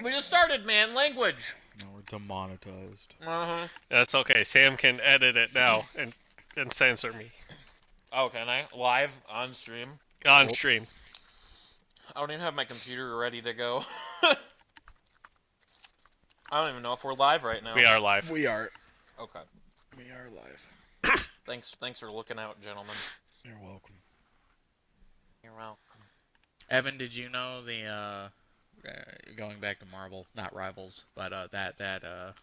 We just started, man. Language. No, we're demonetized. Uh-huh. That's okay. Sam can edit it now and censor me Oh, can I? Live on stream? on Nope. stream. I don't even have my computer ready to go. I don't even know if we're live right now. We are live. We are. Okay. We are live. Thanks for looking out, gentlemen. You're welcome. You're welcome. Evan, did you know the going back to Marvel, not Rivals, but that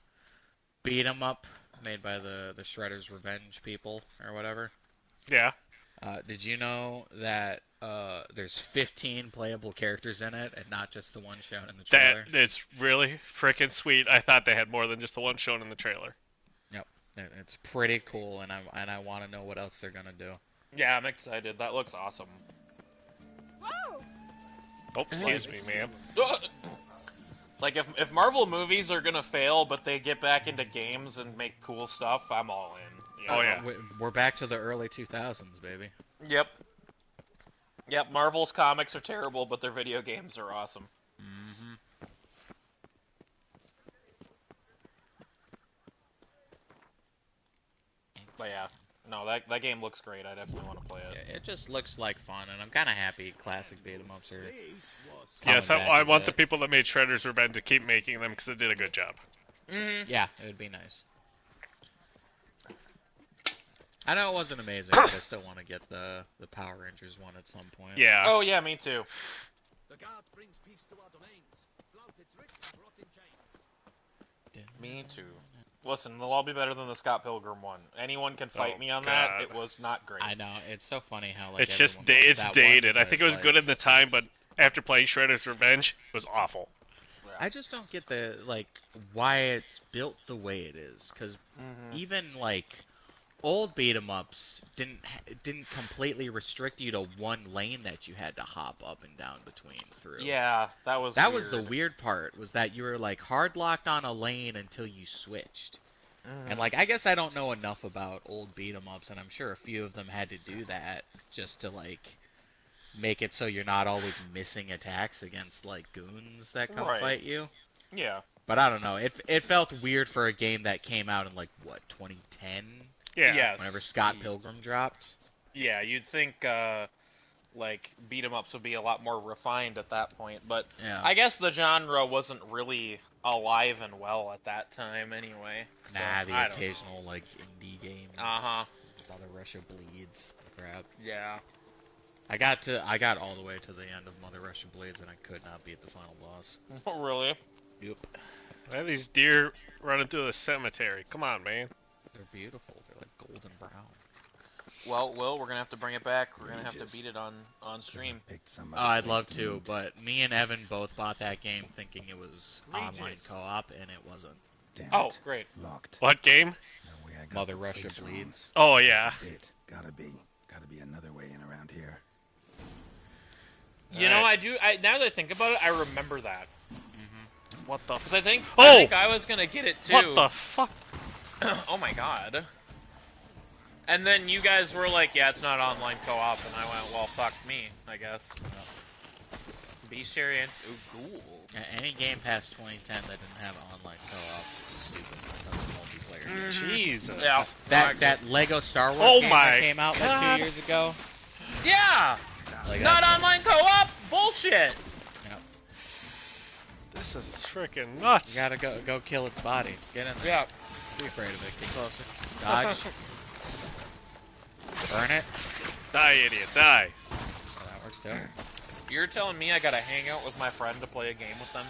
beat 'em up made by the Shredder's Revenge people or whatever? Yeah. Did you know that there's 15 playable characters in it and not just the one shown in the trailer? It's really freaking sweet. I thought they had more than just the one shown in the trailer. Yep. It's pretty cool, and I want to know what else they're gonna do. Yeah, I'm excited. That looks awesome. Oh, excuse me, ma'am. Like, if Marvel movies are gonna fail, but they get back into games and make cool stuff, I'm all in. Oh, yeah. We're back to the early 2000s, baby. Yep. Yep, Marvel's comics are terrible, but their video games are awesome. Mm-hmm. But yeah, no, that game looks great. I definitely want to play it. Yeah, it just looks like fun, and I'm kind of happy classic beat 'em ups are. Yes, coming back I a want the bit. people that made Shredder's Revenge to keep making them because they did a good job. Yeah, it would be nice. I know it wasn't amazing, but I still want to get the Power Rangers one at some point. Yeah. Oh yeah, me too. The guard brings peace to our domains. Flout its rick, rotting chains. Me too. Listen, they'll all be better than the Scott Pilgrim one. Anyone can fight Oh, me on God. that. It was not great. I know, it's so funny how like It's just everyone loves it's that dated. one, I think it was but, good like, in the time, but after playing Shredder's Revenge, it was awful. I just don't get the like why it's built the way it is, because even like old beat 'em ups didn't completely restrict you to one lane that you had to hop up and down between through. Yeah, that was That was the weird part, was that you were like hard locked on a lane until you switched. And like I guess I don't know enough about old beat 'em ups, and I'm sure a few of them had to do that just to like make it so you're not always missing attacks against like goons that come Right. fight you. Yeah. But I don't know. It felt weird for a game that came out in like what 2010, Yeah. Yes. whenever Scott Pilgrim dropped. Yeah, you'd think like beat 'em ups would be a lot more refined at that point, but Yeah. I guess the genre wasn't really alive and well at that time anyway. So, Nah, the I don't occasional like indie game. know. Uh-huh. Mother Russia Bleeds. Crap. Yeah. I got all the way to the end of Mother Russia Bleeds, and I could not beat the final boss. Really? Yep. Why are these deer running through the cemetery? Come on, man. They're beautiful. They're like golden brown. Well, Will, we're gonna have to bring it back. We're gonna have to beat it on stream. Oh, I'd love to, but me and Evan both bought that game thinking it was online co-op, and it wasn't. Oh, great. Locked. What game? No way I got Mother the Russia place wrong. Bleeds. Oh, yeah. This is it. Gotta be another way in around here. You know, now that I think about it, I remember that. What the? Because I think Oh! I was gonna get it too. What the fuck? Oh my god. And then you guys were like, yeah, it's not online co-op, and I went, well, fuck me, I guess. Bestiary and Ghoul. Any game past 2010 that didn't have online co-op was stupid. That was a multiplayer game. Jesus. Yeah. That Lego Star Wars Oh game my that came out like God. 2 years ago. Yeah! Like, Not that- online co-op? Bullshit! Yep. This is freaking nuts. You gotta go kill its body. Get in there. Yeah. Be afraid of it. Get closer. Dodge. Burn it. Die, idiot, die. Oh, that works too. You're telling me I gotta hang out with my friend to play a game with them?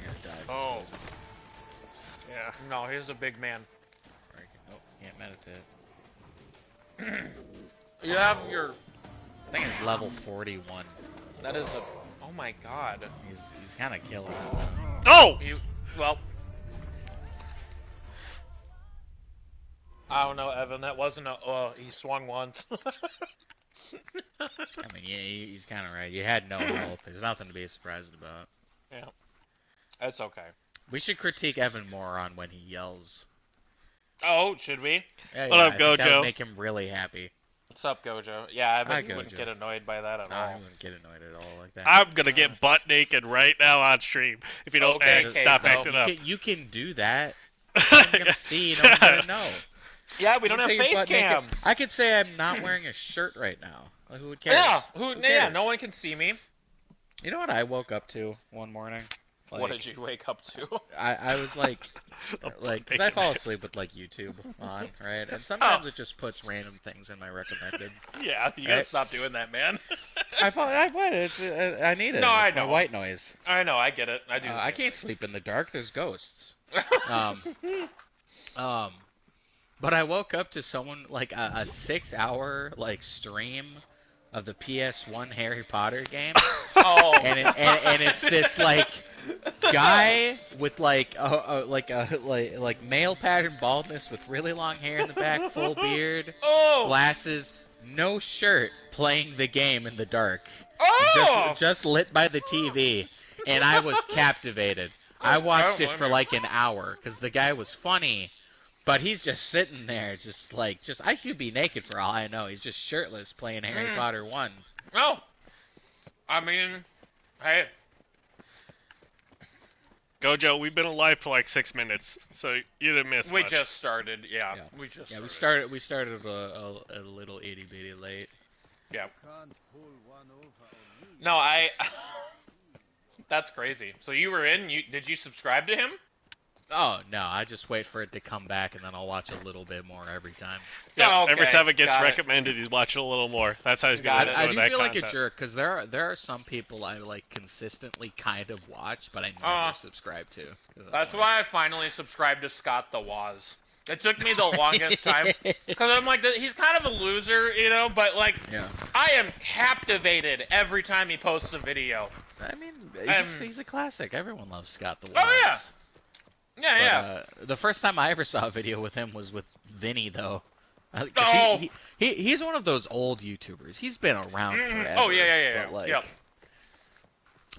You're gonna die. Oh. Yeah. No, he's a big man. Oh, can't meditate. You have your... I think it's level 41. That is a... Oh my god. He's kind of killer. Oh! Well... I don't know, Evan. That wasn't a... he swung once. I mean, yeah, he's kind of right. You had no health. There's nothing to be surprised about. Yeah. That's okay. We should critique Evan more on when he yells. Oh, should we? Yeah, What up, I think that Gojo? would make him really happy. What's up, Gojo? Yeah, I bet Hi, you wouldn't Gojo. get annoyed by that at No, all. I wouldn't get annoyed at all like that. I'm gonna get butt naked right now on stream if you don't Okay, stop Queso. acting up. You can do that. No one's gonna see. No one's gonna know. Yeah, we You don't can have say you're face butt naked. cams. I could say I'm not wearing a shirt right now. Like, who cares? Yeah, Who yeah, cares? no one can see me. You know what I woke up to one morning? Like, What did you wake up to? I was like, because I fall asleep with like YouTube on, right? And sometimes it just puts random things in my recommended. Yeah, you gotta Right? stop doing that, man. I need it. No, I It's my know. white noise. I know, I get it. I do. The I same can't thing. sleep in the dark. There's ghosts. But I woke up to someone like a 6-hour like stream of the PS1 Harry Potter game, Oh. and it's this like guy with like like male pattern baldness with really long hair in the back, full beard, Oh. glasses, no shirt, playing the game in the dark, Oh. just lit by the TV, and I was captivated. I watched it for like an hour because the guy was funny, but he's just sitting there, just I could be naked for all I know. He's just shirtless playing Harry Potter 1. Oh. I mean, hey. Gojo, we've been alive for like 6 minutes, so you didn't miss We much. just started. Yeah. Yeah. We just. Yeah, started. we started a little itty bitty late. Yeah. Can't pull one over on me. No, I. That's crazy. So you were in. Did you subscribe to him? Oh no, I just wait for it to come back and then I'll watch a little bit more every time. Yeah, Oh, okay. every time it gets Got it. recommended, he's watching a little more. That's how he's Got gonna it. do I do that feel like content. a jerk because there are some people I like consistently kind of watch, but I never subscribe to. 'Cause That's I'm why I finally subscribed to Scott the Waz. It took me the longest time because I'm like, he's kind of a loser, you know. But like, Yeah. I am captivated every time he posts a video. I mean, Um, he's a classic. Everyone loves Scott the Waz. Oh, yeah. Yeah, But, yeah. the first time I ever saw a video with him was with Vinny, though. 'Cause Oh. he's one of those old YouTubers. He's been around forever. Oh, yeah. But, like, Yep.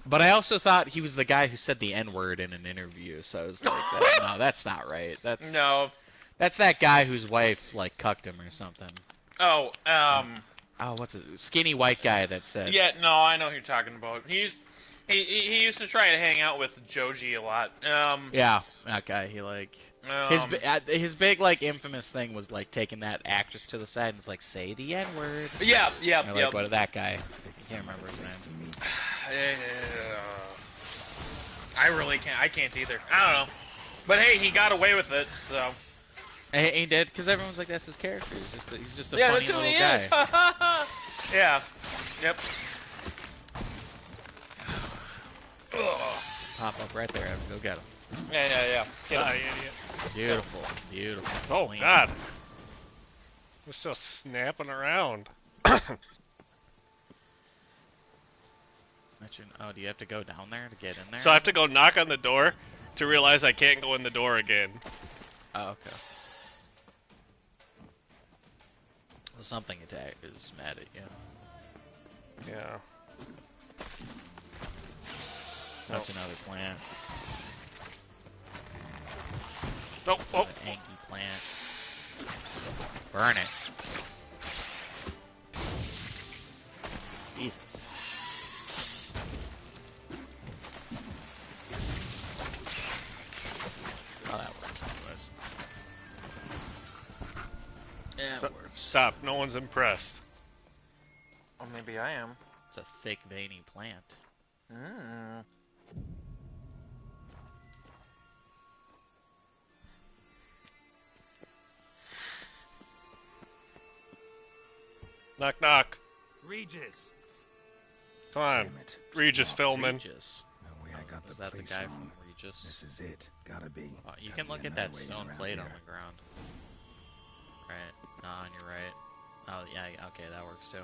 But I also thought he was the guy who said the N-word in an interview, so I was like, no, that's not right. No. That's that guy whose wife, like, cucked him or something. Oh, Oh, what's it? Skinny white guy that said. yeah, no, I know who you're talking about. He used to try to hang out with Joji a lot. Yeah, that guy. He, like... His big like infamous thing was like taking that actress to the side and was like, say the N-word. Yeah. Or, like, what that guy? I can't remember his name. I really can't. I can't either. I don't know. But hey, he got away with it, so. And he did because everyone's like, that's his character. He's just a Yeah, funny that's who little he guy. is. Yeah. Yep. Pop up right there. Evan. Go get him. Yeah. Get Ah, him. idiot. Beautiful. Oh, Clean. God. We're still snapping around. Oh, do you have to go down there to get in there? So I have to go knock on the door to realize I can't go in the door again. Oh, okay. Well, something attack is mad at you. Yeah. That's another plant. Oh, oh. An Anki plant. Burn it. Jesus. Oh, that works anyways. Yeah, So- it works. Stop. No one's impressed. Or maybe I am. It's a thick, veiny plant. Mm. Knock, knock. Regis. Come on. Damn it. Regis filming. Regis. No way I got Is the that the place guy wrong. from Regis? This is it. Gotta be. You Gotta can look be at another that way stone around plate on here. the ground. Right. On your right. Oh, yeah, okay, that works too.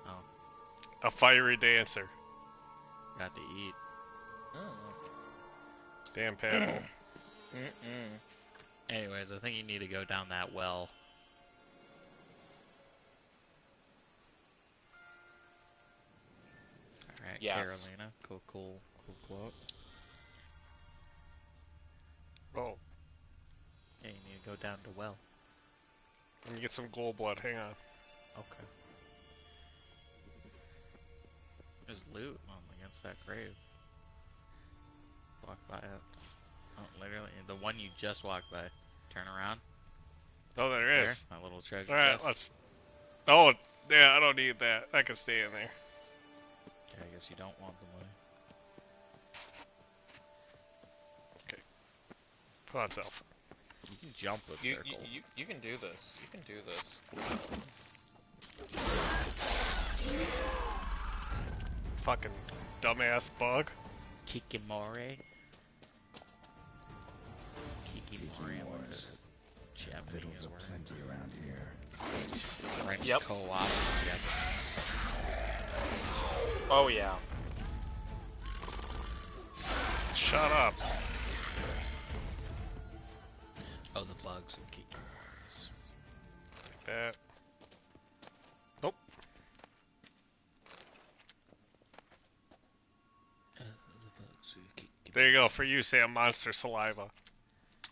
Oh, A fiery dancer. got to eat. Damn Pavel. Anyways, I think you need to go down that well. Alright, Yes. Carolina. Cool quote. Oh. Yeah, you need to go down to well. Let me get some gold blood. Hang on. Okay. There's loot against that grave. Walk by it. Oh, literally, the one you just walked by. Turn around. Oh, there There, is. my little treasure All right, chest. let's. Oh, yeah, I don't need that. I can stay in there. Yeah, I guess you don't want the money. Put on self. You can jump with You, circle. you can do this. You can do this. Fucking dumbass bug. Kikimori. Kikimori. Wars. Japanese Fiddles are word. plenty around here. French Yep. co-op. Japanese. Oh yeah. Shut up. Oh, the bugs and Kikimoris. Like that. Nope. The bugs and Kikimoris. There you go. For you, Sam. Monster saliva.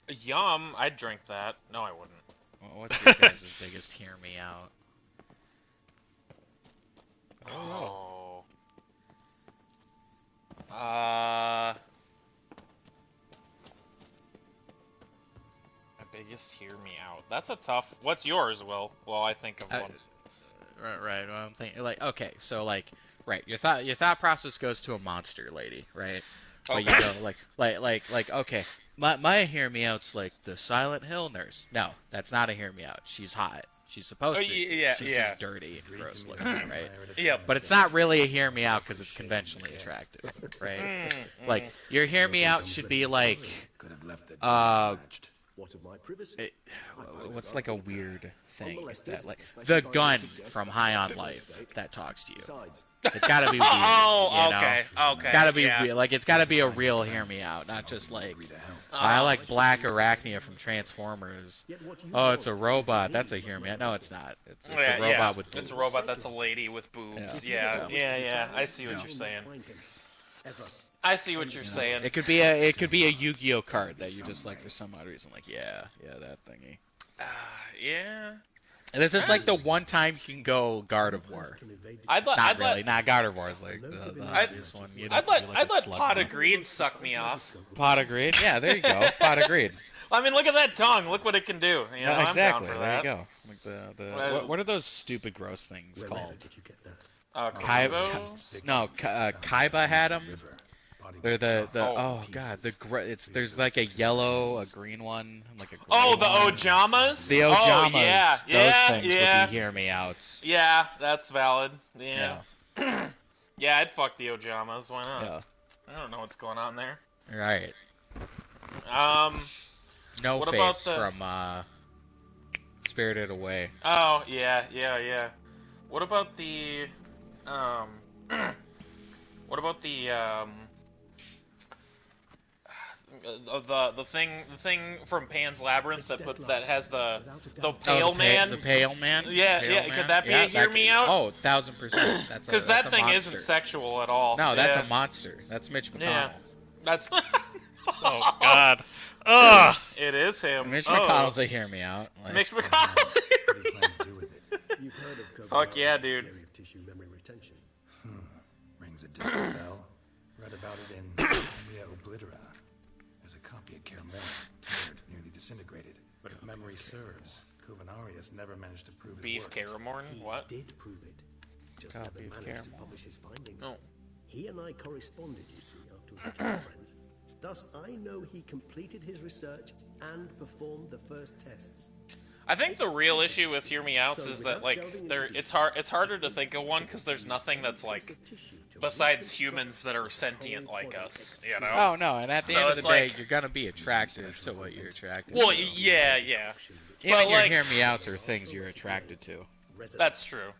Yum. I'd drink that. No, I wouldn't. Well, what's your guys' biggest hear me out? I don't know. Oh. My biggest hear me out. That's a tough. What's yours, Will? Well, I think of one. Right. Well, I'm thinking like, okay, so like, right, your thought process goes to a monster lady, right? But you go like, okay, my hear me out's like the Silent Hill nurse. No, that's not a hear me out. She's hot. She's supposed to. yeah, She's yeah. just dirty and gross looking, right? Yeah, But it's not really a hear me out because it's conventionally attractive, right? Like your hear me out should be like, Could have left the matched. What of my privacy? what's like a weird thing that like the gun from High on Life that talks to you. Besides, It's gotta be weird. Oh, you know? okay, okay. It's gotta be yeah. real. Like it's gotta be a real hear me out, not just like Agree to help. I like Black Arachnia from Transformers. yet what you Oh, it's a want robot. That's a hear me out. No, it's not. It's Yeah, a robot with It's a boobs. robot that's a lady with boobs. Yeah. Yeah. I see what Yeah. you're saying. find him. Ever. I see what you're saying. It could be a Yu-Gi-Oh card that you just like for some odd reason. Like yeah, that thingy. Yeah. And this is like the one time you can go God of War. Can evade I'd let. Not I'd really. let. Not God of War is like the obvious one. You I'd don't let. feel like I'd a let slug Pot man. of Greed suck me off. Pot of Greed. Yeah, there you go. Pot of Greed. I mean, look at that tongue. Look what it can do. You know, Exactly. I'm down for There that. you go. Like the Well- what are those stupid gross things Where called? did you get that? Kaiba. No, Kaiba had them. River. Body They're was the Oh. oh god there's like a yellow, a green one, and like a gray Oh, the one. Ojamas. The Oh, Ojamas. yeah, Those yeah, things yeah. would be hear me outs. Yeah, that's valid. Yeah. Yeah. Yeah, I'd fuck the Ojamas. Why not? Yeah. I don't know what's going on there. Right. No What about face the- from Spirited Away. Oh, yeah. What about the, what about the thing from Pan's Labyrinth that has the pale man? The pale man. Yeah, Pale yeah, man? could that be a that hear me could- out? Oh, 1000%. That's Because that's that a thing monster. isn't sexual at all. No, that's yeah. a monster. That's Mitch McConnell. Yeah. That's. Oh God. Ugh. It is him. Mitch Oh. McConnell's a hear me out. Like, Mitch McConnell's What do you plan to do with it? You've heard of Fuck yeah, Kobayashi's dude. theory of tissue memory retention. Rings a distant bell. Read about it in Mia Oblitera. There's a copy at Kermer, tattered, nearly disintegrated. But if memory serves, Kuvanarius never managed to prove it Beef worked. Caramorn? What? Did prove it. Just Copy never of managed to Caramel. publish his findings. No. He and I corresponded, you see, after we became friends. Thus, I know he completed his research and performed the first tests. I think the real issue with Hear Me Outs is that like it's harder to think of one because there's nothing that's like besides humans that are sentient like us, you know. Oh no, and at the So end of the it's day, like- you're gonna be attracted to what you're attracted Well, to. yeah. Even but your like- hear me outs are things you're attracted to. That's true.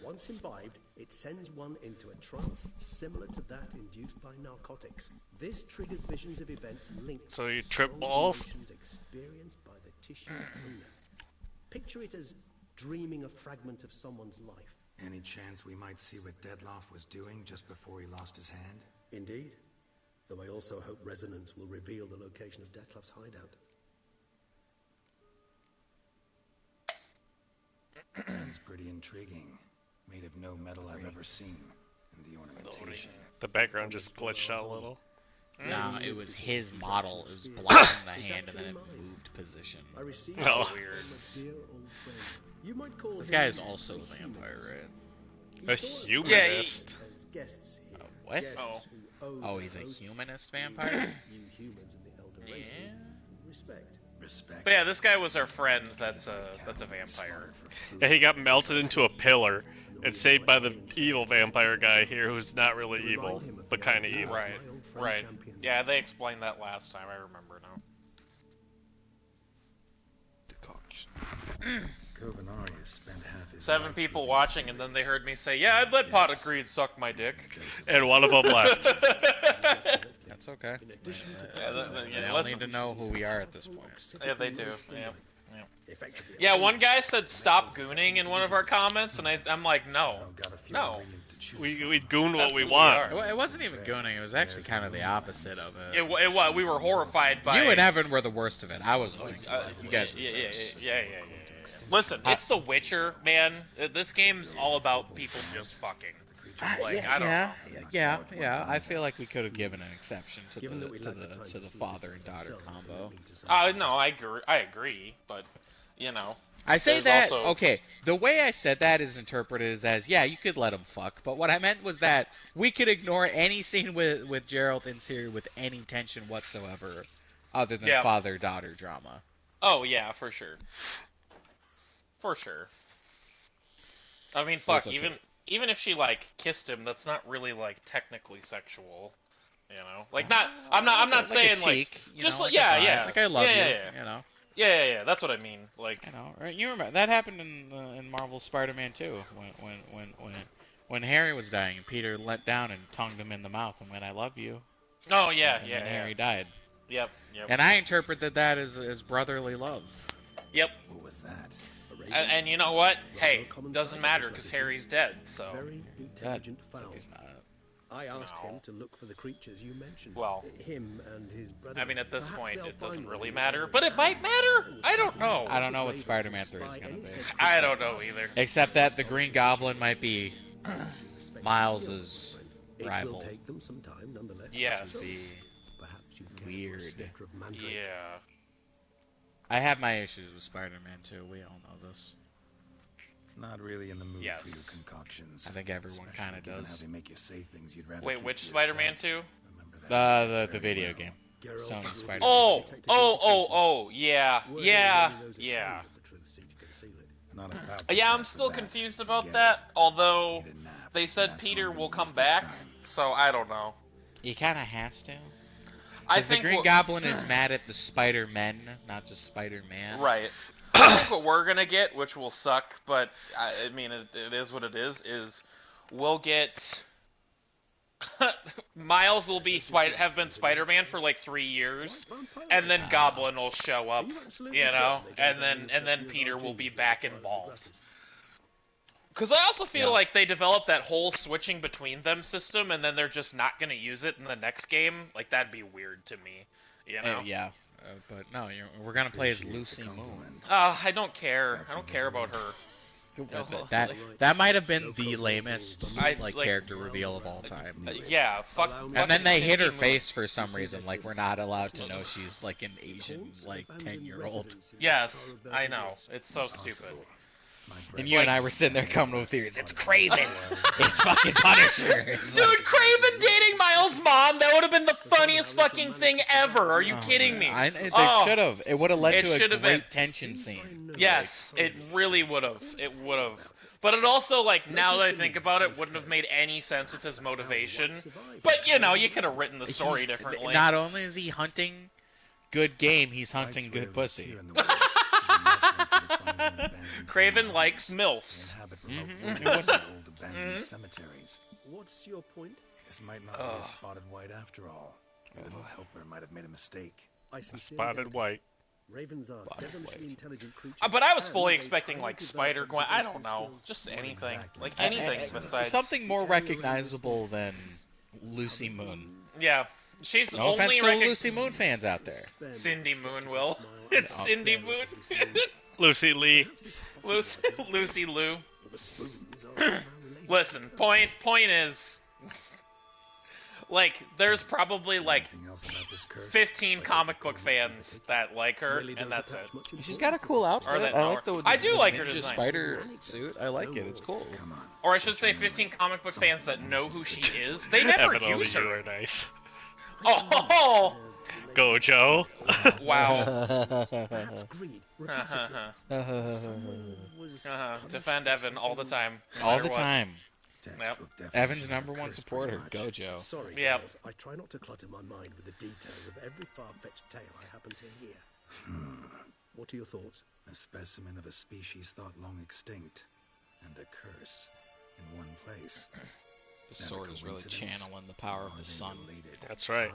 Once imbibed, it sends one into a trance similar to that induced by narcotics. This triggers visions of events linked So you to trip strong balls? emotions experienced by the tissues owner. Picture it as dreaming a fragment of someone's life. Any chance we might see what Deadloff was doing just before he lost his hand? Indeed. Though I also hope resonance will reveal the location of Detlef's hideout. Sounds pretty intriguing. Made of no metal I've ever seen. And the ornamentation. The background just glitched out a little. No, it was his model. It was blocking the hand and then it moved position. I received Oh. it from a dear old friend. You might call This him guy is also a vampire, right? He A saw us humanist. as guests here. What? Guests who owe Oh, the he's a hosts humanist vampire? you humans and the elder races respect. Respect. But yeah, this guy was our friend. That's a vampire. Yeah, he got melted into a pillar and saved by the evil vampire guy here, who's not really evil, but kind of evil. Right, right. Yeah, they explained that last time. I remember now. Covenarius spent half his 7 life people producing watching, and then they heard me say, "Yeah, I'd let Pot of Greed suck my dick." And one of them left. That's okay. In addition to Yeah, They yeah, all listen. need to know who we are at this point. Yeah, they do. Yeah. effectively Yeah, one guy said stop gooning in one of our comments, and I'm like, no. Got a few No. ingredients to choose We goon what That's we who we want. are. It wasn't even gooning. It was actually kind of the opposite of it. It was. We were horrified by. You and Evan were the worst of it. I was annoying. You guys were Yeah, the yeah, first. yeah. Listen, it's The Witcher, man. This game's all about people just fucking. Like, I don't know. Yeah. I feel like we could have given an exception to Given that we the lack the time to the to see father this and daughter ourselves, combo. we need to say No, I agree, but you know. I say There's that also- okay. The way I said that is interpreted as yeah, you could let him fuck, but what I meant was that we could ignore any scene with Geralt and Ciri with any tension whatsoever, other than Yeah. father-daughter drama. Oh yeah, for sure. For sure. I mean, fuck. That's okay. Even if she like kissed him, that's not really like technically sexual. You know, like not. I'm not Like a saying like cheek, you just know, like like a yeah, vibe, yeah. like I love yeah, you, yeah. you know. Yeah. That's what I mean. Like, You know, right? You remember that happened in Marvel's Spider-Man 2 when Harry was dying and Peter let down and tongued him in the mouth and went, "I love you." oh yeah, And yeah, then yeah. Harry died. Yep. And I interpreted that as brotherly love. Yep. What was that? And you know what? Hey, doesn't matter because Harry's dead. So very That, intelligent so fowl. he's not. I asked No. him to look for the creatures you mentioned. Well, him and his brother. I mean, at this Perhaps point, they'll it doesn't find really one. matter, but it might matter. I don't know. I don't know what Spider-Man 3 is gonna be. I don't know either. Except that the Green Goblin might be Miles's It rival. will take them some time, nonetheless. Yes. So, Be perhaps you can weird. of mandrake. Yeah. I have my issues with Spider-Man 2. We all know this. Not really in the mood for your Yes. concoctions. I think everyone Especially kinda given does. How they make you say things you'd rather Wait, keep which to Spider-Man yourself. 2? Remember that aspect The very video well. game. Geralt Sony will Spider-Man. Oh, yeah, Word is yeah, only those yeah. ashamed of the truth seek to conceal it. Not about Yeah, the I'm fact still of that. confused about Get that. it. Although Need a nap, they said and that's Peter what will we come use this back, time. so I don't know. He kind of has to. I Because the think Green what- Goblin is mad at the Spider-Men, not just Spider-Man. Right. I think what we're gonna get, which will suck, but I mean it is what it is we'll get Miles will be have been Spider-Man for like 3 years, and then Goblin will show up, Are you absolutely you know, certain they and don't then have and then any Peter will RPG be to back try to involved. progress it? Because I also feel Yeah. like they developed that whole switching between them system, and then they're just not gonna use it in the next game. Like that'd be weird to me, you know. Yeah. But no, we're gonna play as Appreciate the Lucy Moon. compliment. I don't care. I don't care about her. That might have been the lamest I- like like- character reveal of all time. Yeah, fuck. Allow me- And then they fucking hid her Cindy Moon. face for some reason. Like we're not allowed to know she's like an Asian, like 10-year-old. Yes, I know. It's so stupid. My And breath- you and I were sitting there coming with theories. It's Craven. It's fucking Punisher. It's Dude, like, Craven dating Miles' mom, that would have been the funniest fucking thing ever. Are you kidding me? They Oh, should have. It would have led It to a should have great been. tension scene. Yes, it really would have. It would have. But it also, like, now that I think about it, wouldn't have made any sense with his motivation. But, you know, you could have written the story He's- differently. Not only is he hunting good game, he's I'd hunting swear good that pussy. here in the woods, you'd be less likely to find an abandoned Craven town likes they MILFs. inhabit remote Mhm. villages and old abandoned cemeteries. What's your point? This might not be a spotted white after all. Your little helper might have made a mistake. I sincerely Spotted doubt it. white. Ravens are devilishly intelligent creatures. But I was and fully they expecting, highly like, developed Spider-Gwen. I don't know. observation Just skills. anything. exactly. Like, anything besides... Something more recognizable than Lucy Moon. Yeah. She's No offense only to Lucy Moon fans out there. Spare me Cindy the Moon skeptical will. smile It's and Cindy glare Moon. at this man. Lucy Lee. Lucy Lou. Or the spoons are somehow related. Listen, point is, like, there's probably like Anything else about this curse? 15 comic book fans that like her, Really and don't that's it. attach much She's got a cool importance outfit. Or that I know like her. the I do like her ninja design. spider suit. I like it. It's cool. Come on. Or I should say 15 comic book fans that know who she is. They never Evan, only use you her. are nice. Oh, Gojo. wow. Perhaps greed, rapacity. Was Defend Evan all the time. no All matter the what. time. Textbook definition Evan's of number a one curse, supporter, pretty much. Gojo. Sorry, Yep. Geralt, I try not to clutter my mind with the details of every far-fetched tale I happen to hear. What are your thoughts? A specimen of a species thought long extinct, and a curse in one place. The sword is really coincidence? channeling the power Or of are the they sun. related? That's right.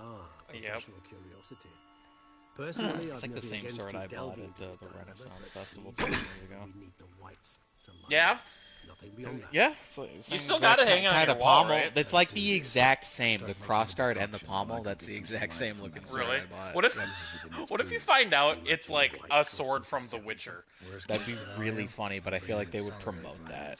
Yep. Professional curiosity. Personally, It's I've like the nothing same against sword you I bought delving at into the this dilemma, Renaissance but Festival please, 2 years ago. We need the whites. Some light. Yeah? Nothing beyond that. Yeah, You still gotta hang on your wall, pommel. right? It's like the exact same. The crossguard and the pommel. That's the exact same looking sword Really? I bought. What if Yep. what if you find out it's like a sword from The Witcher? Worst That'd be case really scenario, funny, but I feel like they would accelerate promote that.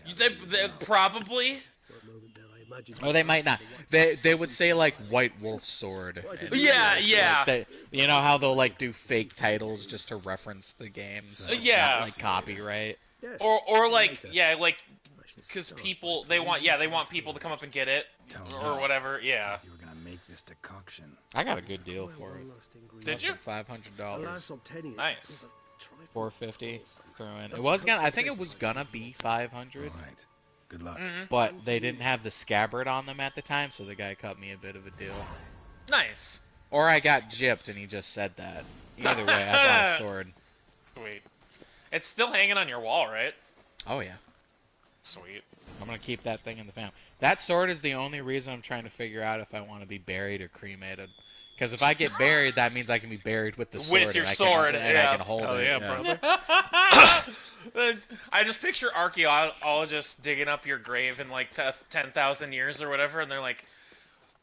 plans. They probably. For a moment there, I imagined Or they might not. They would say like White Wolf sword. and, Yeah, like, yeah. you know how they'll like do fake titles just to reference the games. So it's Yeah. not, like copyright. Yes, Or like later. yeah, like I shall because start people by they want cleaning they want people to come up and get it Tell or me. whatever. Yeah. You were gonna make this decoction. I got a good deal for it. one last ingredient. Did you? $500. Alas, obtaining it Nice. is a trifle $450 costly. throw in. It That's was gonna. I helpful think it was gonna be 500, All right. Good luck. but they didn't have the scabbard on them at the time, so the guy cut me a bit of a deal. Nice. Or I got gypped and he just said that. Either way, I bought a sword. Sweet. It's still hanging on your wall, right? Oh yeah. Sweet. I'm gonna keep that thing in the family. That sword is the only reason I'm trying to figure out if I want to be buried or cremated. Because if I get buried, that means I can be buried with the sword. With your and sword, I can, and yeah. I can hold Oh it. yeah, yeah. brother. I just picture archaeologists digging up your grave in like 10,000 years or whatever, and they're like,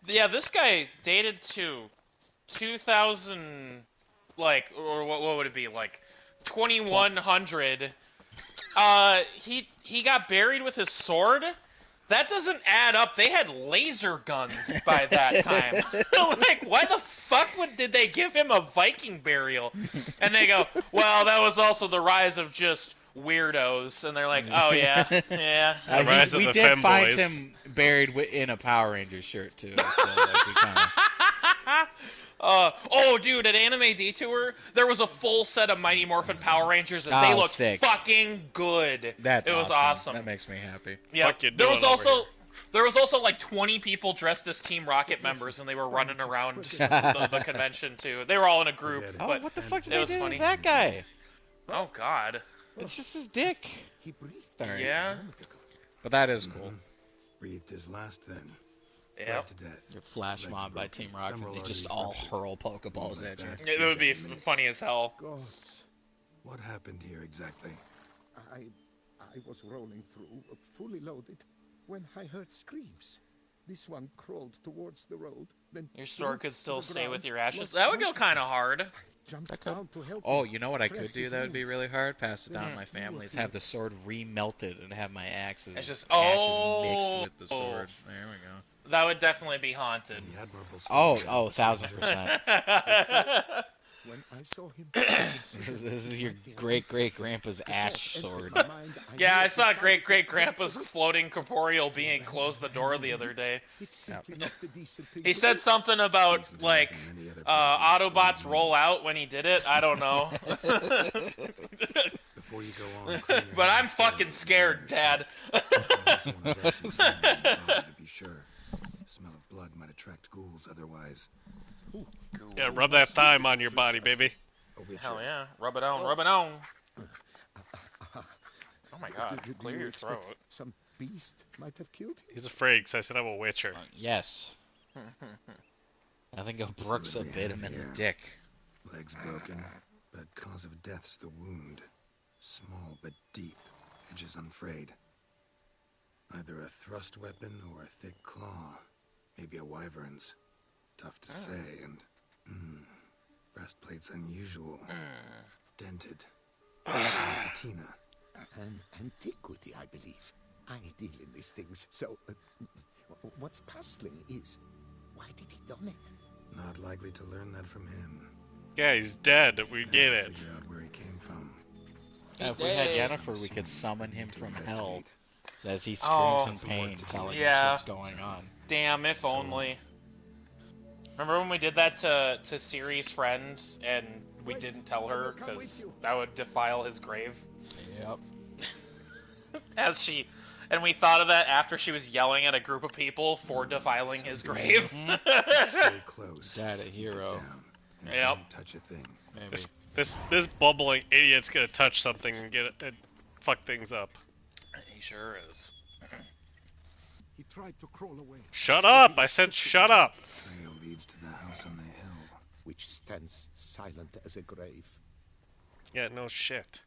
yeah, this guy dated to 2000, like, or what would it be, like 2100. He got buried with his sword. That doesn't add up. They had laser guns by that time. Like, why the fuck did they give him a Viking burial? And they go, well, that was also the rise of just weirdos. And they're like, oh yeah, yeah. The rise of We the did find femboys. him buried in a Power Rangers shirt too. So like, we kinda... Oh, dude, at Anime Detour, there was a full set of Mighty Morphin Power Rangers, and they Oh, looked sick. fucking good. That's it was awesome. That makes me happy. Yeah, Fuck you there was doing over also here? there was also like 20 people dressed as Team Rocket members, and they were running around the convention too. They were all in a group, Forget it. Oh, but what the fuck did it they was do funny. to that guy? oh god, It's just his dick. He breathed. Alright. yeah, But that is cool. Breathed his last then. yeah. Bled to death. You're flash Legs mobbed by broken, Team Rocket. femoral They just arteries all ruptured. hurl Pokeballs at you. It would be funny as hell. Gods. What happened here exactly? I was rolling through, fully loaded, when I heard screams. This one crawled towards the road, then Your sword dropped could to still the stay ground, with your ashes. lost That would go kind of consciousness. hard. Jumped That could- down to help Oh, him, you know what I could press do his that would be wounds. really hard? Pass it down to Mhm. my family. Is have the sword remelted and have my axes It's just- ashes oh. mixed with the sword. There we go. That would definitely be haunted. The admirable Oh, stratagem oh, of the stranger. 1000%. When I saw him, I considered This is your right behind great him. great grandpa's The ash thought entered sword. my mind, Yeah, knew I it saw was great something grandpa's floating corporeal being close the door the other day. It's simply not the decent thing He to said do. something about Decent like enough in many other places, Autobots believe me. roll out when he did it. I don't know. Before you go on, clean your But I'm hands fucking thoroughly scared, and Dad. yourself. You also wanna rub some time on your body to be sure. The smell of blood might attract ghouls otherwise. Yeah, rub that thyme on your body, baby. A witcher. Hell yeah, rub it on, rub it on. Oh my god, Do clear you your expect throat. Some beast might have killed him. He's afraid because I said I'm a witcher. Yes. I think a Brooks what we bit have him in the here. dick. Legs broken, but cause of death's the wound. Small but deep, edges unfrayed. Either a thrust weapon or a thick claw. Maybe a wyvern's. Tough to say, and breastplate's unusual. Dented. Patina. An antiquity, I believe. I deal in these things, so... what's puzzling is, why did he done it? Not likely to learn that from him. Yeah, he's dead. We get Never it. Figure out where he came from. If we had Yennefer, we could summon him from hell as he Oh. screams in pain, telling us Yeah. what's going on. Damn, if only. Remember when we did that to Ciri's friend and we didn't tell her because that would defile his grave? Yep. And we thought of that after she was yelling at a group of people for defiling his grave. Stay close. Dad, a Keep it hero. down, and Yep. don't touch a thing. Maybe. This bubbling idiot's gonna touch something and get it and fuck things up. He sure is. He tried to crawl away. Shut up! I said shut up. Trail leads to the house on the hill. Which stands silent as a grave. Yeah, no shit.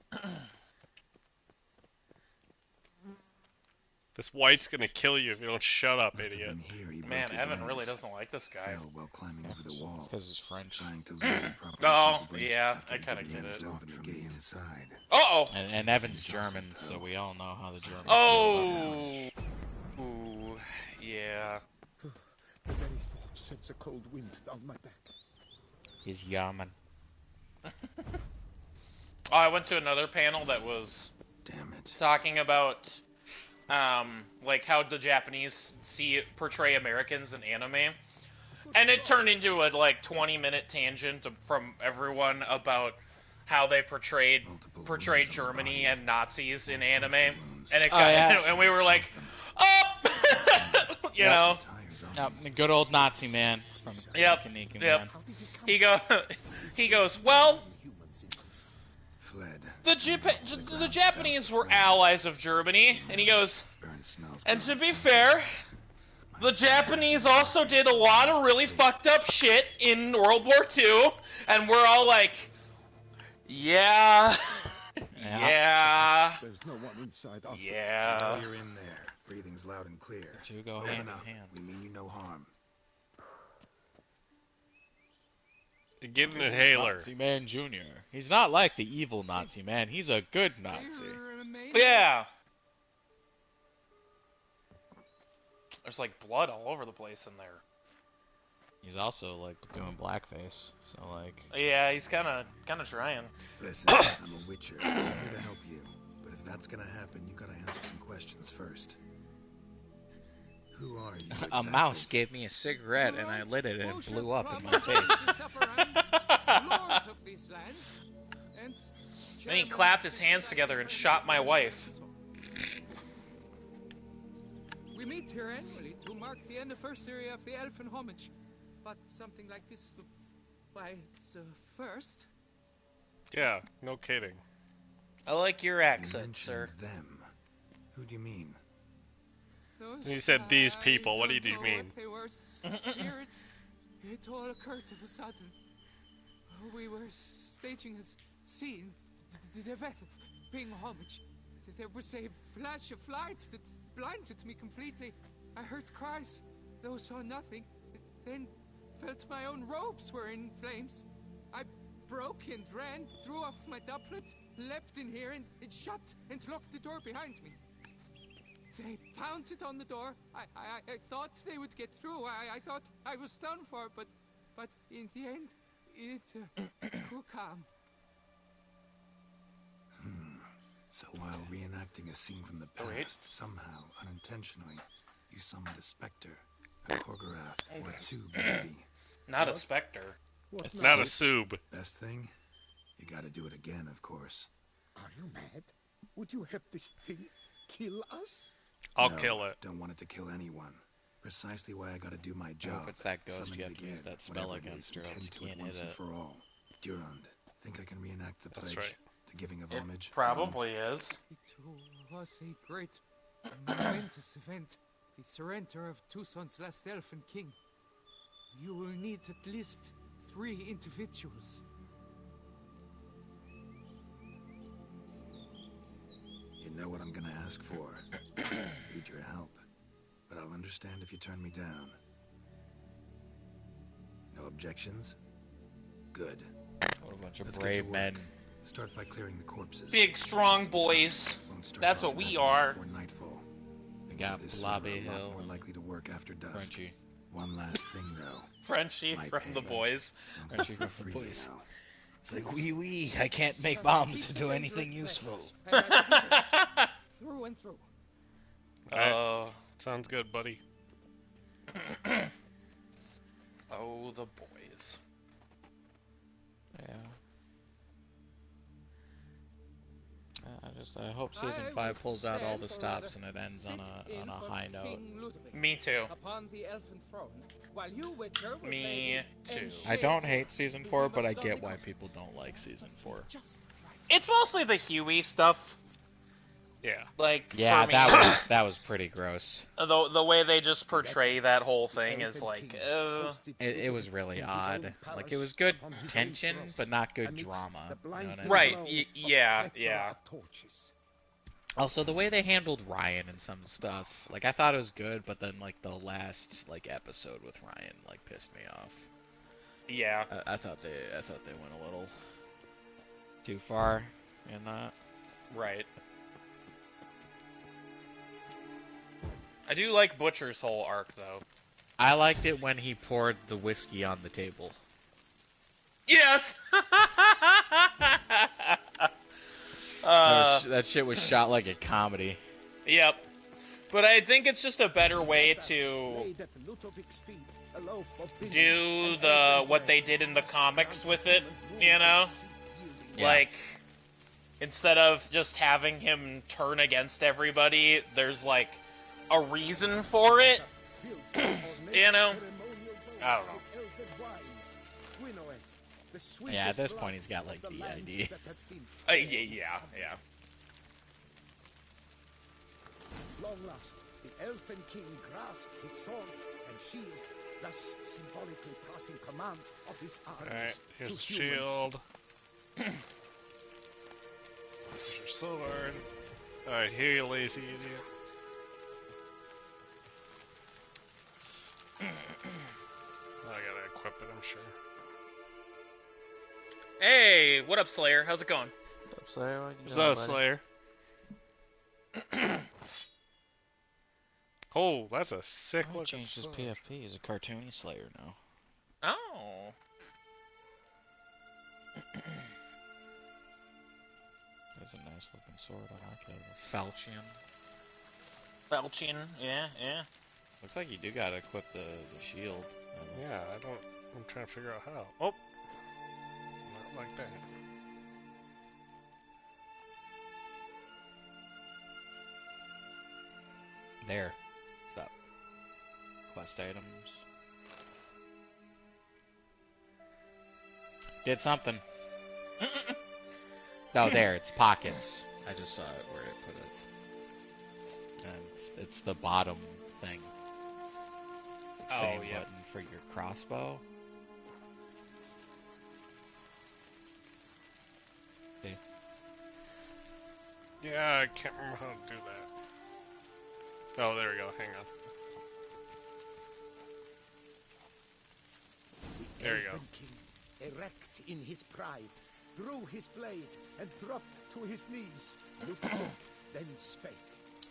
This white's gonna kill you if you don't shut up, Must have idiot. been here he broke Man, his Evan legs. really doesn't like this guy. Fell while climbing over the wall. It's because he's French. Trying to leave the property Oh, probably yeah, after I he kinda began get it. stomping from the inside. Uh-oh! And Evan's German, so we all know how the Germans Oh! Ooh, yeah. The very thought sends a cold wind down my back. He's Yaman. Oh, I went to another panel that was Damn it. talking about, like how the Japanese portray Americans in anime. And it turned into a, 20-minute tangent from everyone about how they portrayed Germany and Nazis in anime. And it got, yeah. and we were like, oh! you know? Tires off. Yep, the good old Nazi man from Yep, Kaneki, yep. man. How did he come He goes, well, humans into some- Fled. the Japanese were allies of Germany. And he goes, Burnt smells. and to be fair, the Japanese also did a lot of really fucked up shit in World War II, and we're all like, yeah, yeah, There's no one inside after. I know yeah. you're in there. Breathing's loud and clear. The two go Open hand in up. hand. We mean you no harm. Get an inhaler. Nazi Man Jr. He's not like the evil Nazi man. He's a good Nazi. Yeah. There's like blood all over the place in there. He's also like doing blackface. So like, Yeah, he's kind of trying. Listen, I'm a witcher. I'm here to help you. But if that's gonna happen, you gotta answer some questions first. Who are you a exactly? mouse gave me a cigarette and I lit it and it blew up in my face. Then he clapped his hands together and shot my wife. We meet here annually to mark the anniversary of the Elfin homage. But something like this, why, it's a first. Yeah, no kidding. I like your You accent, mentioned sir. them. Who do you mean? Those, You said these I people, what don't did you know mean? what they were, spirits. It all occurred of a sudden. We were staging a scene, the death of paying homage. There was a flash of light that blinded me completely. I heard cries, though saw nothing. Then felt my own robes were in flames. I broke and ran, threw off my doublet, leapt in here and shut and locked the door behind me. They pounded on the door. I thought they would get through. I thought I was done for, but in the end, it grew calm. So while reenacting a scene from the wait. past, somehow, unintentionally, you summoned a specter, a Korgorath, or a Tube, maybe. Not a specter. What now? Not a soob. Best thing? You gotta do it again, of course. Are you mad? Would you have this thing kill us? I'll No, kill it. Don't want it to kill anyone. Precisely why I gotta do my job. if it's that ghost, Summon you it have to use again, that spell whatever it against is, her, else and you tend to can't it once hit and it. for all. Durand, think I can reenact the That's pledge? right. The giving of It homage? probably is. It was a great, momentous event. The surrender of Tucson's last elfin king. You will need at least 3 individuals. You know what I'm gonna ask for. Need your help. But I'll understand if you turn me down. No objections? Good. What a bunch of Let's get brave to men work. Start by clearing the corpses. Big, strong boys. Won't start That's what drawing we that are. before nightfall. Things got at this Blobby server are a lot Hill more and likely to work after dusk. Crunchy. One last thing, though. Frenchie Might from pay, the but boys. don't Frenchie work from for the free boys. now. It's like, wee, I can't make bombs to do anything useful. And as Peter, through and through. Oh, Sounds good, buddy. oh, the boys. Yeah. I hope season 5 pulls out all the stops and it ends on a high note. Me too. Upon the elfin throne, while you, Witcher, were Me playing too. I don't hate season 4, but I get why people don't like season 4. It's mostly the Huey stuff. Yeah. Like, Yeah, for me, that was pretty gross. the way they just portray that whole thing is like, It was really odd. Like, it was good tension, but not good drama. You know what I mean? right, yeah. Also, the way they handled Ryan and some stuff, like, I thought it was good, but then, like, the last, like, episode with Ryan, like, pissed me off. Yeah. I thought they went a little too far in that. Right. I do like Butcher's whole arc, though. I liked it when he poured the whiskey on the table. Yes! That shit was shot like a comedy. Yep. But I think it's just a better way to do what they did in the comics with it, you know? Yeah. Like, instead of just having him turn against everybody, there's, like, a reason for it. You know? I don't know. Yeah, at this point he's got like DID. Yeah. Long last, the Elfin King grasped his sword and shield, thus symbolically passing command of his armies Alright, here's to the humans. shield. Here's your sword. Alright, here you lazy idiot. I gotta equip it, I'm sure. Hey, what up, Slayer? How's it going? Is that a Slayer? Oh, that's a sick He looking changed his sword. PFP. He's a cartoony Slayer now. Oh. That's a nice looking sword. I like it. A Falchion. Falchion, yeah. Looks like you do gotta equip the shield. Yeah, I'm trying to figure out how. Oh! Not like that. There. What's up? Quest items. Did something. Oh, there. It's pockets. I just saw it where it put it. And it's the bottom thing. Same yeah. button for your crossbow. See? Yeah, I can't remember how to do that. Oh, there we go. Hang on. The There you go. Elfin King, erect in his pride, drew his blade and dropped to his knees. Looked back, then spake.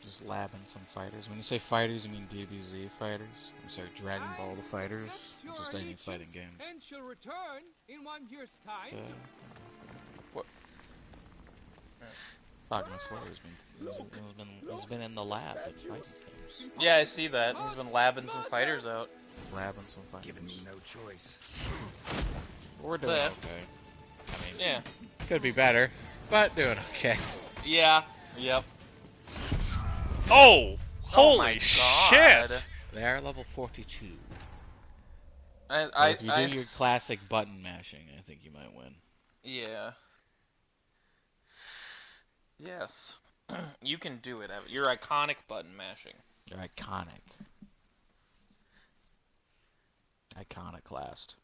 Just labbing some fighters. When you say fighters, you mean DBZ fighters? I'm sorry, Dragon Ball the fighters? Accept Just your any fighting allegiance games. And shall return in 1 year's time. Dogma Slayer's he's been in the lab at fighting games. Yeah, I see that. He's been labbing some fighters out. Labbing some fighters. Giving me no choice. We're doing But- okay. I mean, Yeah. could be better, but doing okay. Yeah. Yep. Oh! Oh my Holy God. shit! They are level 42. I If you do your s- classic button mashing, I think you might win. Yeah. Yes. You can do it. Evan. Your iconic button mashing. You're iconic. Iconoclast.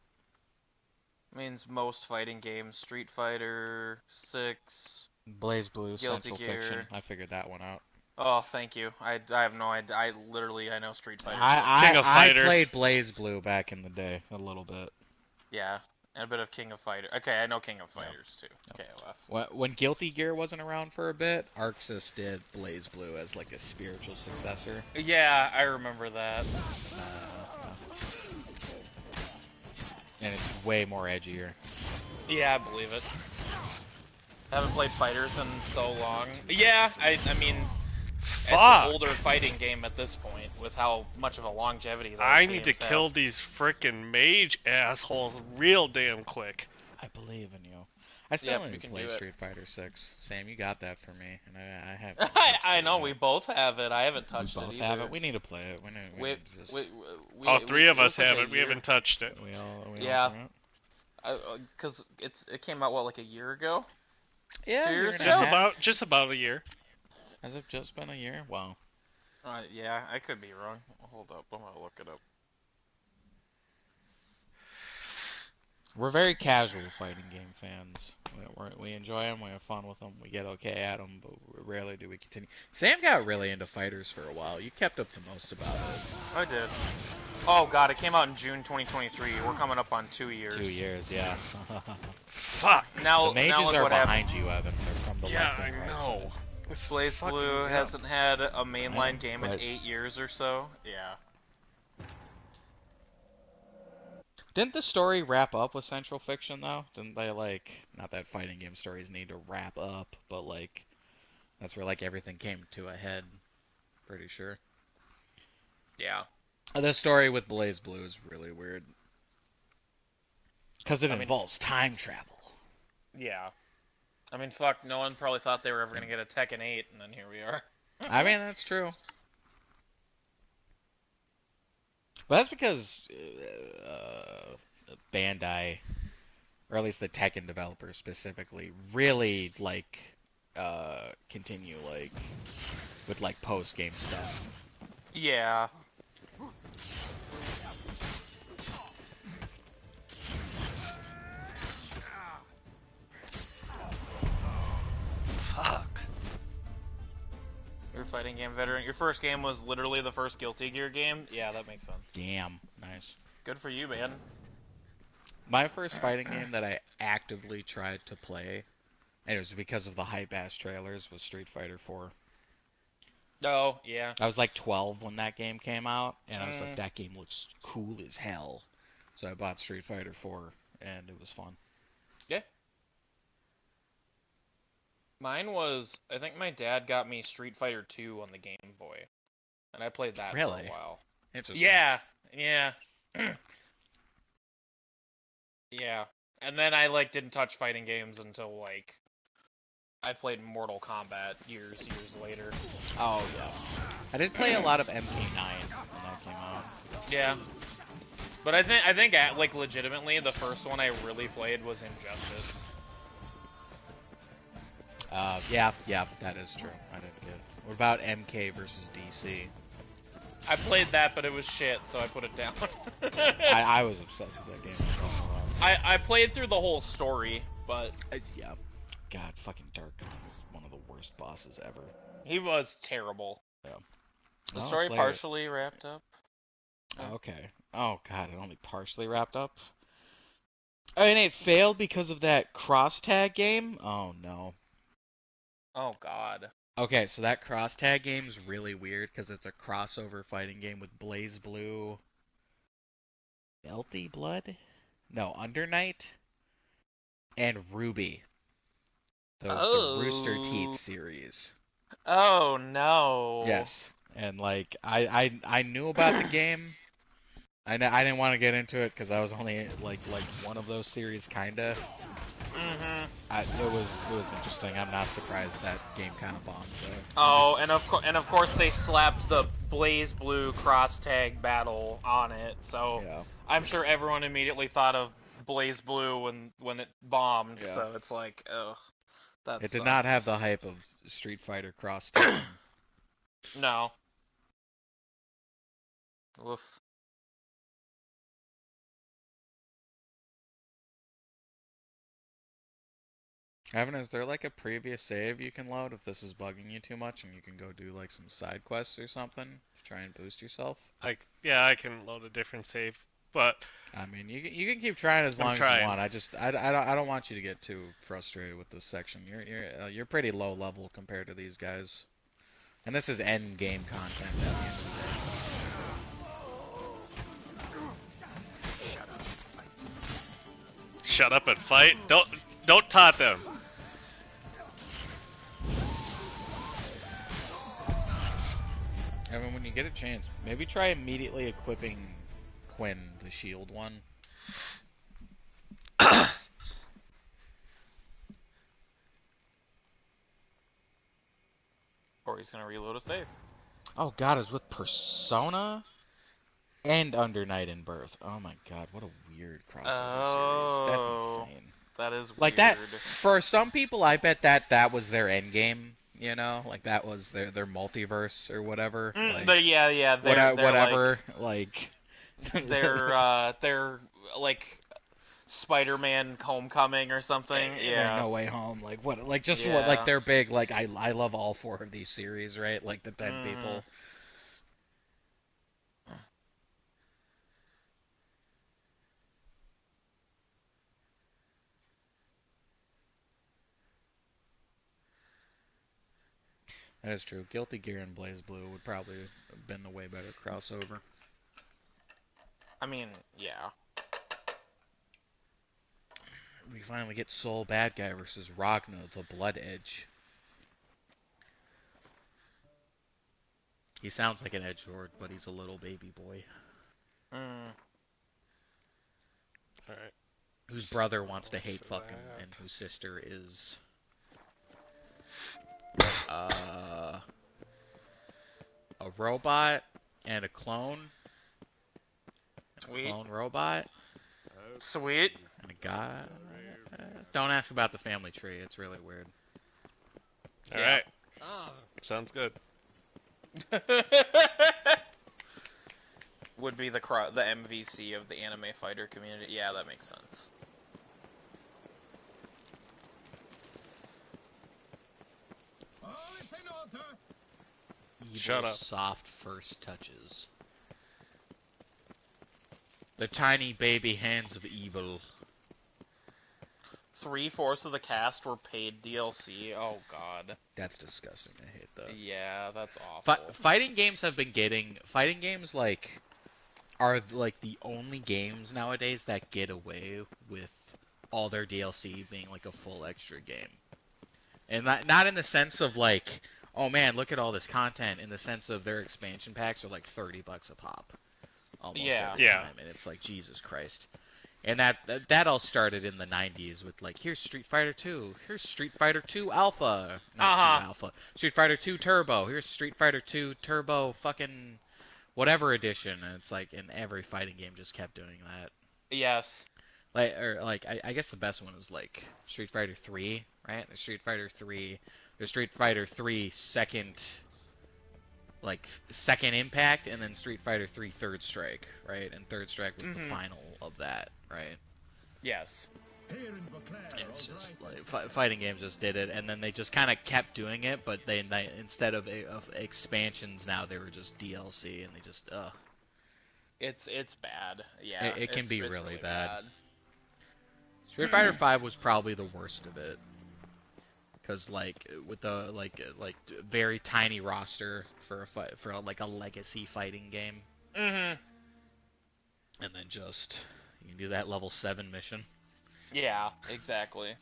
Means most fighting games. Street Fighter 6. Blaze Blue, Guilty Central Gear. Fiction. I figured that one out. Oh, thank you. I have no idea. I know Street Fighter. I King of Fighters. played Blaze Blue back in the day a little bit. Yeah. And a bit of King of Fighters. Okay, I know King of Fighters too. KOF. When Guilty Gear wasn't around for a bit, Arxis did Blaze Blue as like a spiritual successor. Yeah, I remember that. And it's way more edgier. Yeah, I believe it. I haven't played Fighters in so long. Yeah, I mean, it's an older fighting game at this point with how much of a longevity those I games need to have. kill these frickin' mage assholes real damn quick. I believe in you. I still Yep, you need to can play do it. Street Fighter 6. Sam, you got that for me, and I have. I know we both have it. I haven't touched we it both either. have it. We need to play it. We need to just... All three of us like have a it. We year. haven't touched it. We all Yeah. have it? Because it came out what, like a year ago? Yeah, 2 years year and a ago? half. Just about a year. Has it just been a year? Wow. Yeah, I could be wrong. Hold up, I'm gonna look it up. We're very casual fighting game fans. We enjoy them, we have fun with them, we get okay at them, but rarely do we continue. Sam got really into fighters for a while. You kept up to most about it. I did. Oh god, it came out in June 2023. We're coming up on 2 years. 2 years, yeah. Fuck. Now, The mages now look are what behind happened. you, Evan. They're from the Yeah, left and I right know. side. This is Blaze fucking Blue me up. hasn't had a mainline game in but- 8 years or so. Yeah. Didn't the story wrap up with Central Fiction, though? Didn't they, like... Not that fighting game stories need to wrap up, but, like... That's where, like, everything came to a head. Pretty sure. Yeah. The story with Blaze Blue is really weird. Because it I mean- involves time travel. Yeah. I mean, fuck, no one probably thought they were ever gonna get a Tekken 8, and then here we are. I mean, that's true. But that's because Bandai, or at least the Tekken developers specifically, really, like, continue, like, with, like, post-game stuff. Yeah. Fuck. You're a fighting game veteran. Your first game was literally the first Guilty Gear game? Yeah, that makes sense. Damn, nice. Good for you, man. My first fighting game that I actively tried to play, and it was because of the hype-ass trailers, was Street Fighter 4. Oh, yeah. I was like 12 when that game came out, and I was Mm. like, that game looks cool as hell. So I bought Street Fighter 4, and it was fun. Yeah. Mine was, I think my dad got me Street Fighter 2 on the Game Boy. And I played that for Really? a while. Interesting. Yeah, yeah. Yeah. And then I, like, didn't touch fighting games until, like, I played Mortal Kombat years later. Oh, yeah. I did play a lot of MK9 when that came out. Yeah. But I think, like, legitimately, the first one I really played was Injustice. Yeah, that is true. I didn't get it. What about MK versus DC? I played that, but it was shit, so I put it down. I was obsessed with that game for a while. I played through the whole story, but Yeah. God, fucking Dark Khan is one of the worst bosses ever. he was terrible. Yeah. The Oh, story Slayer. partially wrapped up. Okay. Oh, God, it only partially wrapped up? I mean, it failed because of that cross-tag game? Oh, no. Oh god. Okay, so that cross-tag game's really weird because it's a crossover fighting game with Blaze Blue... Melty Blood? No, Under Night? And Ruby. The Rooster Teeth series. Oh no. Yes. And, like, I knew about the game. I didn't want to get into it because I was only, like one of those series, kinda. Mhm. It was interesting. I'm not surprised that game kind of bombed. Though. Oh, and of course they slapped the Blaze Blue cross tag battle on it. So Yeah. I'm sure everyone immediately thought of Blaze Blue when it bombed. Yeah. So it's like, ugh. That It did not have sucks. the hype of Street Fighter Cross Tekken. No. Oof. Evan, is there like a previous save you can load if this is bugging you too much and you can go do like some side quests or something to try and boost yourself? Yeah, I can load a different save. But I mean, you can keep trying as I'm long as trying. you want. I don't want you to get too frustrated with this section. You're pretty low level compared to these guys, and this is end game content at the end of the day. Shut up and fight. Don't taunt them. I mean, when you get a chance, maybe try immediately equipping Quinn, the shield one. Or he's gonna reload a save. Oh god, it's with Persona and Under Night in Birth. Oh my god, what a weird crossover series. That's insane. That is Like weird. that, for some people, I bet that was their end game. You know, like that was their multiverse or whatever. Like, Yeah. They're whatever. Like, they're like Spider-Man Homecoming or something. Yeah. No Way Home. Like what? Like just Yeah. what? Like they're big. Like I love all 4 of these series, right? Like the 10 people. That is true. Guilty Gear and BlazBlue would probably have been the way better crossover. I mean, yeah. We finally get Soul Bad Guy versus Ragna, the Blood Edge. He sounds like an edgelord, but he's a little baby boy. Alright. Whose brother wants to hate fuck him, and whose sister is... a robot and a clone. Sweet. A clone robot. Sweet. And a guy. Don't ask about the family tree. It's really weird. Alright. Sounds good. Would be the MVC of the anime fighter community. Yeah, that makes sense. Evil Shut up. soft first touches. The tiny baby hands of evil. 3/4 of the cast were paid DLC. Oh god. That's disgusting. I hate that. Yeah, that's awful. Fighting games have been getting... Fighting games, like, are, like, the only games nowadays that get away with all their DLC being, like, a full extra game. And not in the sense of, like, oh man, look at all this content. In the sense of their expansion packs are, like, $30 a pop. Almost every Yeah. time. And it's like, Jesus Christ. And that all started in the 90s with, like, here's Street Fighter 2. Here's Street Fighter 2 Alpha. Not 2 Alpha. Street Fighter 2 Turbo. Here's Street Fighter 2 Turbo fucking whatever edition. And it's like, and every fighting game just kept doing that. Yes. I guess the best one is, like, Street Fighter 3, right? The Street Fighter 3 second Impact, and then Street Fighter 3 Third Strike, right? And Third Strike was the final of that, right? Yes. It's just like fighting games just did it, and then they just kind of kept doing it, but they instead of expansions now they were just DLC, and they just It's bad. Yeah. It can be it's really bad. bad. Street Fighter 5 was probably the worst of it. Because like with the like very tiny roster for a legacy fighting game, Mhm. and then just you can do that level 7 mission. Yeah. Exactly.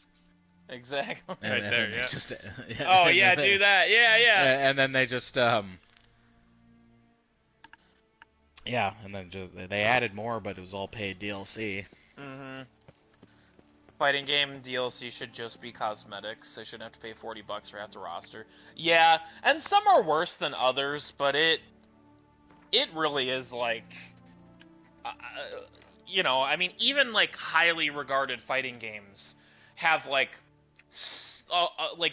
Exactly. And, Right and there, then they yeah. just, Oh and yeah, then they- do that. Yeah. And then they just yeah, and then just they added more, but it was all paid DLC. Mhm. Fighting game DLC should just be cosmetics. They shouldn't have to pay $40 for half the roster. Yeah, and some are worse than others, but it really is like, I mean, even like highly regarded fighting games have like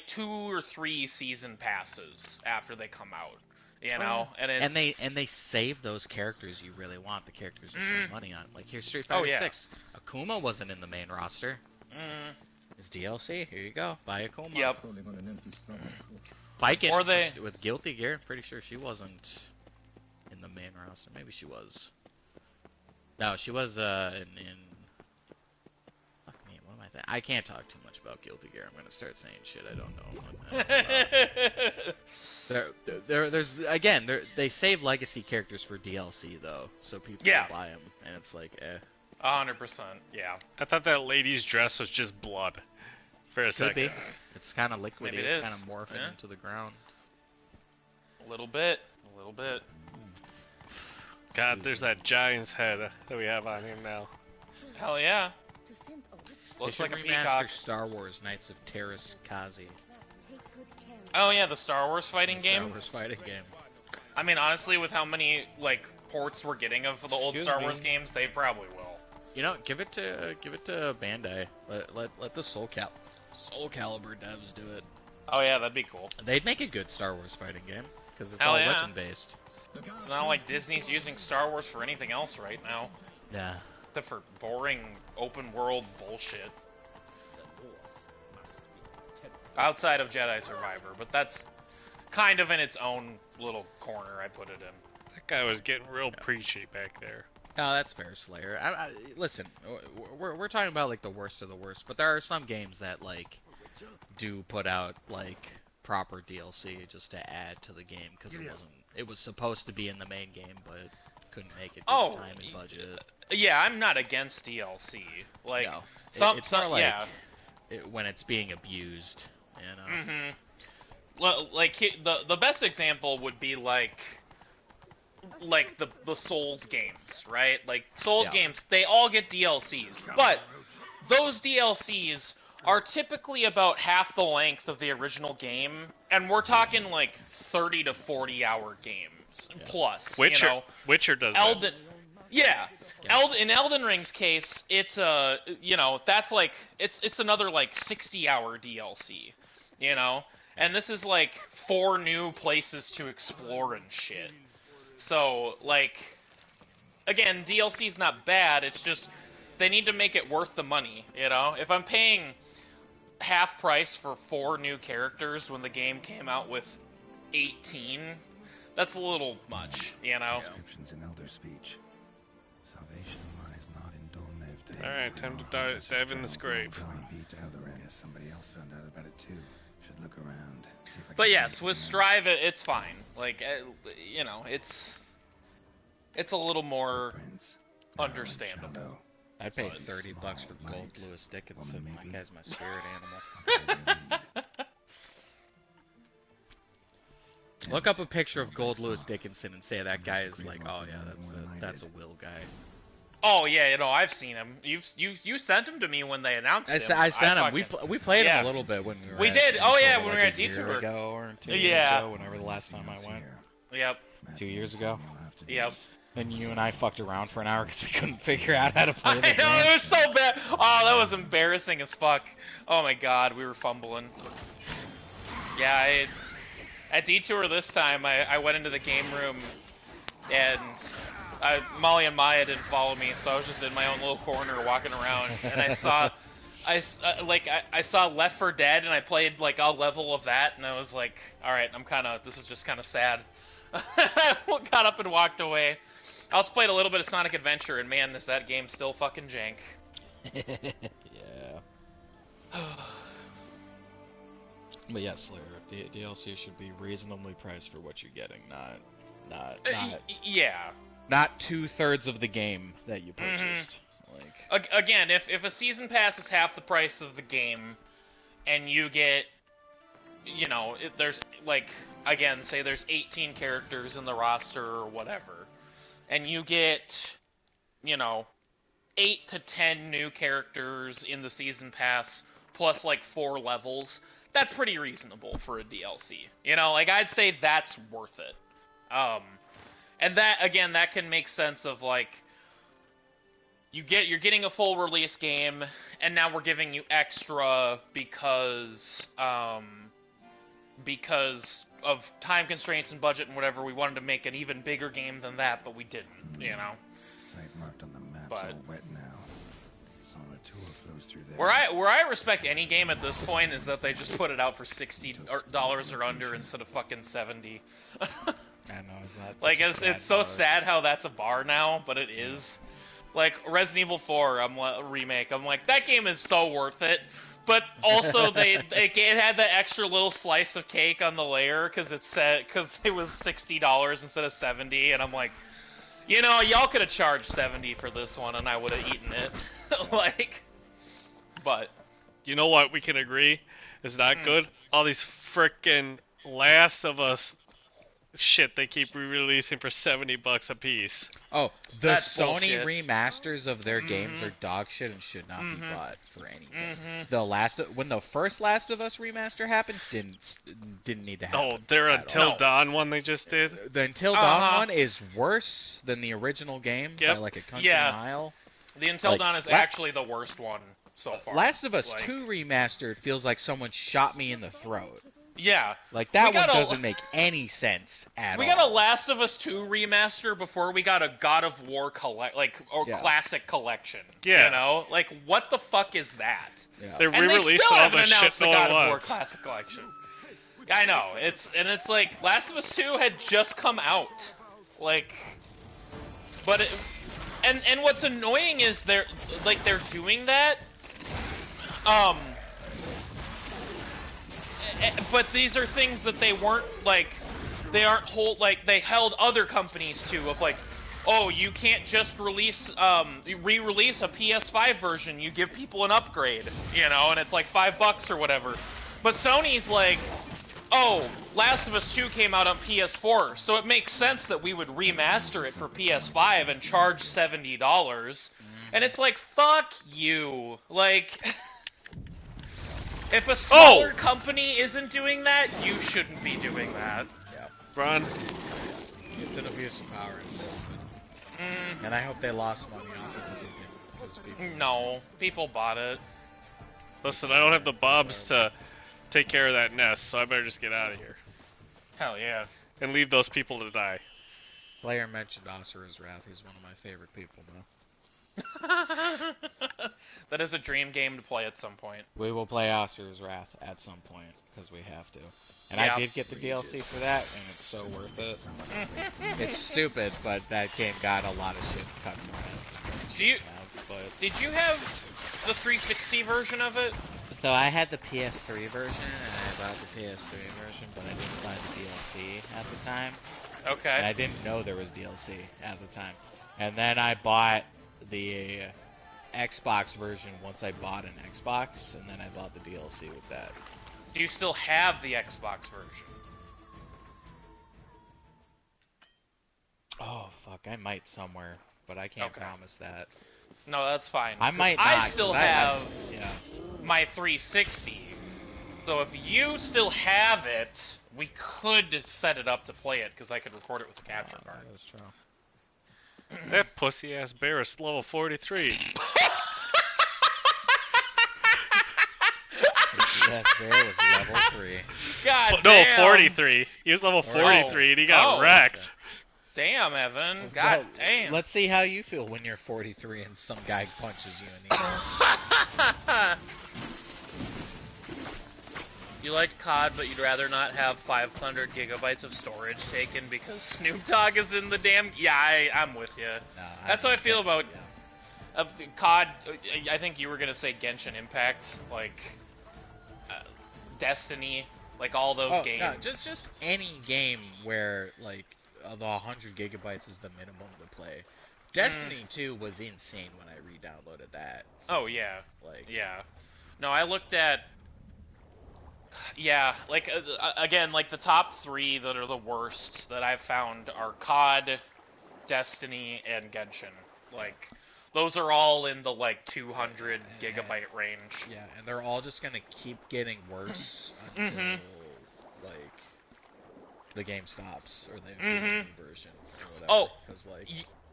2 or 3 season passes after they come out. And they save those characters you really want, the characters you spend money on. Like here's Street Fighter 6. Akuma wasn't in the main roster. It's DLC. Here you go. Buy Akuma. Yep. Baiken Or they- with Guilty Gear. Pretty sure she wasn't in the main roster. Maybe she was. No, she was in. Fuck me, what am I thinking? I can't talk too much about Guilty Gear. I'm gonna start saying shit I don't know. They save legacy characters for DLC though, so people Yeah. will buy them, and it's like, 100%. Yeah. I thought that lady's dress was just blood for a could second. be. It's kind of liquidy. Maybe it It's is. kind of morphing Yeah. into the ground. A little bit. God, there's that giant's head that we have on him now. Hell yeah. They Looks should like a remaster peacock. Star Wars Knights of Terras Kazi. Oh yeah, the Star Wars fighting Star game. Wars fighting game. I mean, honestly, with how many like ports we're getting of the old Excuse Star me. Wars games, they probably will. You know, give it to Bandai. Let the Soul Calibur devs do it. Oh yeah, that'd be cool. They'd make a good Star Wars fighting game because it's Hell all yeah. weapon based. It's not like Disney's using Star Wars for anything else right now, Yeah. except for boring open world bullshit. Outside of Jedi Survivor, but that's kind of in its own little corner I put it in. That guy was getting real preachy back there. No, that's fair, Slayer. Listen, we're talking about like the worst of the worst, but there are some games that like do put out like proper DLC just to add to the game because it was supposed to be in the main game, but couldn't make it due to time and budget. Yeah, I'm not against DLC. Like No, it's more like yeah. When it's being abused, you know. Mm-hmm. Like the best example would be like the Souls games, right? Like Souls games, they all get DLCs, but those DLCs are typically about half the length of the original game, and we're talking like 30 to 40 hour games plus. Witcher, you know? Witcher does Elden, yeah. In Elden Ring's case, it's that's like it's another like 60-hour DLC, you know, and this is like 4 new places to explore and shit. So like, again, DLC's not bad. It's just they need to make it worth the money, you know. If I'm paying half price for 4 new characters when the game came out with 18, that's a little much, you know. Descriptions in Elder speech. Salvation lies not in dull lived. Alright, time to dive in this grave. I guess somebody else found out about it too. Should look around. See if I But can yes, find with anything Strive, it's fine. Like, you know, it's a little more else. Prince. understandable. Shadow. I'd pay $30 for Gold Lewis Dickinson. That guy's my spirit animal. Look up a picture of Gold Lewis Dickinson and say that guy is like, oh yeah, that's a Will guy. Oh yeah, you know, I've seen him. You sent him to me when they announced him. I sent him. fucking- We played yeah. him a little bit when we were. We at did. Detour, Oh, yeah, when we were like at a year Detour. ago or 2 Yeah. years ago, whenever the last time I went. Yep. 2 years ago. Yep. Then you and I fucked around for an hour because we couldn't figure out how to play I the know, it game. was so bad. Oh, that was embarrassing as fuck. Oh my god, we were fumbling. Yeah, at Detour this time, I went into the game room, and Molly and Maya didn't follow me, so I was just in my own little corner walking around, and I saw Left 4 Dead, and I played like a level of that, and I was like, all right, this is just kind of sad. Got up and walked away. I also played a little bit of Sonic Adventure, and man, is that game still fucking jank. Yeah. But yeah, Slayer, DLC should be reasonably priced for what you're getting, Yeah. not 2/3 of the game that you purchased. Like, Again, if a season pass is half the price of the game, and you get, you know, there's like, again, say there's 18 characters in the roster or whatever, and you get, you know, 8 to 10 new characters in the season pass plus like 4 levels, that's pretty reasonable for a DLC. You know, like I'd say that's worth it. And that, again, that can make sense of like, you're getting a full release game, and now we're giving you extra because of time constraints and budget and whatever. We wanted to make an even bigger game than that, but we didn't, you know. Site marked on the map's But- all wet now. Solid tour flows through there. Where I respect any game at this point is that they just put it out for $60 or under instead of fucking 70. I know, it's not Like it's so sad how that's a bar now, but it is. Like Resident Evil 4 remake. I'm like, that game is so worth it. But also it had that extra little slice of cake on the layer because it was $60 instead of 70, and I'm like, you know, y'all could have charged 70 for this one and I would have eaten it. Like, but You know what we can agree is not good? All these frickin' Last of Us shit they keep re-releasing for $70 a piece. Oh, the That's Sony bullshit. remasters of their games are dog shit and should not be bought for anything. When the first Last of Us remaster happened, didn't need to happen. Oh, their at Until all. Dawn one they just did? The Until Dawn one is worse than the original game by Yep. like a country Yeah. mile. the Until Like, Dawn is actually the worst one so far. Last of Us Like, 2 remastered feels like someone shot me in the throat. Yeah. Like that We got one a- doesn't make any sense at We all. got a Last of Us 2 remaster before we got a God of War Yeah. classic collection. Yeah. You know? Like, what the fuck is that? Yeah. They're And they re-releasing still all haven't the shit announced the no God one of War wants. classic collection. I know. It's like Last of Us 2 had just come out. Like, but and what's annoying is they're doing that. But these are things that they weren't like. They aren't they held other companies to of like, oh, you can't just re-release a PS5 version. You give people an upgrade, you know, and it's like $5 or whatever. But Sony's like, oh, Last of Us 2 came out on PS4, so it makes sense that we would remaster it for PS5 and charge $70. And it's like, fuck you. Like, if a smaller company isn't doing that, you shouldn't be doing that. Ron, It's an abuse of power and stupid. And I hope they lost money off it, but they didn't. 'cause people- No, people bought it. listen, I don't have the bobs to take care of that nest, so I better just get out of here. Hell yeah. And leave those people to die. Player mentioned Asura's Wrath. He's one of my favorite people now. That is a dream game to play at some point. We will play Asura's Wrath at some point, because we have to. And Yeah. I did get the DLC for that, and it's so worth it. It's stupid, but that game got a lot of shit cut from it. Do you- But Did you have the 360 version of it? so I had the PS3 version, and I bought the PS3 version, but I didn't buy the DLC at the time. And Okay. I didn't know there was DLC at the time. And then I bought the Xbox version once I bought an Xbox, and then I bought the DLC with that. Do you still have the Xbox version? Oh, fuck, I might somewhere, but I can't Okay. promise that. No, that's fine. I 'cause might not. I still 'cause have yeah. my 360. So if you still have it, we could set it up to play it because I could record it with the capture card. That's true. That pussy ass bear is level 43. Yes, Bear was level 3. God No, damn. 43. He was level 43 and he got Oh. wrecked. Damn, Evan. God Well, damn. Let's see how you feel when you're 43 and some guy punches you in the ass. You like COD, but you'd rather not have 500 gigabytes of storage taken because Snoop Dogg is in the damn... Yeah, I'm with you. No, That's how I feel about yeah. COD. I think you were going to say Genshin Impact, like Destiny, like all those games. No, just any game where like the 100 gigabytes is the minimum to play. Destiny 2 was insane when I re-downloaded that. Oh, yeah. Like Yeah. No, I looked at... Yeah, like, again, like, the top 3 that are the worst that I've found are COD, Destiny, and Genshin. Like, those are all in the, like, 200 gigabyte range. yeah, and they're all just gonna keep getting worse until like the game stops or they do a new version or whatever. Oh, 'cause, like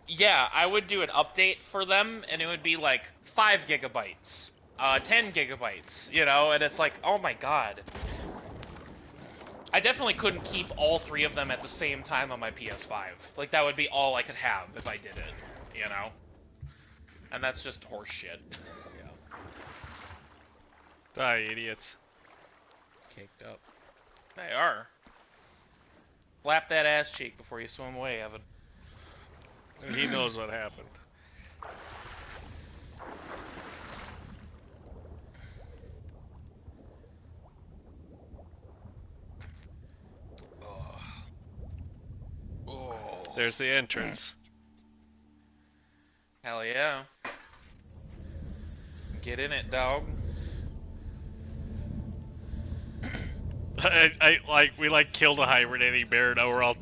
Yeah, I would do an update for them, and it would be, like, 5 gigabytes. 10 gigabytes, you know, and it's like, oh my god. I definitely couldn't keep all 3 of them at the same time on my PS5. Like, that would be all I could have if I did it, you know? And that's just horse shit. yeah, Die, idiots. caked up. They are. Flap that ass cheek before you swim away, Evan. And he knows what happened. there's the entrance. Hell yeah. Get in it, dog. We killed a hibernating bear. Now we're all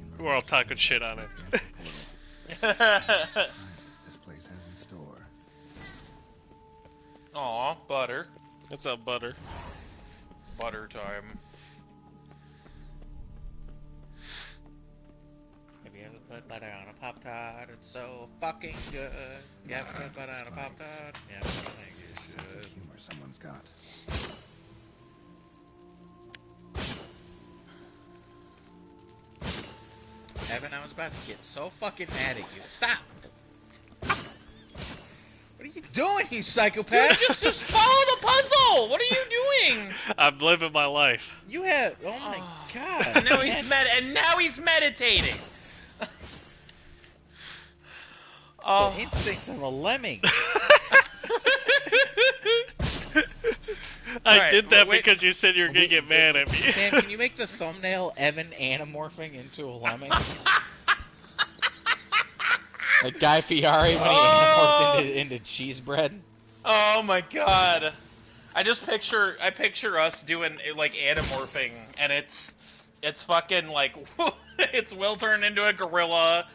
talking shit on it. Surprises this place has in store. Aw, butter. What's up, Butter? Butter time. Have you ever put butter on a Pop-Tart? It's so fucking good. You ever put butter on a Pop-Tart? Yeah, I think you Sense of should. humor someone's got. Evan, I was about to get so fucking mad at you. Stop! What are you doing, you psychopath? Just follow the puzzle! What are you doing? I'm living my life. You have... Oh my god. And now he's meditating. The instincts of a lemming. I did that wait. because you said you were gonna get mad at me. Sam, can you make the thumbnail Evan anamorphing into a lemming? Like Guy Fieri when he anamorphed into cheese bread? Oh my god. I picture us doing like anamorphing, and it's fucking like it's Will turning into a gorilla,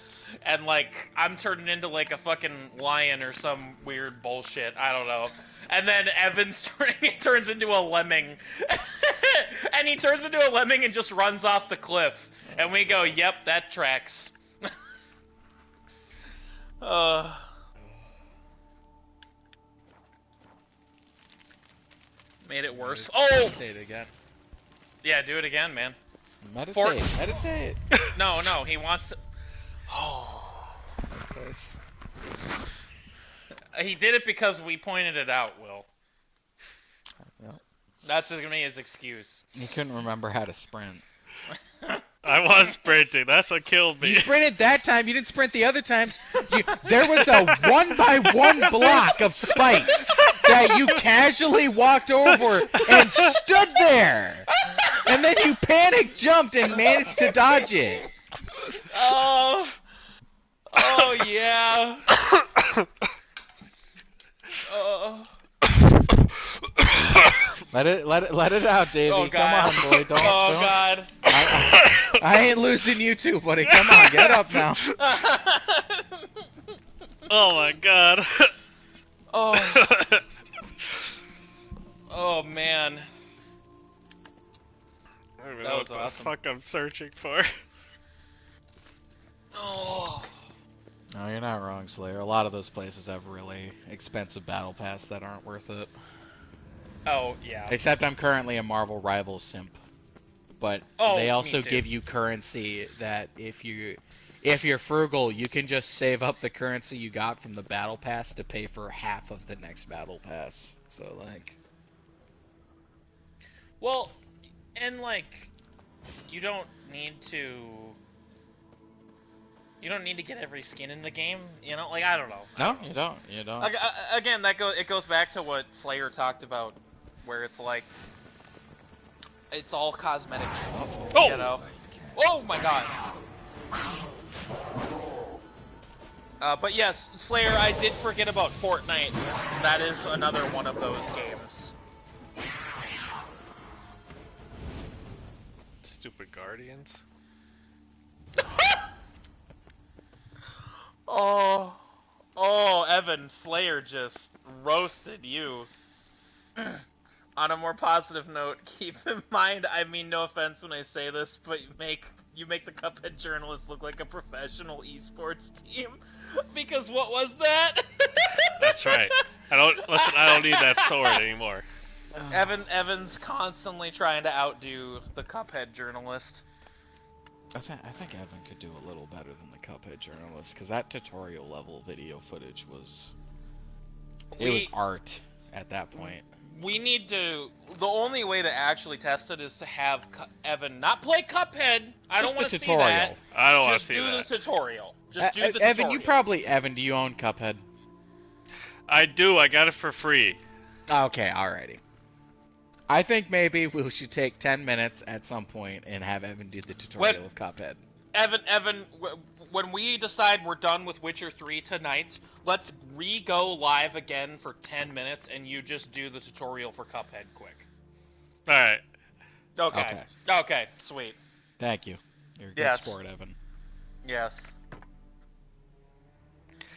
and like I'm turning into like a fucking lion or some weird bullshit. I don't know. And then Evan's turns into a lemming, and he turns into a lemming and just runs off the cliff. And we go, "Yep, that tracks." Made it worse. Oh! Meditate again. Yeah, do it again, man. Meditate. Meditate. No, he wants... Oh. Meditate. He did it because we pointed it out, Will. Yep. That's gonna be his excuse. He couldn't remember how to sprint. I was sprinting. That's what killed me. You sprinted that time. You didn't sprint the other times. There was a 1-by-1 block of spikes that you casually walked over and stood there. And then you panic jumped and managed to dodge it. Oh yeah. Let it out, Davey. Oh, Come God. on, boy. Don't. God. I ain't losing you too, buddy. Come on, get up now. Oh my god. Oh man. I don't even That know was what awesome. the fuck I'm searching for. Oh. No, you're not wrong, Slayer. A lot of those places have really expensive battle pass that aren't worth it. Oh yeah. Except I'm currently a Marvel Rivals simp. But Oh, they also me too. give you currency that if you're frugal, you can just save up the currency you got from the battle pass to pay for half of the next battle pass. So like, Well, and like, you don't need to get every skin in the game, you know? Like, I don't know. no, you don't. You don't. Again, it goes back to what Slayer talked about, where it's like, it's all cosmetic shit, Oh! you know? Oh my god! But yes, Slayer, I did forget about Fortnite. That is another one of those games. Stupid Guardians. Oh, Evan, Slayer just roasted you. On a more positive note, keep in mind, I mean no offense when I say this, but you make the Cuphead journalist look like a professional esports team. Because what was that? That's right. I don't need that sword anymore. Evan's constantly trying to outdo the Cuphead journalist. I think Evan could do a little better than the Cuphead journalist, because that tutorial level video footage was art at that point. We need to. The only way to actually test it is to have Evan not play Cuphead. I don't want to see that. I don't want to see Just do that. the tutorial. Just do the Evan, tutorial. Evan, do you own Cuphead? I do. I got it for free. Okay, alrighty. I think maybe we should take 10 minutes at some point and have Evan do the tutorial of Cuphead. Evan, when we decide we're done with Witcher 3 tonight, let's re-go live again for 10 minutes, and you just do the tutorial for Cuphead quick. All right. Okay. Okay, sweet. Thank you. You're a good Yes. sport, Evan. Yes.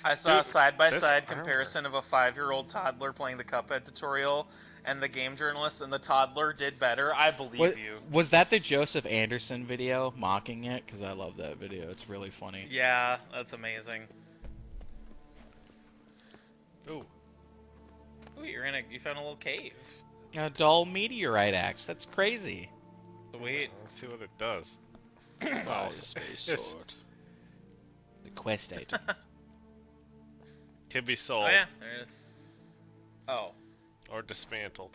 I saw a Dude, side-by-side this comparison of a 5-year-old toddler playing the Cuphead tutorial and the game journalist, and the toddler did better. I believe you. Was that the Joseph Anderson video mocking it? Because I love that video. It's really funny. Yeah, that's amazing. Ooh. Ooh, you found a little cave. A dull meteorite axe. That's crazy. Sweet. Let's see what it does. Oh, the space Yes. sword. The quest item. Can be sold Oh yeah, there it is. Oh. or dismantled.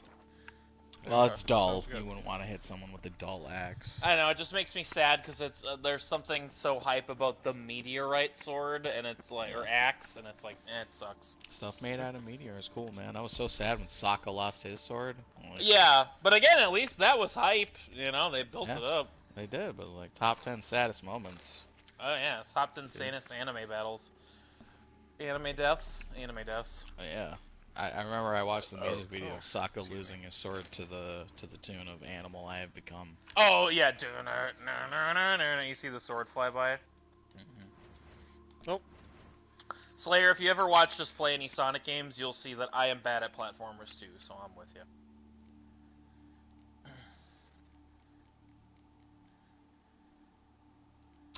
Well, it's dull. Sounds good. You wouldn't want to hit someone with a dull axe. I know, it just makes me sad because it's there's something so hype about the meteorite sword, and it's like, or axe, and it's like, it sucks. Stuff made out of meteor is cool, man. I was so sad when Sokka lost his sword. Like, Yeah, but again, at least that was hype. You know, they built Yeah. it up. They did, but like top 10 saddest moments. Oh yeah, it's top 10 sanest anime battles. Anime deaths. But yeah. I remember I watched the music video of Sokka losing his sword to the tune of Animal I Have Become. Oh yeah, you see the sword fly by. Nope. Slayer, if you ever watched us play any Sonic games, you'll see that I am bad at platformers too, so I'm with you.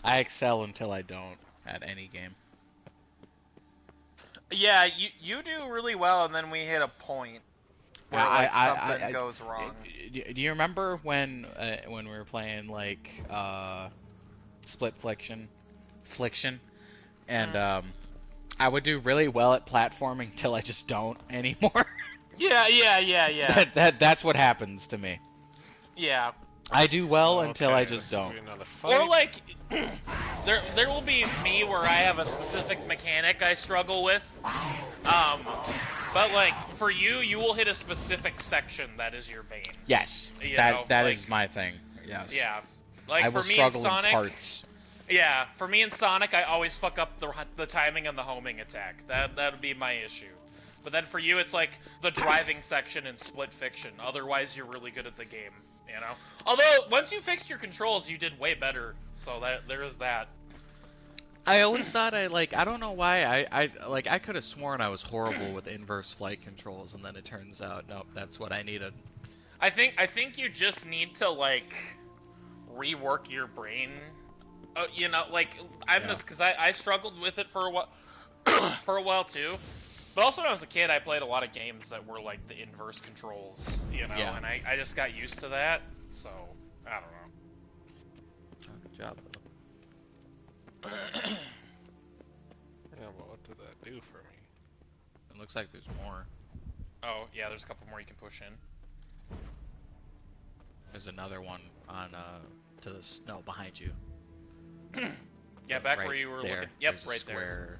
I excel until I don't at any game. Yeah, you do really well, and then we hit a point where like, something goes wrong. Do you remember when we were playing like Split Fliction, and I would do really well at platforming till I just don't anymore. Yeah. That's what happens to me. Yeah. I do well until I Okay, just this will don't. be another fight. Or like, there will be me where I have a specific mechanic I struggle with. But like for you, you will hit a specific section that is your bane. Yes, You that know, is like- my thing. Yes. Yeah. Like I for will me in struggle Sonic, in parts. yeah, for me in Sonic, I always fuck up the timing and the homing attack. That would be my issue. But then for you, it's like the driving section in Split Fiction. Otherwise, you're really good at the game. You know. Although once you fixed your controls, you did way better. So there is that. I always thought I don't know why I could have sworn I was horrible with inverse flight controls, and then it turns out nope, that's what I needed. I think you just need to like rework your brain. You know, like I'm Yeah. this because I struggled with it for a while, for a while too. But also when I was a kid, I played a lot of games that were like the inverse controls. You know, Yeah. and I just got used to that. So I don't know. Oh, good job. Yeah, but what did that do for me? It looks like there's more. Oh yeah, there's a couple more you can push in. There's another one on to the no behind you. Yeah, back Right where you were there. looking. Yep, There's a right square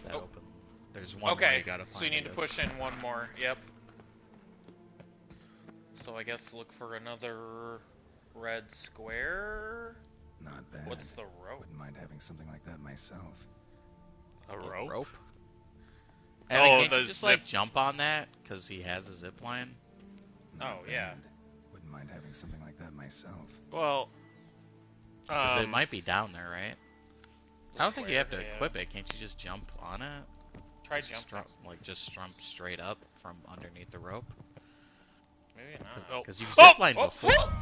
that Oh. open. There's there. one more Okay, you gotta find. so you need I to guess. push in one more. Yep. So I guess look for another red square. Not bad. What's the rope? Wouldn't mind having something like that myself. A A rope? And Oh, can't the you just like zip- jump on that because he has a zip line? Not Oh, yeah. bad. Wouldn't mind having something like that myself. Well, 'Cause it might be down there, right? I don't think you have to yeah. equip it. Can't you just jump on it? Try Just jumping. just jump straight up from underneath the rope. Maybe not. Oh. Because you've Oh! ziplined Oh, before.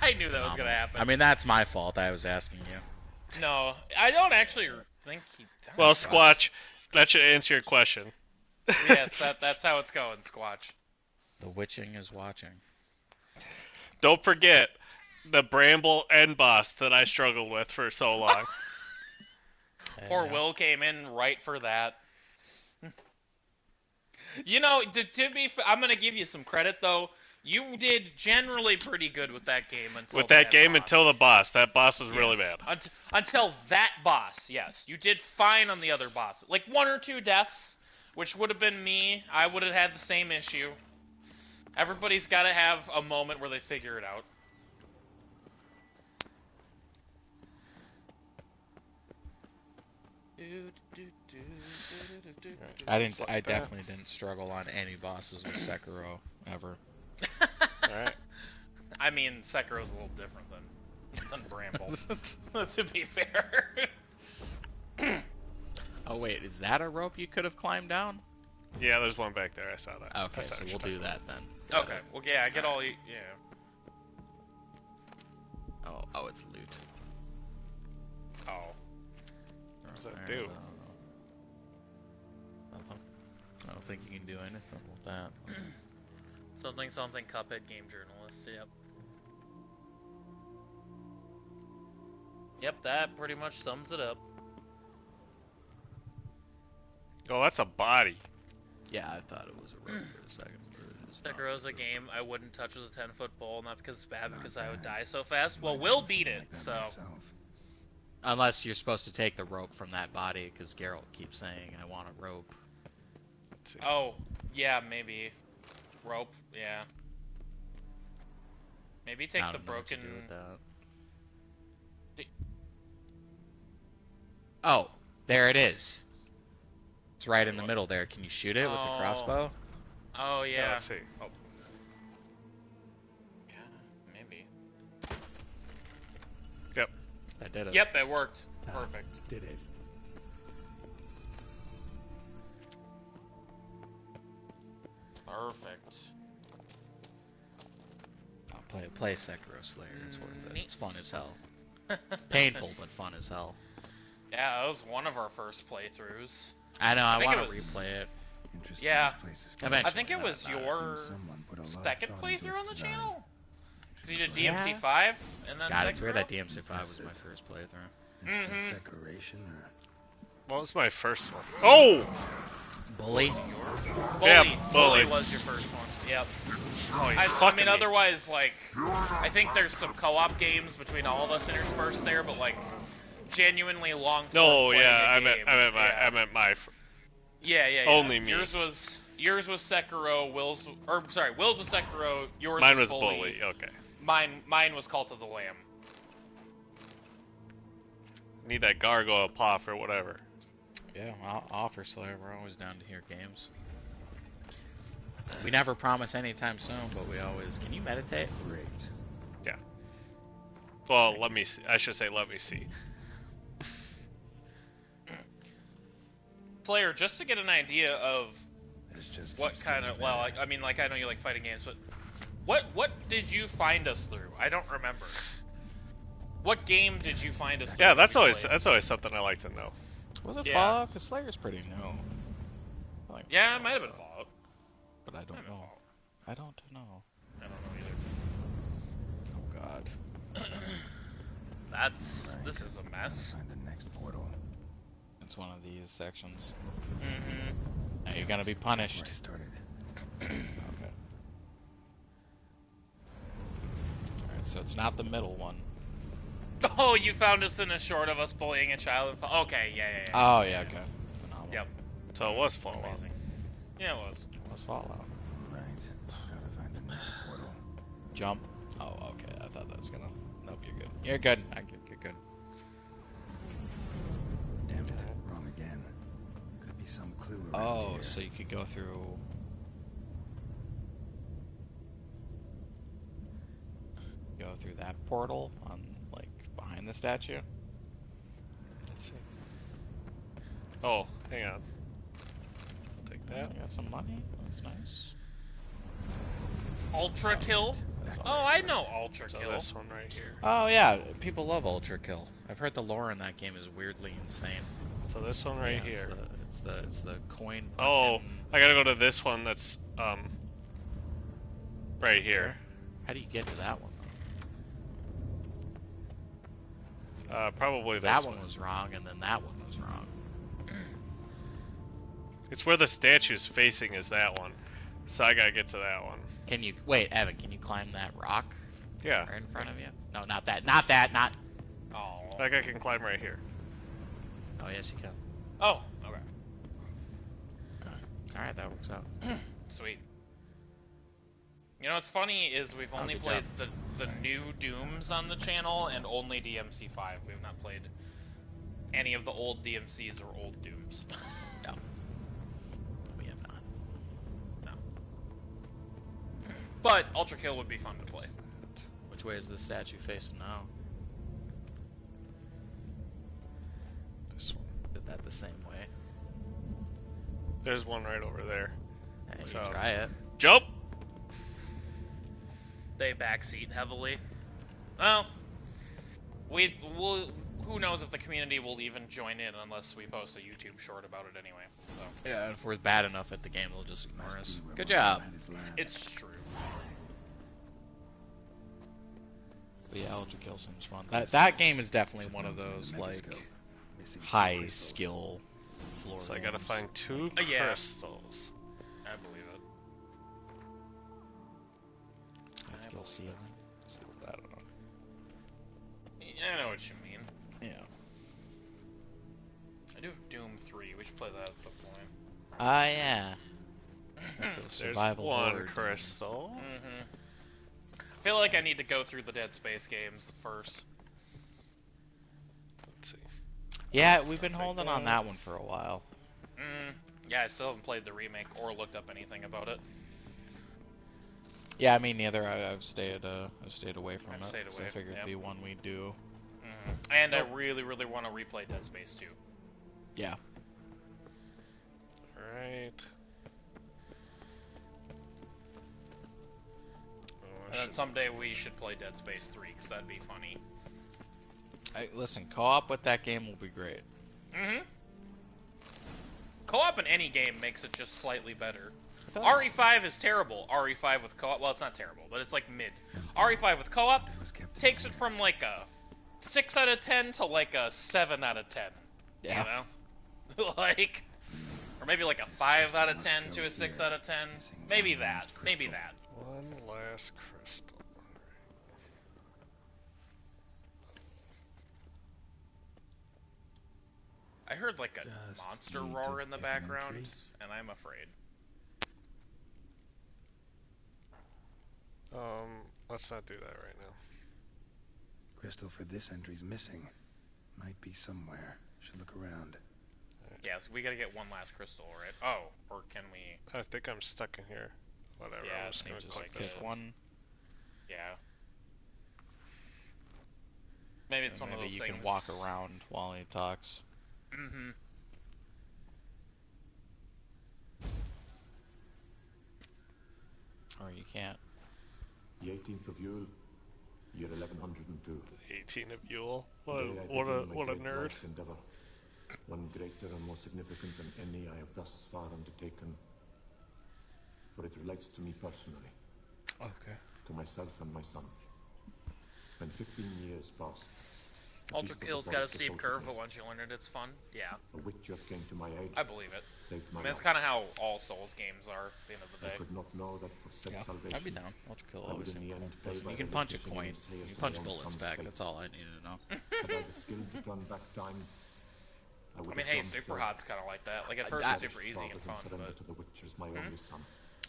I knew that was gonna happen. I mean, that's my fault. I was asking you. No, I don't actually think he does. well, Squatch, that should answer your question. Yes, that's how it's going, Squatch. The witching is watching. Don't forget the Bramble end boss that I struggled with for so long. Poor Yeah. Will came in right for that. You know, to be I'm gonna give you some credit though. You did generally pretty good with that game until With that game boss. until the boss. That boss was really Yes. bad. Until that boss, yes. You did fine on the other boss. Like 1 or 2 deaths, which would have been me. I would have had the same issue. Everybody's got to have a moment where they figure it out. I didn't. Like I that. definitely didn't struggle on any bosses with Sekiro ever. Alright. I mean, Sekiro's a little different than Bramble. To be fair. Oh wait, is that a rope you could have climbed down? Yeah, there's one back there. I saw that. Okay, I saw so what we'll you're do talking that then. Okay. Well, yeah. I get all you. Yeah. Oh, it's loot. Oh. What does that Alright, do? Nothing. I don't think you can do anything with that. Something. Cuphead game journalist. Yep. Yep. That pretty much sums it up. Oh, that's a body. Yeah, I thought it was a rope for a second. But it is not. Sekiro's a game I wouldn't touch with a 10-foot pole, not because it's bad, because I would die so fast. Well, we'll beat it, so. Unless you're supposed to take the rope from that body, because Geralt keeps saying, I want a rope. Let's see. Oh, yeah, maybe. Rope, yeah. Maybe take I the don't know what to broken. do with that. The- Oh, there it is. It's right in the middle there. Can you shoot it with the Oh. crossbow? Oh, yeah. Let's see. Oh. Yeah, maybe. Yep. I did it. Yep, it worked. Perfect. Did it? Perfect. I'll play Sekiro Slayer. It's worth it. Neat. It's fun as hell. Painful, but fun as hell. Yeah, that was one of our first playthroughs. I know. I think want it to was- replay it. Interesting Yeah. this place is Eventually. I think it was not about it. your Someone put a lot of second thought into playthrough its on the design. channel. So you did Yeah. DMC5 and then God, it's weird that Sekiro? DMC5 was my first playthrough. It's Mhm. just decoration, or What was my first one? Oh! Bully? Yeah, Bully. was your first one. Yep. Oh, he's I fucking mean, me. otherwise, like, I think there's some co-op games between all of us interspersed there, but like, genuinely long. No, playing yeah, a I game. meant my. Yeah. only me. Yours was Sekiro. Will's was Sekiro. Yours Mine was was Bully. Okay. Mine was Cult of the Lamb. Need that gargoyle paw or whatever. Yeah, I'll offer Slayer. We're always down to hear games. We never promise anytime soon, but we always. Can you meditate? great. Yeah. Well, let me see. I should say, let me see. Slayer, just to get an idea of This just what keeps kind getting of, well, better. I mean, like, I know you like fighting games, but what did you find us through? I don't remember. What game did you find us through? Yeah, that that's you always played? something I like to know. Was it Yeah. Fallout? Because Slayer's pretty new. Like, Yeah, it might have been Fallout. but I Might don't have been know. Fallout. I don't know. I don't know either. Oh God. This is a mess. Find the next portal. It's one of these sections. Mm-hmm. Now you're gonna be Where I punished. started. Okay. Alright, so it's not the middle one. Oh, you found us in a short of us bullying a child. Okay, yeah. Oh yeah, okay. Phenomenal. Yep. So it was Fallout. Amazing. Yeah, it was. Let's Fallout. Right. Gotta find the next portal. Jump. Oh, okay. I thought that was gonna. Nope, you're good. You're good. You're good. Damn it. Wrong again. Could be some clue around Oh, here. so you could go through. Go through that portal on like behind the statue. Let's see. Oh, hang on. Take Yeah, that. got some money. That's nice. Ultra Kill. That's Oh, I know Ultra So Kill. this one right here. Oh yeah, people love Ultra Kill. I've heard the lore in that game is weirdly insane. So this one right Yeah, here. It's the coin Oh, punching. I gotta go to this one that's right here. How do you get to that one? Probably this That one was wrong, and then that one was wrong. It's where the statue's facing is that one. So I gotta get to that one. Can you wait, Evan? Can you climb that rock Yeah. right in front of you? No, not that. Not that. Not. Oh. Like I can climb right here. Oh yes, you can. Oh, okay. All right, that works out. Sweet. You know what's funny is we've only good played the new Dooms on the channel and only DMC5. We've not played any of the old DMCs or old Dooms. No. We have not. No. But Ultra Kill would be fun to play. Which way is the statue facing now? This one. Did that the same way? There's one right over there. Hey, you So- try it. Jump! They backseat heavily. Well, we'll. Who knows if the community will even join in unless we post a YouTube short about it anyway. So Yeah, if we're bad enough at the game, they'll just ignore Must us. be where Good my job. man is landed. it's true. But yeah, Ultra Kill seems fun. That game is definitely one of those like Missing two high crystals. skill floor. So I gotta games. find 2 Yeah. crystals. I believe it. high skill ceiling. I don't know. Yeah, I know what you mean. Yeah. I do have Doom 3. We should play that at some point. Ah, yeah. Like the There's survival one horror crystal. Mm-hmm. I feel like I need to go through the Dead Space games first. Let's see. Yeah, we've been holding on that one for a while. Yeah, I still haven't played the remake or looked up anything about it. Yeah, me neither. I've stayed away from I've it. stayed 'Cause away, I figured yep. it'd be one we'd do. And I really, really want to replay Dead Space 2. Yeah. Alright. Oh, And then someday we should play Dead Space 3, because that'd be funny. Listen, co-op with that game will be great. Co-op in any game makes it just slightly better. RE5 is terrible. RE5 with co-op, well, it's not terrible, but it's like mid. RE5 with co-op takes it from like a 6 out of 10 to like a 7 out of 10. Yeah. You know? Like, or maybe like a 5 out of 10 to a 6 out of 10. Maybe that. Maybe that. one last crystal. I heard like a Just monster need roar to in the pick an background, entry. and I'm afraid. Let's not do that right now. Crystal for this entry's missing. Might be somewhere. Should look around. Yeah, so we gotta get one last crystal, right? Oh, or can we? I think I'm stuck in here. Whatever. Yeah, I'm it just gonna seems click like this Pick one. one. Yeah. Maybe it's and one of maybe those you things. can walk around while he talks. Mm-hmm. Or you can't. The 18th of Yule, year 1102. 18 of Yule. What Today I a, what a, begin my what a great nerd. life's endeavor, one greater and more significant than any I have thus far undertaken. For it relates to me personally, Okay. to myself and my son. When 15 years passed, a Ultra beast of the Kill's got a forest steep assaulted curve, me. but once you learn it, it's fun. Yeah, A witcher came to my aid, I believe it. saved I my mean, that's life. kind of how all Souls games are at the end of the I day. could not know that for said Yeah, salvation, I'd be down. Ultra Kill I would always in the seemed end cool. pay Listen, by you the can punch a religiously coin. sayest You to can my punch own bullets son's back. fate. That's all I need to know. Had I the skill to turn back time, I would I mean, have hey, done Super so. Hot's kind of like that. Like, at first I- it's super easy and fun, surrender but... to the witchers, my only son.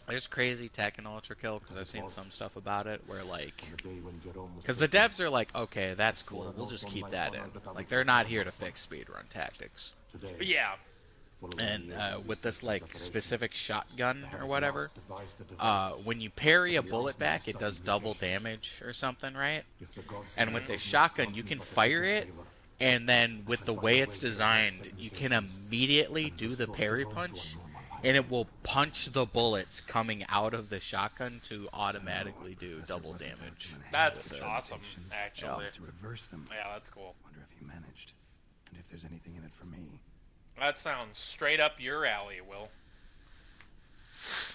There's crazy tech in Ultra Kill because I've seen some stuff about it where like, On the day when Jerome was because the taken, devs are like, okay, that's cool. We'll just keep that in. Like they're not here to fix speedrun tactics. today, Yeah, following And years of with this research like and preparation, specific shotgun I have or at whatever, last devised a device. when you parry a The bullet ultimate back, it study does double mutations. damage or something, right? If the gods And had with not this of me shotgun, fought you me can but a fire little it, favor, and then with the shall way find a it's way to reverse designed, said you can mutations immediately and do the restore parry Jerome to a punch, normal life. and it will punch the bullets coming out of the shotgun to automatically do Professor double wasn't out damage. to enhance that's the awesome, limitations, actually. but to reverse them. Yeah, that's cool. Wonder if he managed, and if there's anything in it for me. That sounds straight up your alley, Will.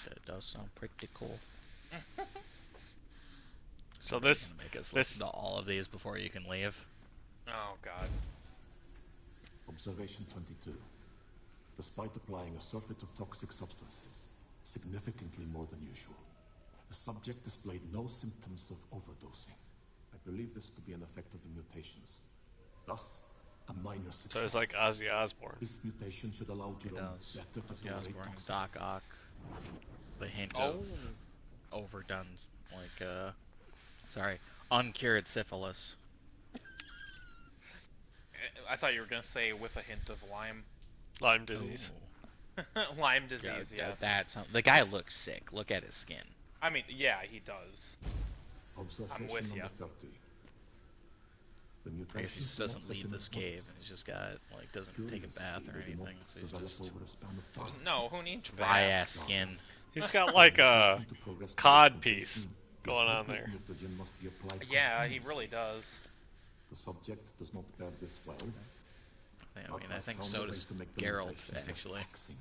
That does sound pretty cool. So You're this, gonna make us this, listen to all of these before you can leave. Oh, God. Observation 22. Despite applying a surfeit of toxic substances, significantly more than usual, the subject displayed no symptoms of overdosing. I believe this to be an effect of the mutations. Thus, a minor success. so it's like Ozzy Osbourne. This mutation should allow It Jerome does. better to Yeah, tolerate Osborne, toxicity. Doc Ock, the hint of overdone, like, sorry, uncured syphilis. I thought you were gonna say with a hint of Lyme. Lyme disease. Lyme Yeah, disease, yes. that's the guy looks sick. Look at his skin. I mean, yeah, he does. Observation with number ya. 30. The I guess he mutations just do not doesn't set leave in this at once. cave, and he's just got like doesn't take a bath or Curiously, they do anything, not so he's develop just over a span of time. No, who needs dry ass baths? skin. He's got like a To progress to cod this piece completion, the going on appropriate there. mutagen must be applied Yeah, he continuously. really does. The subject does not bear this well. I mean, I think found so a way does to make the Geralt, mutations less actually. taxing.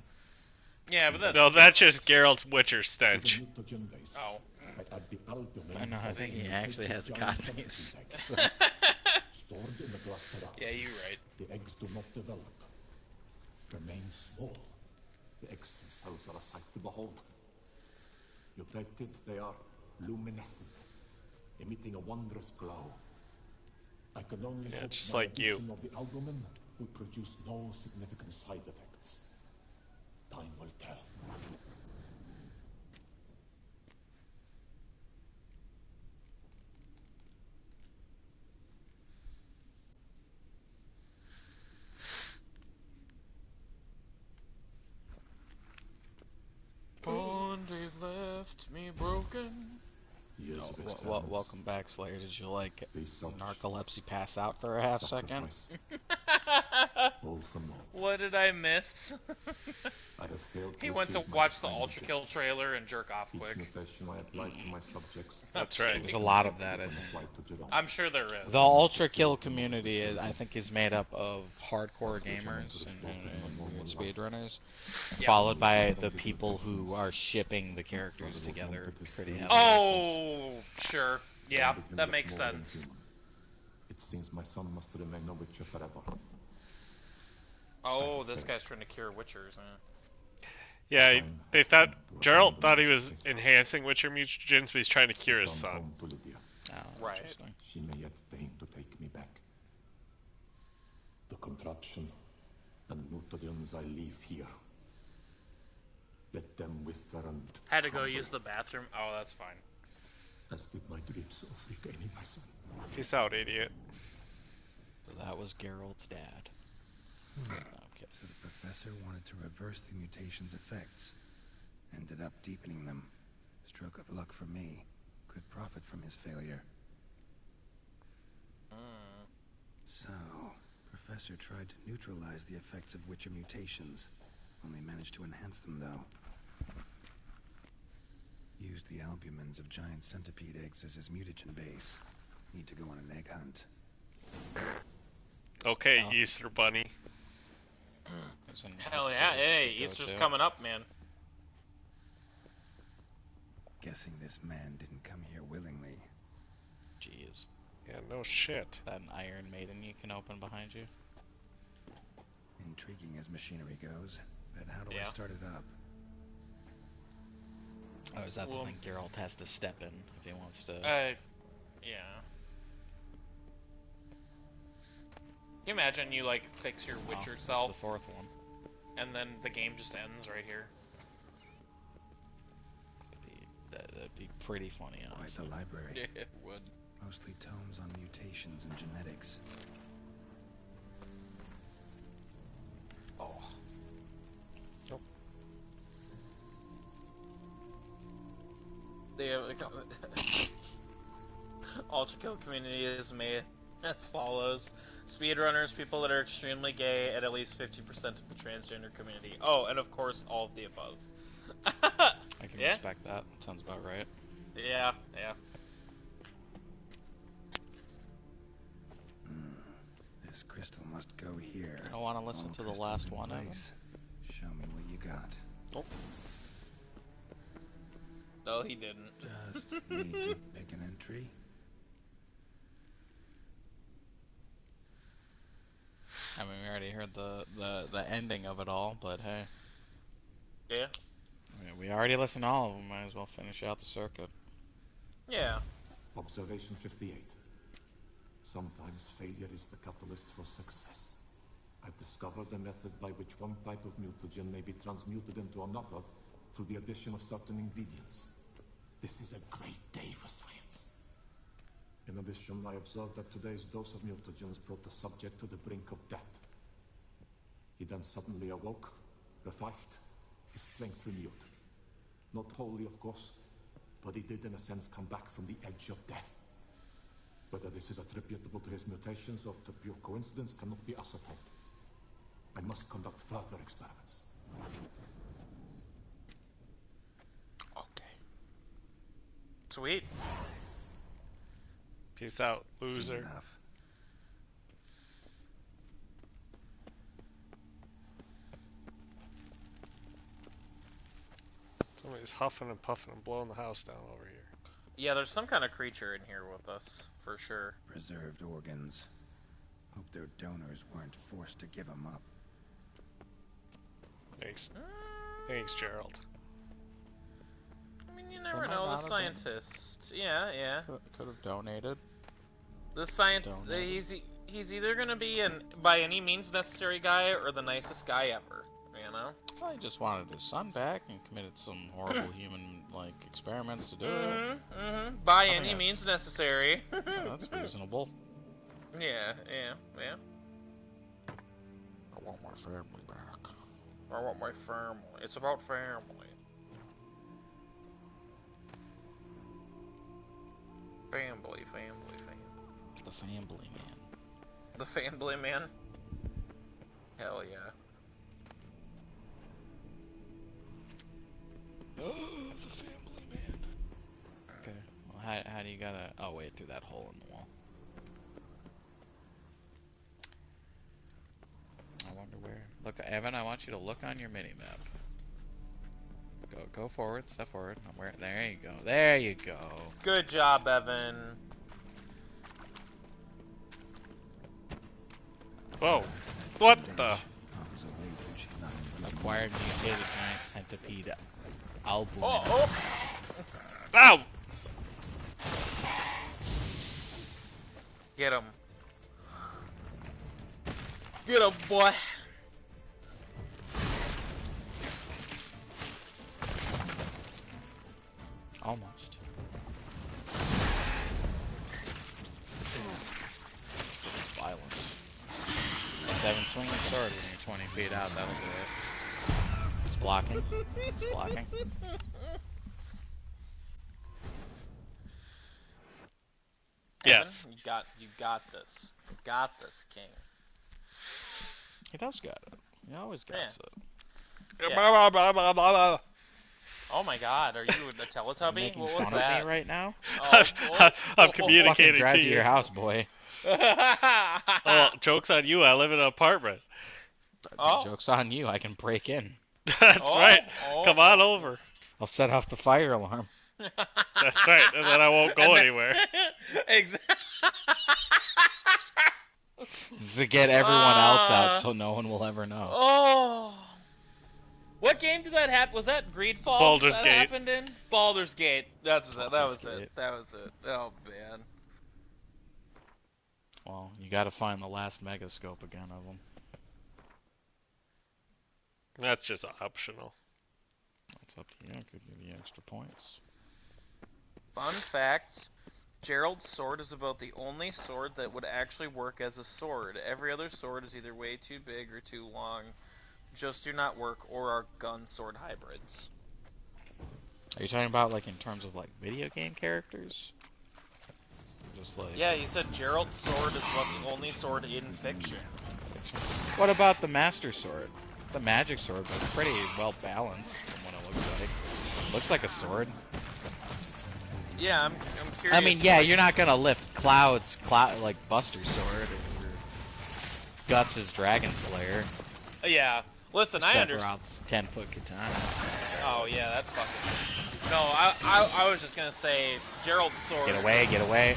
Yeah, but that's... No, that's just Geralt's Witcher To stench. the mutagen base, Oh. I add the albumin I know, I of think the he actually has a giant cod piece. eggs. Stored in the Glasteral. Yeah, you're right. The eggs do not develop. Remain small. The eggs themselves are a sight to behold. Mutated, they are luminescent, emitting a wondrous glow. I can only hope just my like you. addition of the albumin will produce no significant side effects. Time will tell. Bondi left me broken. Years of Well, experiments, welcome back, Slayer. Did you like they such narcolepsy pass out for a half second? sacrifice. All for naught. What did I miss? I have failed He went to achieve my watch the defined Ultra Kill objective. trailer and jerk off Each quick. mutation I applied to my subjects. That's right. There's a lot of that, I was think. applied to Jerome. I'm sure there is. The Ultra Kill community, I think, is made up of hardcore gamers and speedrunners, Yeah. followed by the people who are shipping the characters together pretty heavily. Oh, sure. Yeah, And it can that get makes more than sense. human. It seems my son must remain a Witcher forever. Oh, this guy's trying to cure Witchers. Yeah, they thought Geralt thought he was enhancing Witcher mutagens, but he's trying to cure his Return son. home to Lydia. Oh, Right. interesting. She may yet deign to take me back. The contraption and mutagens I leave here. Let them wither and Had to go crumble, use the bathroom. Oh, that's fine. as did my dreams of regaining my son. Peace out, idiot. So that was Geralt's dad. Okay. So the professor wanted to reverse the mutation's effects. Ended up deepening them. Stroke of luck for me. Could profit from his failure. So, Professor tried to neutralize the effects of Witcher mutations. Only managed to enhance them, though. Used the albumins of giant centipede eggs as his mutagen base. Need to go on an egg hunt. Okay, Oh. Easter Bunny. There's an Hell yeah. upstairs Hey, we could go Easter's to. coming up, man. Guessing this man didn't come here willingly. Jeez. Yeah, no shit. That an Iron Maiden you can open behind you? Intriguing as machinery goes. But how do I Yeah. start it up? Oh, is that Well- the thing Geralt has to step in if he wants to? Yeah. Can you imagine you, like, fix your Oh, Witcher that's self, the fourth one. and then the game just ends right here? That'd be pretty funny, Quite the honestly. library. Yeah, it would. Mostly tomes on mutations and genetics. Oh. The Ultra Kill community is made as follows: speedrunners, people that are extremely gay, and at least 50% of the transgender community. Oh, and of course, all of the above. I can Yeah? respect that. Sounds about right. Yeah, yeah. This crystal must go here. I don't want to listen All to the crystals last in one, Evan. place. Show me what you got. No, he didn't. Just need to pick an entry. I mean, we already heard the ending of it all, but hey. Yeah? I mean, we already listened to all of them. Might as well finish out the circuit. Yeah. Observation 58. Sometimes failure is the catalyst for success. I've discovered a method by which one type of mutagen may be transmuted into another through the addition of certain ingredients. This is a great day for science. In addition, I observed that today's dose of mutagens brought the subject to the brink of death. He then suddenly awoke, revived, his strength renewed. Not wholly, of course, but he did in a sense come back from the edge of death. Whether this is attributable to his mutations or to pure coincidence cannot be ascertained. I must conduct further experiments. Okay. Sweet. Peace out, Soon loser. enough. Somebody's huffing and puffing and blowing the house down over here. Yeah, there's some kind of creature in here with us, for sure. Preserved organs. Hope their donors weren't forced to give them up. Thanks. Thanks, Gerald. I mean, you never might know. The not have been. scientist. Yeah. Could have donated. The scientist. Donate. He's either gonna be an by any means necessary guy or the nicest guy ever. You know. Well, he just wanted his son back and committed some horrible human-like experiments to do it. By I mean, any that's- means necessary. Yeah, that's reasonable. Yeah. I want my family back. I want my family. It's about family. Family. The family man. The family man. Hell yeah. The family man. Okay. Well, how do you gotta? Oh wait, through that hole in the wall. I wonder where. Look, Evan. I want you to look on your mini map. Go forward. Step forward. There you go. There you go. Good job, Evan. Whoa. What the? I was away when she not in Acquired mutated giant centipede albumin. Oh. Ow! Get him. Get him, boy. Almost. Violence. 7 swinging sword when you're 20 feet out, that'll do it. It's blocking. It's blocking. Yes. Evan, you got this. You got this, King. He does got it. He always got Yeah. it. Yeah. Blah, blah, blah, blah, blah. Oh my God, are you a Teletubby? Making What fun was of that? me right now? Oh, I'm Fucking communicating drive to to you. your house, boy. Oh, joke's on you. I live in an apartment. Oh. Joke's on you. I can break in. That's Oh, right. oh. Come on over. I'll set off the fire alarm That's right. And then I won't go And then- anywhere. Exactly. to get everyone else out so no one will ever know. Oh. What game did that happen? Was that Greedfall? Baldur's that Gate. happened in? Baldur's Gate. That was Baldur's it. Gate. That was it. Oh man. Well, you gotta find the last megascope again of them. That's just optional. That's up to you. I could give you extra points. Fun fact: Gerald's sword is about the only sword that would actually work as a sword. Every other sword is either way too big or too long, just do not work, or are gun sword hybrids. Are you talking about like in terms of like video game characters? Or just like Yeah, you said Gerald's sword is about the only sword in fiction. fiction? What about the Master Sword? The magic sword, but it's pretty well balanced from what it looks like. Looks like a sword. Yeah, I'm curious. I mean, yeah, you're not gonna lift Cloud's like Buster Sword or Guts' Dragon Slayer. Yeah. Listen, I understand. Sephiroth's 10-foot katana. Oh yeah, that's fucking. No, I was just gonna say Gerald's sword. Get away, get away.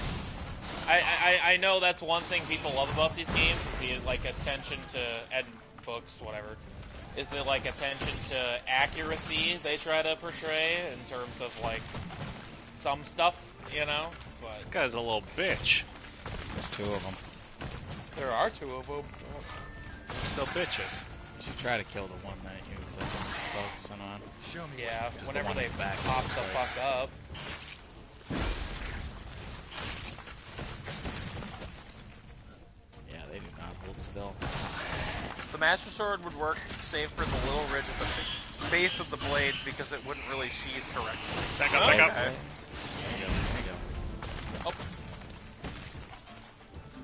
I know that's one thing people love about these games, is the like attention to and books, whatever, is the like attention to accuracy they try to portray in terms of like some stuff, you know. But This guy's a little bitch. There's 2 of them. there are 2 of them. They're still bitches. You should try to kill the one that you've been focusing on. Show me. Yeah, Just the whenever one they back pop to the the fuck up. The Master Sword would work, save for the little ridge at the base of the blade because it wouldn't really sheathe correctly. Back up, back up. There you go. Oh.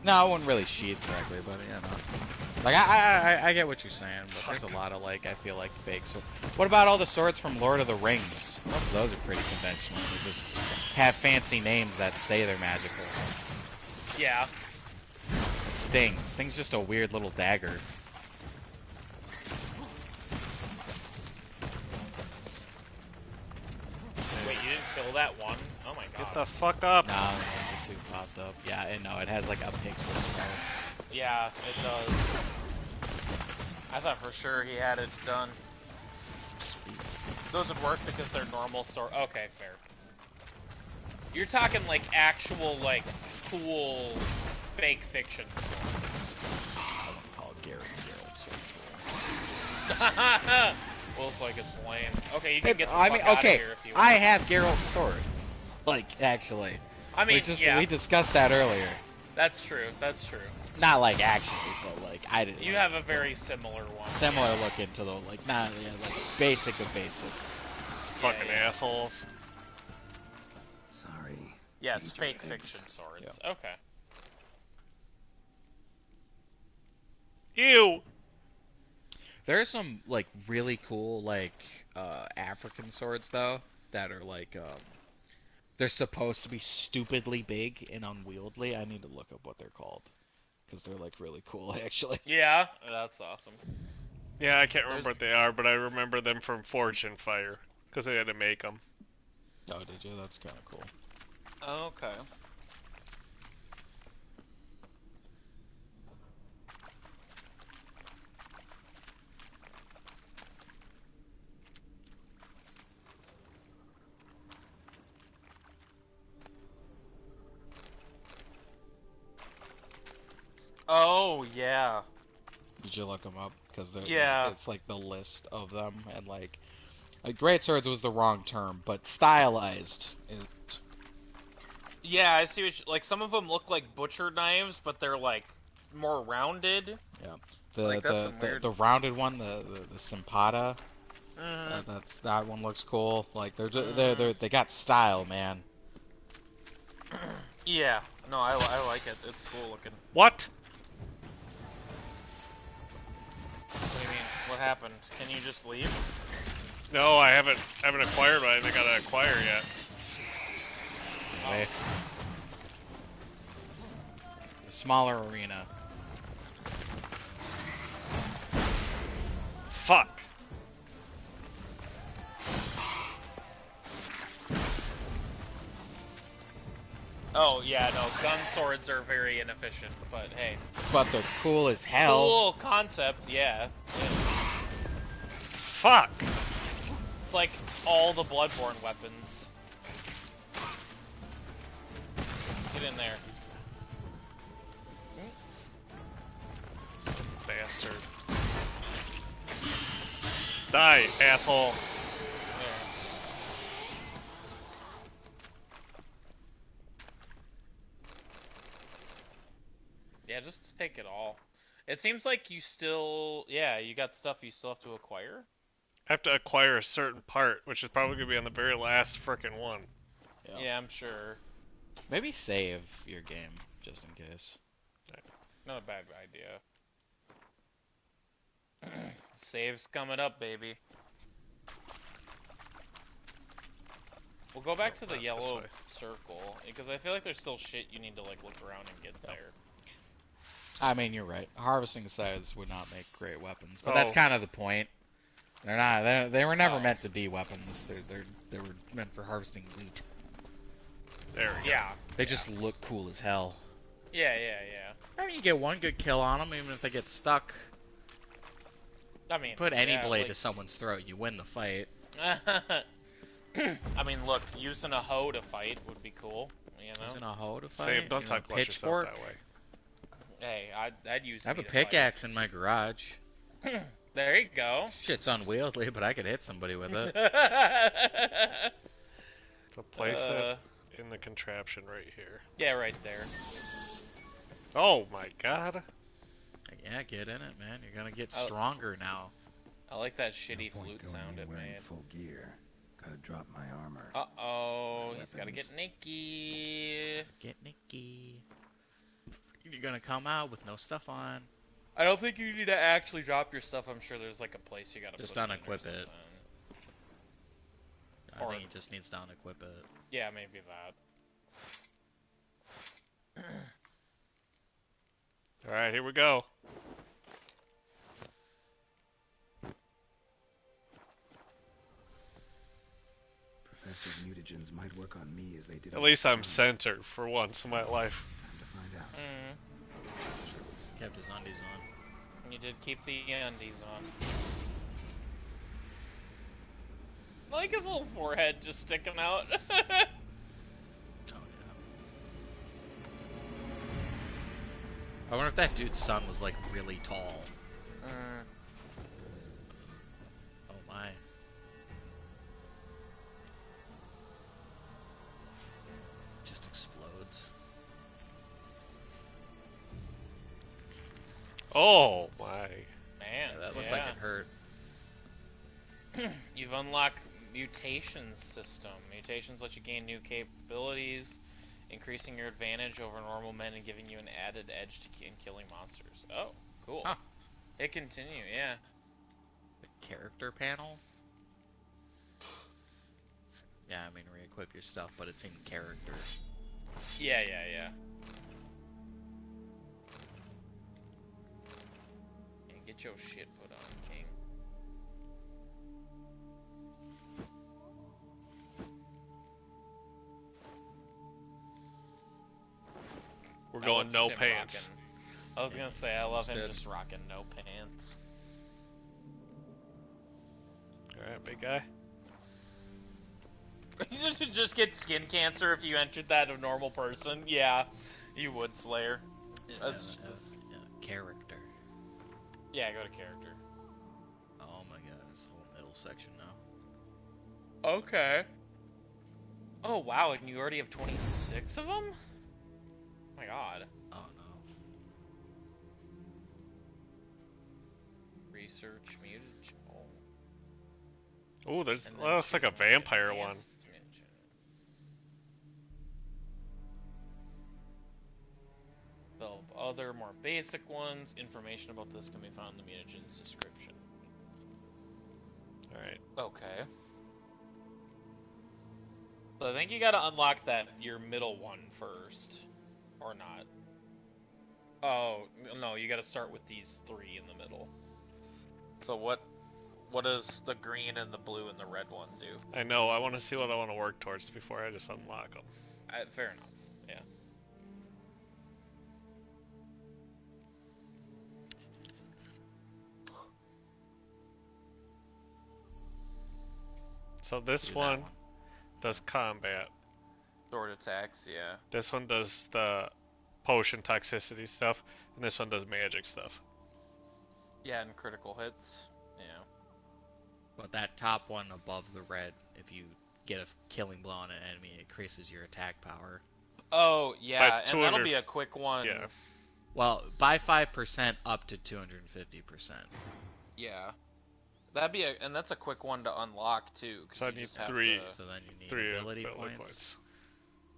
No, I wouldn't really sheath correctly, but you know. Like, I get what you're saying, but there's a lot of, like, I feel like fake swords. What about all the swords from Lord of the Rings? Most of those are pretty conventional. They just have fancy names that say they're magical. Yeah. Sting. Sting's just a weird little dagger. Wait, you didn't kill that one? Oh my god. Get the fuck up. No, the two popped up. Yeah, and no, it has like a pixel. Yeah, it does. I thought for sure he had it done. Those would work because they're normal sword. Okay, fair. You're talking like actual, like, cool, fake fiction swords. I wouldn't call it Geralt sword. Looks like it's lame. Okay, you can get the I fuck mean, out okay, of here if you want. I have Geralt's sword. Like, actually. I mean, yeah. We discussed that earlier. That's true, that's true. Not like actually, but like I didn't. You have a very similar one. Similar looking to the like not like basic of basics. Fucking assholes. Sorry. Yes, fake fiction swords. Yeah. Okay. Ew. There are some like really cool like African swords though that are like they're supposed to be stupidly big and unwieldy. I need to look up what they're called because they're like really cool actually. Yeah, that's awesome. Yeah, I can't remember what they are, but I remember them from Forge and Fire because they had to make them. Oh, did you? That's kind of cool. Okay. Oh, yeah. Did you look them up? Because Yeah. it's like the list of them and like great swords was the wrong term, but stylized is. Yeah, I see what you, like, some of them look like butcher knives, but they're, like, more rounded. Yeah. Like, that's some weird... The rounded one, the Simpada, Mm-hmm. that one looks cool. Like they got style, man. Yeah. No, I like it. It's cool looking. What? What do you mean? What happened? Can you just leave? No, I haven't acquired one. I haven't got to acquire yet. Okay. The smaller arena. Fuck. Oh, yeah, no, gun swords are very inefficient, but hey. But they're cool as hell. Cool concept, yeah. Fuck. Like all the Bloodborne weapons. Get in there. Bastard. Die, asshole. Yeah, just take it all. It seems like you still, yeah, you got stuff you still have to acquire. I have to acquire a certain part, which is probably going to be on the very last frickin' one. Yeah, I'm sure. Maybe save your game, just in case. Not a bad idea. Save's coming up, baby. We'll go back to the yellow circle, because I feel like there's still shit you need to, like, look around and get there. I mean, you're right. Harvesting size would not make great weapons, but that's kind of the point. They're not. They were never meant to be weapons. They were meant for harvesting loot. There we go. Yeah. They just look cool as hell. Yeah. I mean, you get one good kill on them, even if they get stuck. I mean, put any blade like... to someone's throat, you win the fight. I mean, look, using a hoe to fight would be cool. You know. Using a hoe to fight. Save. Don't talk about yourself that way. Hey, I'd use. I have a pickaxe in my garage. There you go. Shit's unwieldy, but I could hit somebody with it. So place it in the contraption right here. Yeah, right there. Oh my god. Yeah, get in it, man. You're gonna get Oh. stronger now. I like that shitty No point flute going sound it anywhere in made. full gear. Gotta drop my armor. Uh-oh, he's gotta Weapons. get Nikki. Get Nikki. You're gonna come out with no stuff on. I don't think you need to actually drop your stuff. I'm sure there's like a place you gotta Just put it in or unequip it. something. I Or- think he just needs to unequip it. Yeah, maybe that. All right, here we go. Professor's mutagens might work on me as they did. At on least the I'm sun. centered for once in my life. Time to find out. Kept his undies on. You did keep the undies on. I like his little forehead just sticking out. Oh yeah. I wonder if that dude's son was like really tall. Oh my. Just explodes. Oh my. Man, Yeah, that looked like it hurt. You've unlocked mutations system. Mutations let you gain new capabilities, increasing your advantage over normal men and giving you an added edge to in killing monsters. Oh, cool. Huh. Hit continue, yeah. The character panel? Yeah, I mean re-equip your stuff, but it's in character. Yeah. And get your shit put on, King. We're I going love no him pants. rocking- I was gonna say, I love him Instead. just rocking no pants. Alright, big guy. You just get skin cancer if you entered that of normal person. Yeah, you would, Slayer. That's just... Character. Yeah, go to character. Oh my god, this whole middle section now. Okay. Oh wow, and you already have 26 of them? Oh my god. Oh no. Research muted. Oh. Oh, there's. And Well, then looks like a choose vampire one. advanced mutagen. So, other more basic ones. Information about this can be found in the mutagen's description. Alright. Okay. So I think you gotta unlock that your middle one first, or not. Oh no, you gotta start with these three in the middle. So what does the green and the blue and the red one do? I know, I want to see what I want to work towards before I just unlock them. Fair enough. Yeah. So this Do that one does combat. Sword attacks. Yeah. This one does the potion toxicity stuff, and this one does magic stuff. Yeah, and critical hits. Yeah. But that top one above the red, if you get a killing blow on an enemy, it increases your attack power. Oh yeah, By and that'll 200 be a quick one. Yeah. Well, by 5% up to 250%. Yeah. That'd be and that's a quick one to unlock too. 'Cause So I you need just have 3. to- So then you need 3 ability ability points.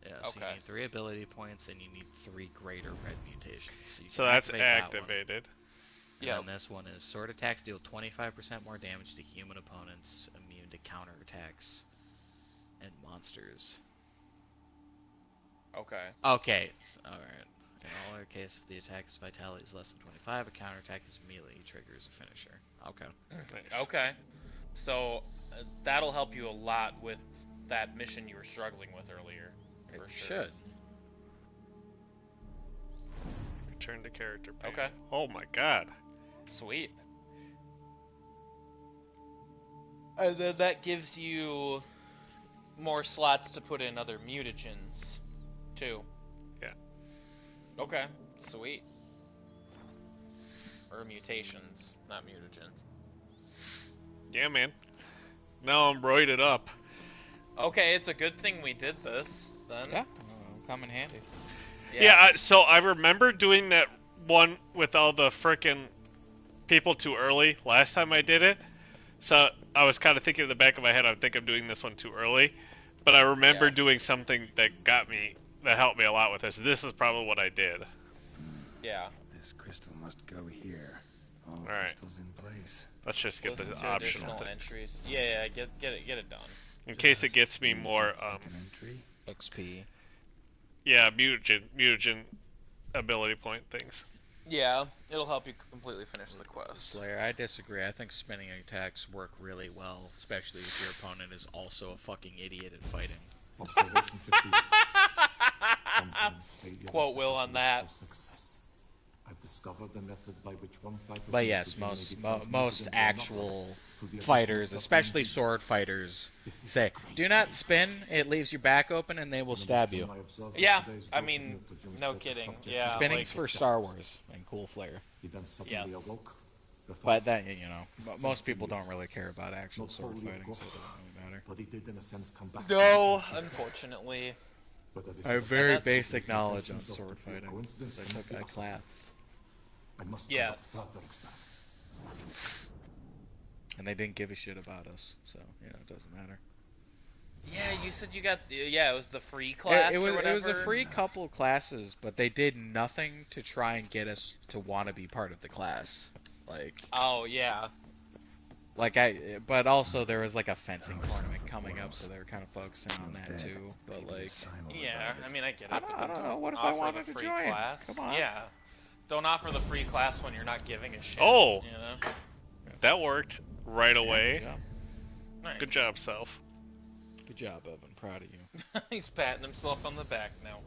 Yeah, so Okay. you need 3 ability points and you need 3 greater red mutations. So, you So can that's activate that one. activated. And Yeah. then this one is sword attacks deal 25% more damage to human opponents, immune to counterattacks and monsters. Okay. Okay, alright. In all other cases, if the attack's vitality is less than 25, a counterattack is immediately triggers a finisher. Okay. Nice. Okay. So that'll help you a lot with that mission you were struggling with earlier. For It sure. should. Return to character pane. Okay. Oh my god. Sweet. And then that gives you more slots to put in other mutagens, too. Yeah. Okay. Sweet. Or mutations, not mutagens. Yeah, man. Now I'm roided up. Okay, it's a good thing we did this, then. Yeah, come in handy. Yeah, so I remember doing that one with all the frickin' people too early last time I did it. So I was kind of thinking in the back of my head, I think I'm doing this one too early. But I remember doing something that helped me a lot with this. This is probably what I did. Yeah. This crystal must go here. All right. crystals in place. Let's just get Listen the to optional additional things. entries. Yeah, get it done. In case it gets me more, An entry. XP. yeah, mutagen ability point things. Yeah, it'll help you completely finish the quest. Slayer, I disagree. I think spinning attacks work really well, especially if your opponent is also a fucking idiot at fighting. Observation 58. Sometimes failure Quote is Will the on precursor that. for success. I've discovered the method by which one type of But yes, mutagen most may be transmitted most into another actual through the fighters, addition of especially subtle sword ingredients. fighters, This is say, great "Do not news. spin. It leaves your back open, and they will stab you." I observed that Yeah, today's I dose of mean, mutagens no brought the kidding. subject Yeah, to Spinning's like- for Star Wars and cool flair. He then suddenly Yes. awoke. The But thought, that, most people don't really care about actual Not sword wholly, of fighting, course. so it doesn't really matter. but he did in a sense come back. No, to the unfortunately. Whether this I have is a very that's- basic knowledge on Intentions of sword the pure fighting, coincidence because I cannot took be a asked. class. I must Yes. conduct further experiments. And they didn't give a shit about us, so, it doesn't matter. Yeah, you said you got. Yeah, it was the free class It was, or whatever. it was a free couple classes, but they did nothing to try and get us to want to be part of the class. Oh yeah. But also there was like a fencing tournament coming up, so they were kind of focusing on that too. But Yeah, I mean I get it. I but don't then know, what if offer I wanted the to free join? class. Come on. Yeah. Don't offer the free class when you're not giving a shit. Oh. You know? That worked right Yeah, away. Good job. Nice. Good job, self. Good job, Evan. Proud of you. He's patting himself on the back now.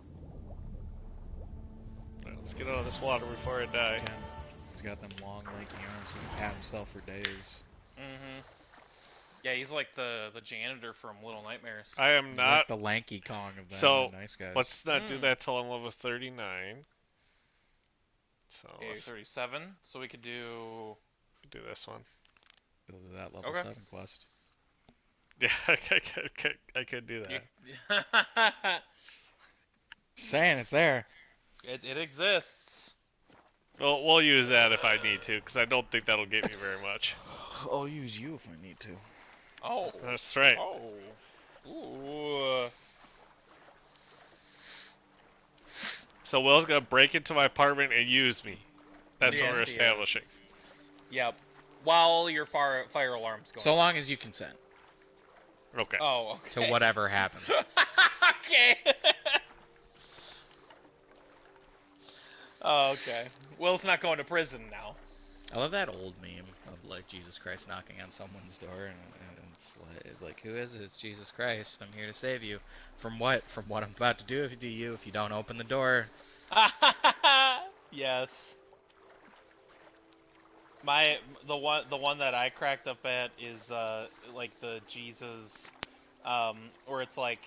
Alright, let's get out of this water before I die. Ken, he's got them long, lanky arms. He can pat himself for days. Mm-hmm. Yeah, he's like the janitor from Little Nightmares. I am He's not. like the lanky Kong of them So, nice guys. Let's not do that till I'm level 39. So Okay, let's 37. So we could do. do this one. do that level Okay. 7 quest. Yeah, I could do that. Just saying, it's there. It exists. Well, we'll use that if I need to, because I don't think that'll get me very much. I'll use you if I need to. Oh. That's right. Oh. Ooh. So Will's gonna break into my apartment and use me. That's what Yes, we're he is. establishing. Yep. While your fire alarm's going. So long as you consent Okay. Oh, to okay. whatever happens. Okay. Oh, okay. Will's not going to prison now. I love that old meme of like Jesus Christ knocking on someone's door, and it's like, who is it? It's Jesus Christ. I'm here to save you. From what? From what I'm about to do to you if you don't open the door. Yes. The one that I cracked up at is like the Jesus, where it's like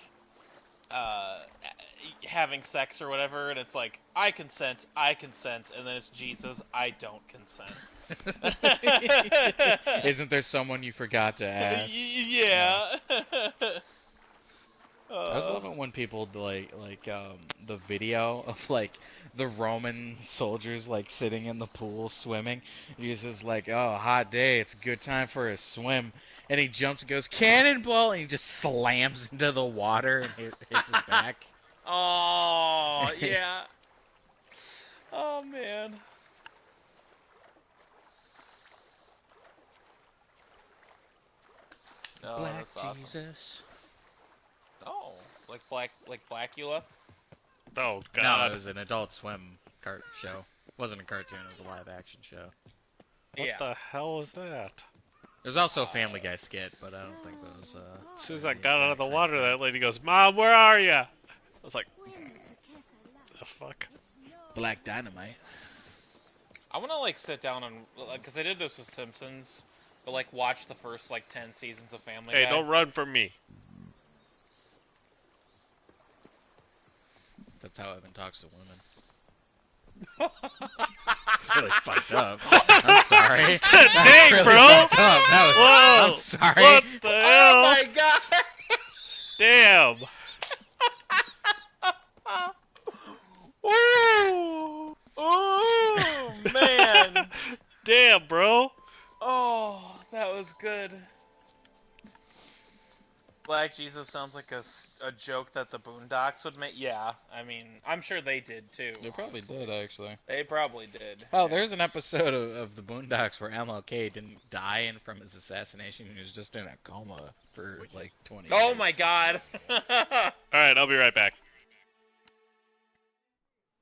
having sex or whatever, and it's like I consent, and then it's Jesus, I don't consent. Isn't there someone you forgot to ask? Yeah. I was loving when people the video of like the Roman soldiers like sitting in the pool swimming. He's just like, oh, hot day, it's a good time for a swim. And he jumps and goes, cannonball, and he just slams into the water and hits his back. Oh, yeah. Oh, man. Oh, Black that's awesome. Jesus. Oh, like Blackula? Oh No, God. it was an Adult Swim show. It wasn't a cartoon, it was a live action show. What Yeah. the hell was that? There's also a Family Guy skit, but I don't think it was. As soon as I got out of the water, that lady goes, "Mom, where are you?" I was like, "The fuck." Black Dynamite. I want to like sit down and because I did this with Simpsons, but like watch the first like 10 seasons of Family Hey, Guy. don't run from me. That's how Evan talks to women. It's really fucked up. I'm sorry. That's Dang, really bro. fucked up. Whoa. I'm sorry. What the hell? Oh my god! Damn. Ooh! Ooh! Damn, bro. Oh, that was good. Black Jesus sounds like a joke that the Boondocks would make. Yeah, I mean, I'm sure they did too. They probably did, actually. They probably did. Oh, there's an episode of the Boondocks where MLK didn't die and from his assassination. He was just in a coma for like 20 years. Oh my god. Alright, I'll be right back.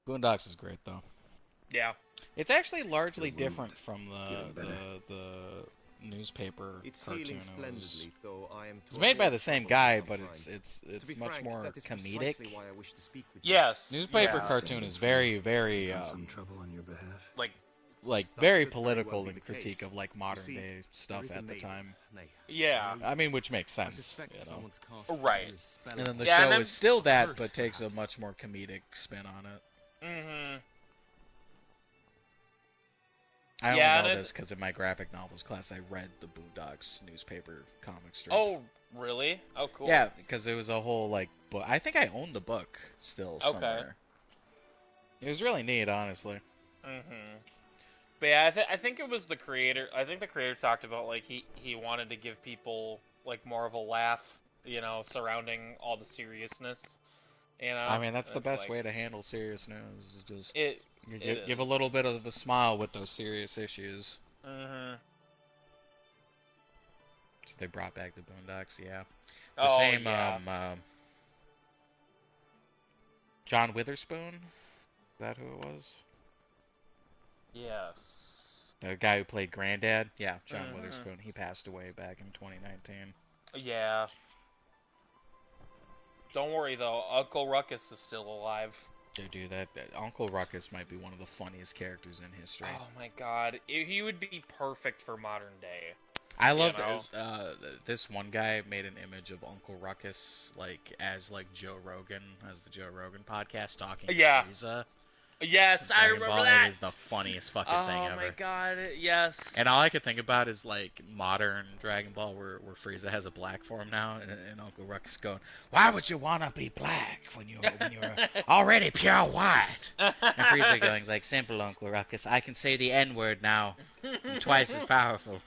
Boondocks is great, though. Yeah. It's actually largely different from Feeling better? the newspaper It's cartoon. healing It splendidly, though I am it's made by the same guy, but sometimes. it's To be much frank, more that is comedic. precisely why I wish to speak with you. Yes. Newspaper yeah. cartoon is very, very In some trouble on your behalf. Like, That very could very well political be in the critique case. of like You modern see, day there stuff is a at the maiden, time. nay, yeah. I mean, which makes I sense, suspect you know. someone's cast a Right. evil spell And then the upon Yeah, show and I'm- is still that, curse, but takes a perhaps. much more comedic spin on it. Mm-hmm. I only Yeah, know and this because in my graphic novels class, I read the Boondocks newspaper comic strip. Oh, really? Oh, cool. Yeah, because it was a whole like book. I think I own the book still Okay. somewhere. It was really neat, honestly. Mm-hmm. But yeah, I think it was the creator. I think the creator talked about like he wanted to give people like more of a laugh, you know, surrounding all the seriousness. You know. I mean, that's the It's best like, way to handle serious news. Is just It. give a little bit of a smile with those serious issues. Mm-hmm. So they brought back the Boondocks. Yeah, it's the Oh, same. yeah. John Witherspoon. Is that who it was? Yes. The guy who played Granddad? Yeah, John Mhm. Witherspoon. He passed away back in 2019. Yeah. Don't worry though, Uncle Ruckus is still alive. Dude, that Uncle Ruckus might be one of the funniest characters in history. Oh my god, he would be perfect for modern day. I love know? this one guy made an image of Uncle Ruckus like as like Joe Rogan, as the Joe Rogan podcast talking Yeah. to Frieza. Yes, I Dragon remember Ball. that. It is the funniest fucking Oh thing ever. my god, yes. And all I could think about is like modern Dragon Ball where Frieza has a black form now, and Uncle Ruckus going, "Why would you want to be black when you're already pure white?" And Frieza going like, "Simple, Uncle Ruckus. I can say the N-word now. I'm twice as powerful."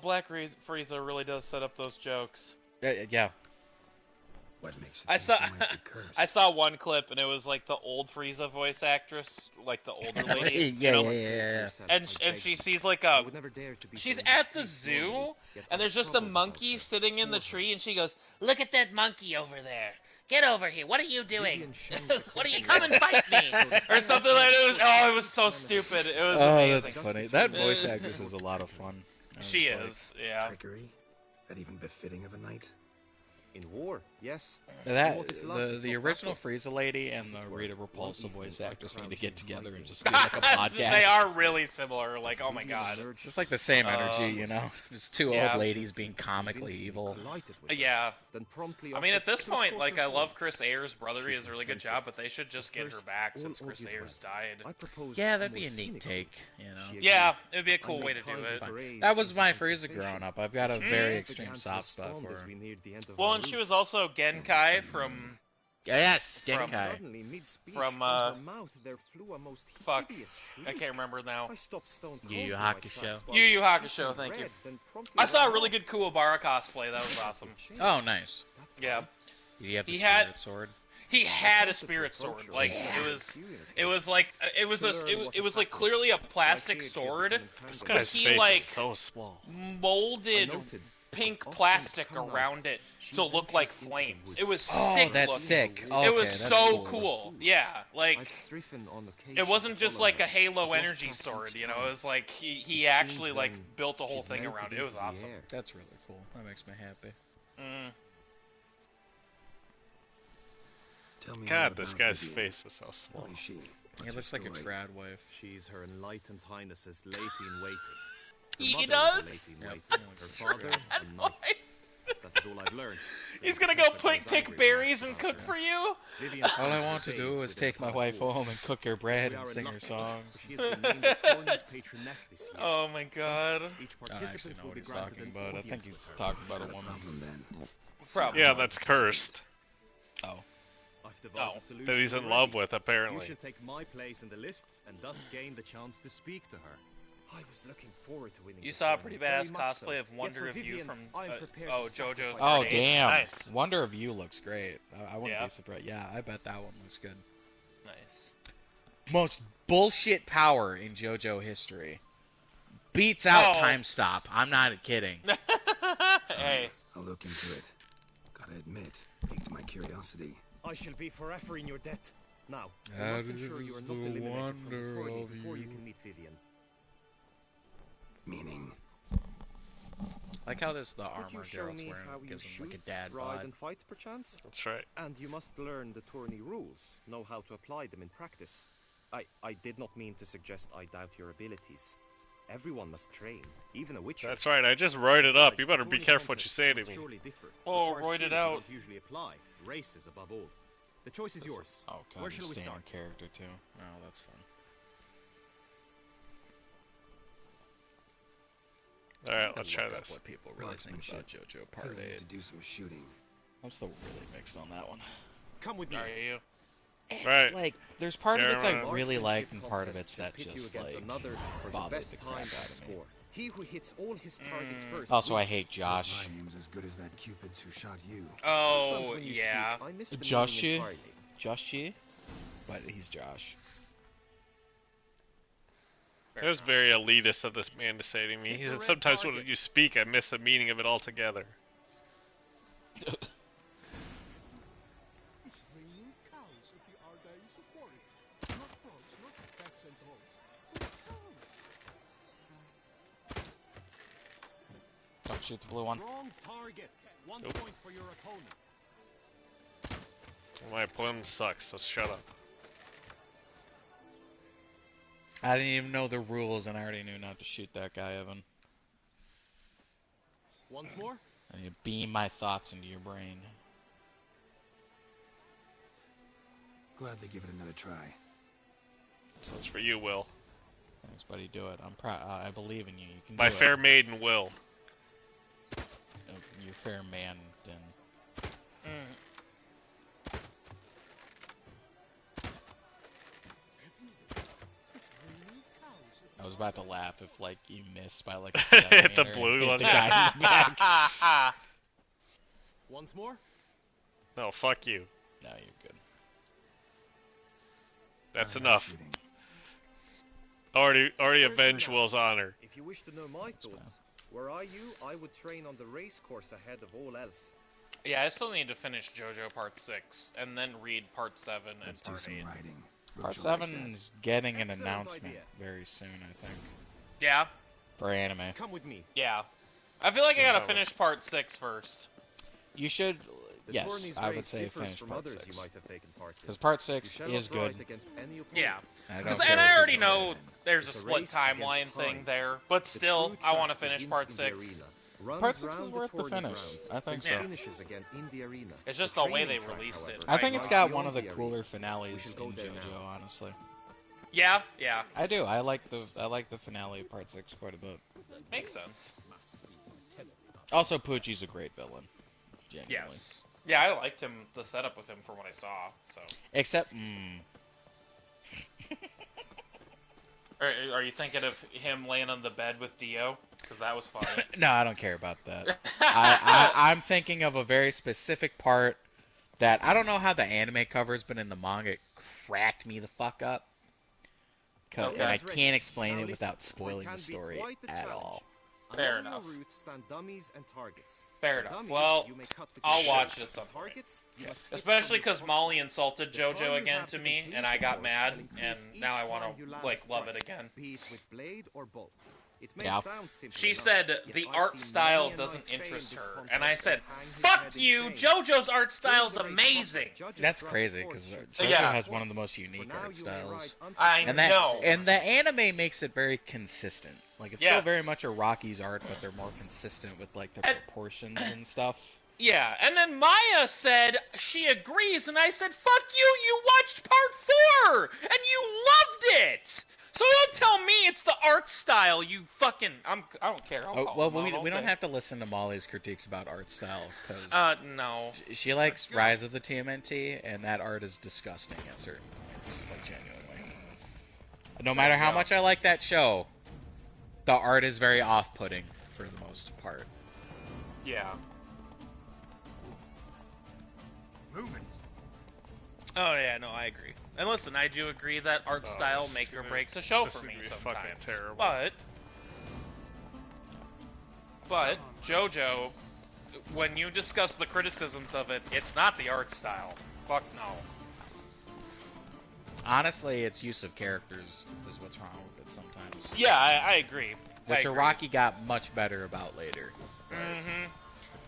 Black Frieza really does set up those jokes. Yeah. What makes you I think saw she might be cursed? I saw one clip and it was like the old Frieza voice actress, like the older lady. Yeah, you know? yeah. And she sees like I a would never dare to be she's so at the indiscreet zoo normally, yet and I'm there's just a troubled about monkey her. sitting in the For tree and she goes, "Look at that monkey over there. Get over here. What are you doing? Vivian Shen What are you come and fight me?" Or something like that. It was so stupid. It was Oh, amazing. that's funny. That voice actress is a lot of fun. She It's like- is, yeah. Trickery? That even befitting of a knight? In war, yes. That What is love if the not original battle? Frieza lady and the As it were, Rita Repulsa one voice evening, actress I need to crowned get him together and mighty. just do like a podcast. They are really similar. Like, oh my Vivian god. emerged Just like the same energy, you know? Just two Yeah. old ladies being comically convincingly evil. collided with her, Yeah. then promptly I mean, at offered this to point, escort like, her I love home. Chris Ayers' brother. He does a really good job, consented. but they should just get her First, back all since Chris argued Ayers well. died. I proposed Yeah, a that'd be more a neat scenic take, route. you know? She Yeah, agreed. it'd be a I cool made way to do kindly it. berets That was into my Frieza conversation. growing up. I've got a Mhm. very Began extreme to soft spot respond for as her. we neared the end of Well, our and she route. was also Genkai from Yes, From- Genkai. Suddenly, mid-speech, from, her mouth there flew a most fuck, hideous I shriek. can't remember now. I stopped stone Yu Yu cold in my Hakusho. tracks while Yu Yu she Hakusho, turned thank you. red, then promptly I saw a ran really off. good Kuwabara cosplay. That was awesome. Oh, nice. That's Yeah. fine. Did he have the He spirit had- sword? He had a attempted to spirit approach sword. her Like with it a was, peculiar it was approach. like it was To a, learn it, what it was had like happened. clearly a I plastic feared she had sword, become This entangled. but guy's he face like is so small. molded I noted pink that often plastic come around night, it she to look like ventures into the flames. woods. It was Oh, sick that's looking. sick. It Okay, was that's so cool. cool. Yeah, like I've striven on occasion it wasn't to just follow like her, a Halo but lost energy track sword, each you know. time. It was like It he seemed actually like then built a whole she'd thing melted around it. It was into the awesome. air. That's really cool. That makes me happy. Mm. Tell me more God, this about guy's Vivian. face is so small. Who is she? He What's her looks like a story? trad wife. She's Her Enlightened Highness's lady in waiting. Her He mother does? was a lady in Yep. waiting. He Her looks father, great. a knight. That is all I've learned. He's The gonna go professor was pick angry berries when and asked cook about for her. you. Vivian All spends I her want to days do is within take my palace wife walls. home and cook her bread We and are sing her unlucky, songs. for she has been named the tournament's patroness this year. Oh my god. Thus, each I don't actually participant know will what be he's granted talking an about. I think audience he's with her. talking about a Got a woman. problem then. Probably. Yeah, that's cursed. Oh. I've devised Oh. a solution That he's in already. love with, You apparently. should take my place in the lists and thus gain the chance to speak to her. I was looking forward to winning. You the saw a tournament, pretty badass very much so. cosplay of Yet Wonder for of You Vivian, from I am prepared oh to sacrifice Oh, JoJo. damn. Nice. Wonder of You looks great. I wouldn't Yeah. be surprised. Yeah, I bet that one looks good. Nice. Most bullshit power in JoJo history. Beats out Oh. Time Stop. I'm not kidding. Hey. I'll look into it. Gotta admit, piqued my curiosity. I shall be forever in your debt. Now, you That must ensure you are is not the eliminated from the wonder tourney of before you you. can meet Vivian. Meaning, Like how this the Could armor you show Geralt's me wearing how you gives him shoot, like a dad ride, bod. and fight, perchance? That's right. And you must learn the tourney rules, know how to apply them in practice. I did not mean to suggest I doubt your abilities. Everyone must train, even a witcher. That's right. I just wrote it up. You Besides, better be tourney careful what you contests say to must me. surely differ. Oh, Require wrote it skills you out. don't usually apply. Races above all. The choice is yours. Oh, God, Where shall we stay in start? character too. Oh, that's fun. Alright, let's try Look up this. what people really think about JoJo Part feeling 8. to do some shooting. I'm still really mixed on that one. Come with me. Are you? It's Right. like there's part of Yeah, it's I right. really Marksmanship liked and part of it's contests shall that pit you just against like another for the bothered best the time crap and out of me. score. He who hits all his targets first. Also, I wins. hate Josh. My aim's as good as that Cupid's who shot you. Sometimes Oh, when you yeah. speak, I miss the Josh meaning you? entirely. Joshi? But he's Josh. It was very elitist of this man to say to me. He said, sometimes when you speak, I miss the meaning of it altogether. It's raining cows at the Ardaisu quarry. Not frogs, not bats and dogs, but cows. Don't shoot the blue one. Wrong target. 1 point for your opponent. My opponent sucks, so shut up. I didn't even know the rules and I already knew not to shoot that guy, Evan. Once more. I need to beam my thoughts into your brain. Gladly give it another try. So it's for you, Will. Thanks, buddy. Do it. I'm proud. I believe in you. You can My do fair it. maiden, Will. You fair man, then. I was about to laugh if, like, you missed by, like, a Hit the centimeter and blue hit one. the guy in the back. Once more. No, fuck you. No, you're good. That's Not enough. shooting. Already Here's avenged the map. Will's honor. If you wish to know my thoughts, were I you, I would train on the race course ahead of all else. Yeah, I still need to finish JoJo Part 6, and then read Part 7 and Let's do Part some 8. writing. Part Roach will like 7 is getting an Excellent announcement idea. very soon, I think. Yeah, For anime. Come with me. yeah. I feel like I gotta Whatever. finish Part 6 first. You should, The yes, tourney's I would race say differs finish from Part others 6. you might have taken part in. Because Part You 6 shall is not good. write against any opponent. Yeah. I don't And care I what already people know say. there's a It's a split race timeline against thing time. there, but The still, true I want to track finish begins Part in the 6. arena, runs Part 6 is round worth the tourney finish. grounds, I think then so. finishes again in the arena. It's just The the way training they track, released it. however, I think it's lies got beyond one of the arena. cooler We finales shall go in there JoJo, now. honestly. Yeah, yeah. I do. I like the finale of Part 6 quite a bit. Makes sense. Also, Poochie's a great villain. Genuinely. Yes. Yeah, I liked him, the setup with him from what I saw, so. Except, Are you thinking of him laying on the bed with Dio? Because that was funny. no, I don't care about that. I'm thinking of a very specific part that I don't know how the anime covers, but in the manga it cracked me the fuck up. Okay. And I Yes, Rick. can't explain Now it listen, without spoiling it can the be story quite the at challenge. all. Fair Along enough. your route stand dummies and targets. Fair The enough. dummies Well, you may cut with I'll your watch shirt. it at some The point. targets, you must hit Especially from because the Molly insulted The time JoJo you again have to to me, complete and I the got course mad, shall and increase now each I want time you to, land like, a love it strike, again. be it with blade or bolt. It may Yeah. sound simple She enough, said yet the I've art seen style many a doesn't knight fail interest this her, contest and I said, hang his "Fuck head in you! shame." JoJo's art During style's the race amazing." proper, judges That's throughout crazy the because course JoJo should Yeah. has one of the points. most For unique now, art you may ride styles. I unprotected And that know. and the anime makes it very consistent. Like it's still Yes. very much a Rocky's art, but they're more consistent with like the And- proportions and stuff. Yeah, and then Maya said she agrees, and I said, "Fuck you! You watched Part 4, and you loved it. So don't tell me it's the art style, you fucking, I don't care. I'll Oh, call well, him out all we don't day. have to listen to Molly's critiques about art style because No. she likes Rise of the TMNT, and that art is disgusting at certain points, like genuinely. No matter how much I like that show, the art is very off-putting for the most part. Yeah. Movement. Oh yeah, no, I agree. And listen, I do agree that art style this is make or gonna- breaks a show this for is me gonna be sometimes. fucking terrible. But JoJo, when you discuss the criticisms of it, it's not the art style. Fuck no. Honestly, its use of characters is what's wrong with it sometimes. Yeah, I agree. Which I agree. Araki got much better about later. Mm-hmm.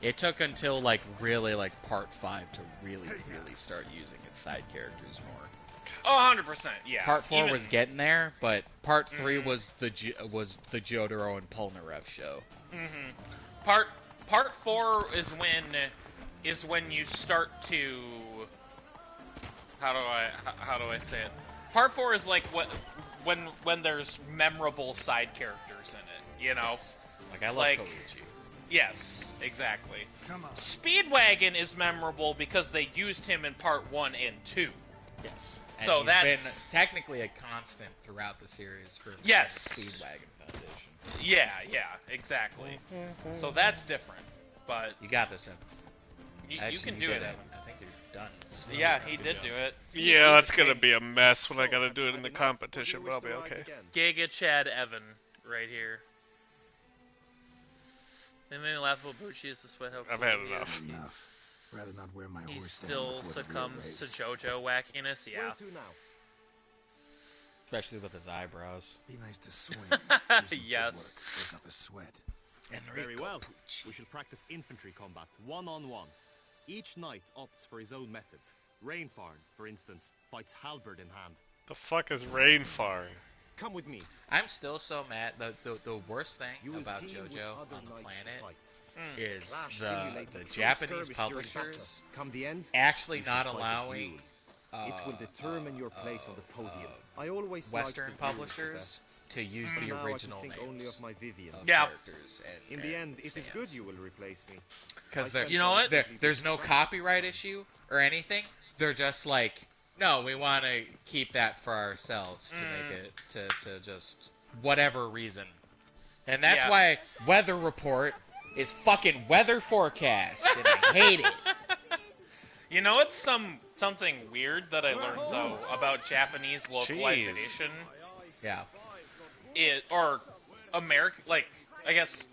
It took until like really like part 5 to really start using its side characters more. Oh, 100%. Yeah. Part 4 Even- was getting there, but part 3 was the Jotaro and Polnareff show. Mm-hmm. Part 4 is when you start to, how do I say it? Part 4 is like when there's memorable side characters in it, you know? Like I love Like- Koichi. Yes, exactly. Come on. Speedwagon is memorable because they used him in part 1 and 2. Yes. And So he's that's been technically a constant throughout the series for the Yes. Speedwagon Foundation. Yeah, exactly. So that's different. But You got this, Evan. you Actually, can you do did, it. Evan. I think you're done. Yeah, he did do it. Yeah, that's gonna be a mess when I gotta do it in the competition, but I'll be okay. Giga Chad Evan, right here. They made me laugh about Bucci is the sweat. How I've cool had he enough. is. Enough. Rather not wear my He horse still down before the real succumbs to race. JoJo wackiness. Yeah. Where to now? Especially with his eyebrows. Be nice to swing. Do some Yes. footwork, work up a sweat. Very well. We shall practice infantry combat, one-on-one. Each knight opts for his own method. Rainfarn, for instance, fights halberd in hand. The fuck is Rainfarn? Come with me. I'm still so mad. The worst thing You will about team with JoJo other on the knights to planet fight. is Clash the simulates a close Japanese skirmish during publishers battle. Come the end, actually you shall not fight a allowing duel. It will determine your place on the podium. I always Western liked the duels the publishers best. to use But the now original I can think only names of my Vivian. of Yeah. characters. And, In the end, if it's stands. good, you will replace me. Because I sense You know what? there's no copyright issue or anything. They're just like, no, we want to keep that for ourselves to make it to just whatever reason. And that's Yeah. why Weather Report is fucking weather forecast, and I hate it. You know, it's something weird that I learned though about Japanese localization. Yeah. Or American, like, I guess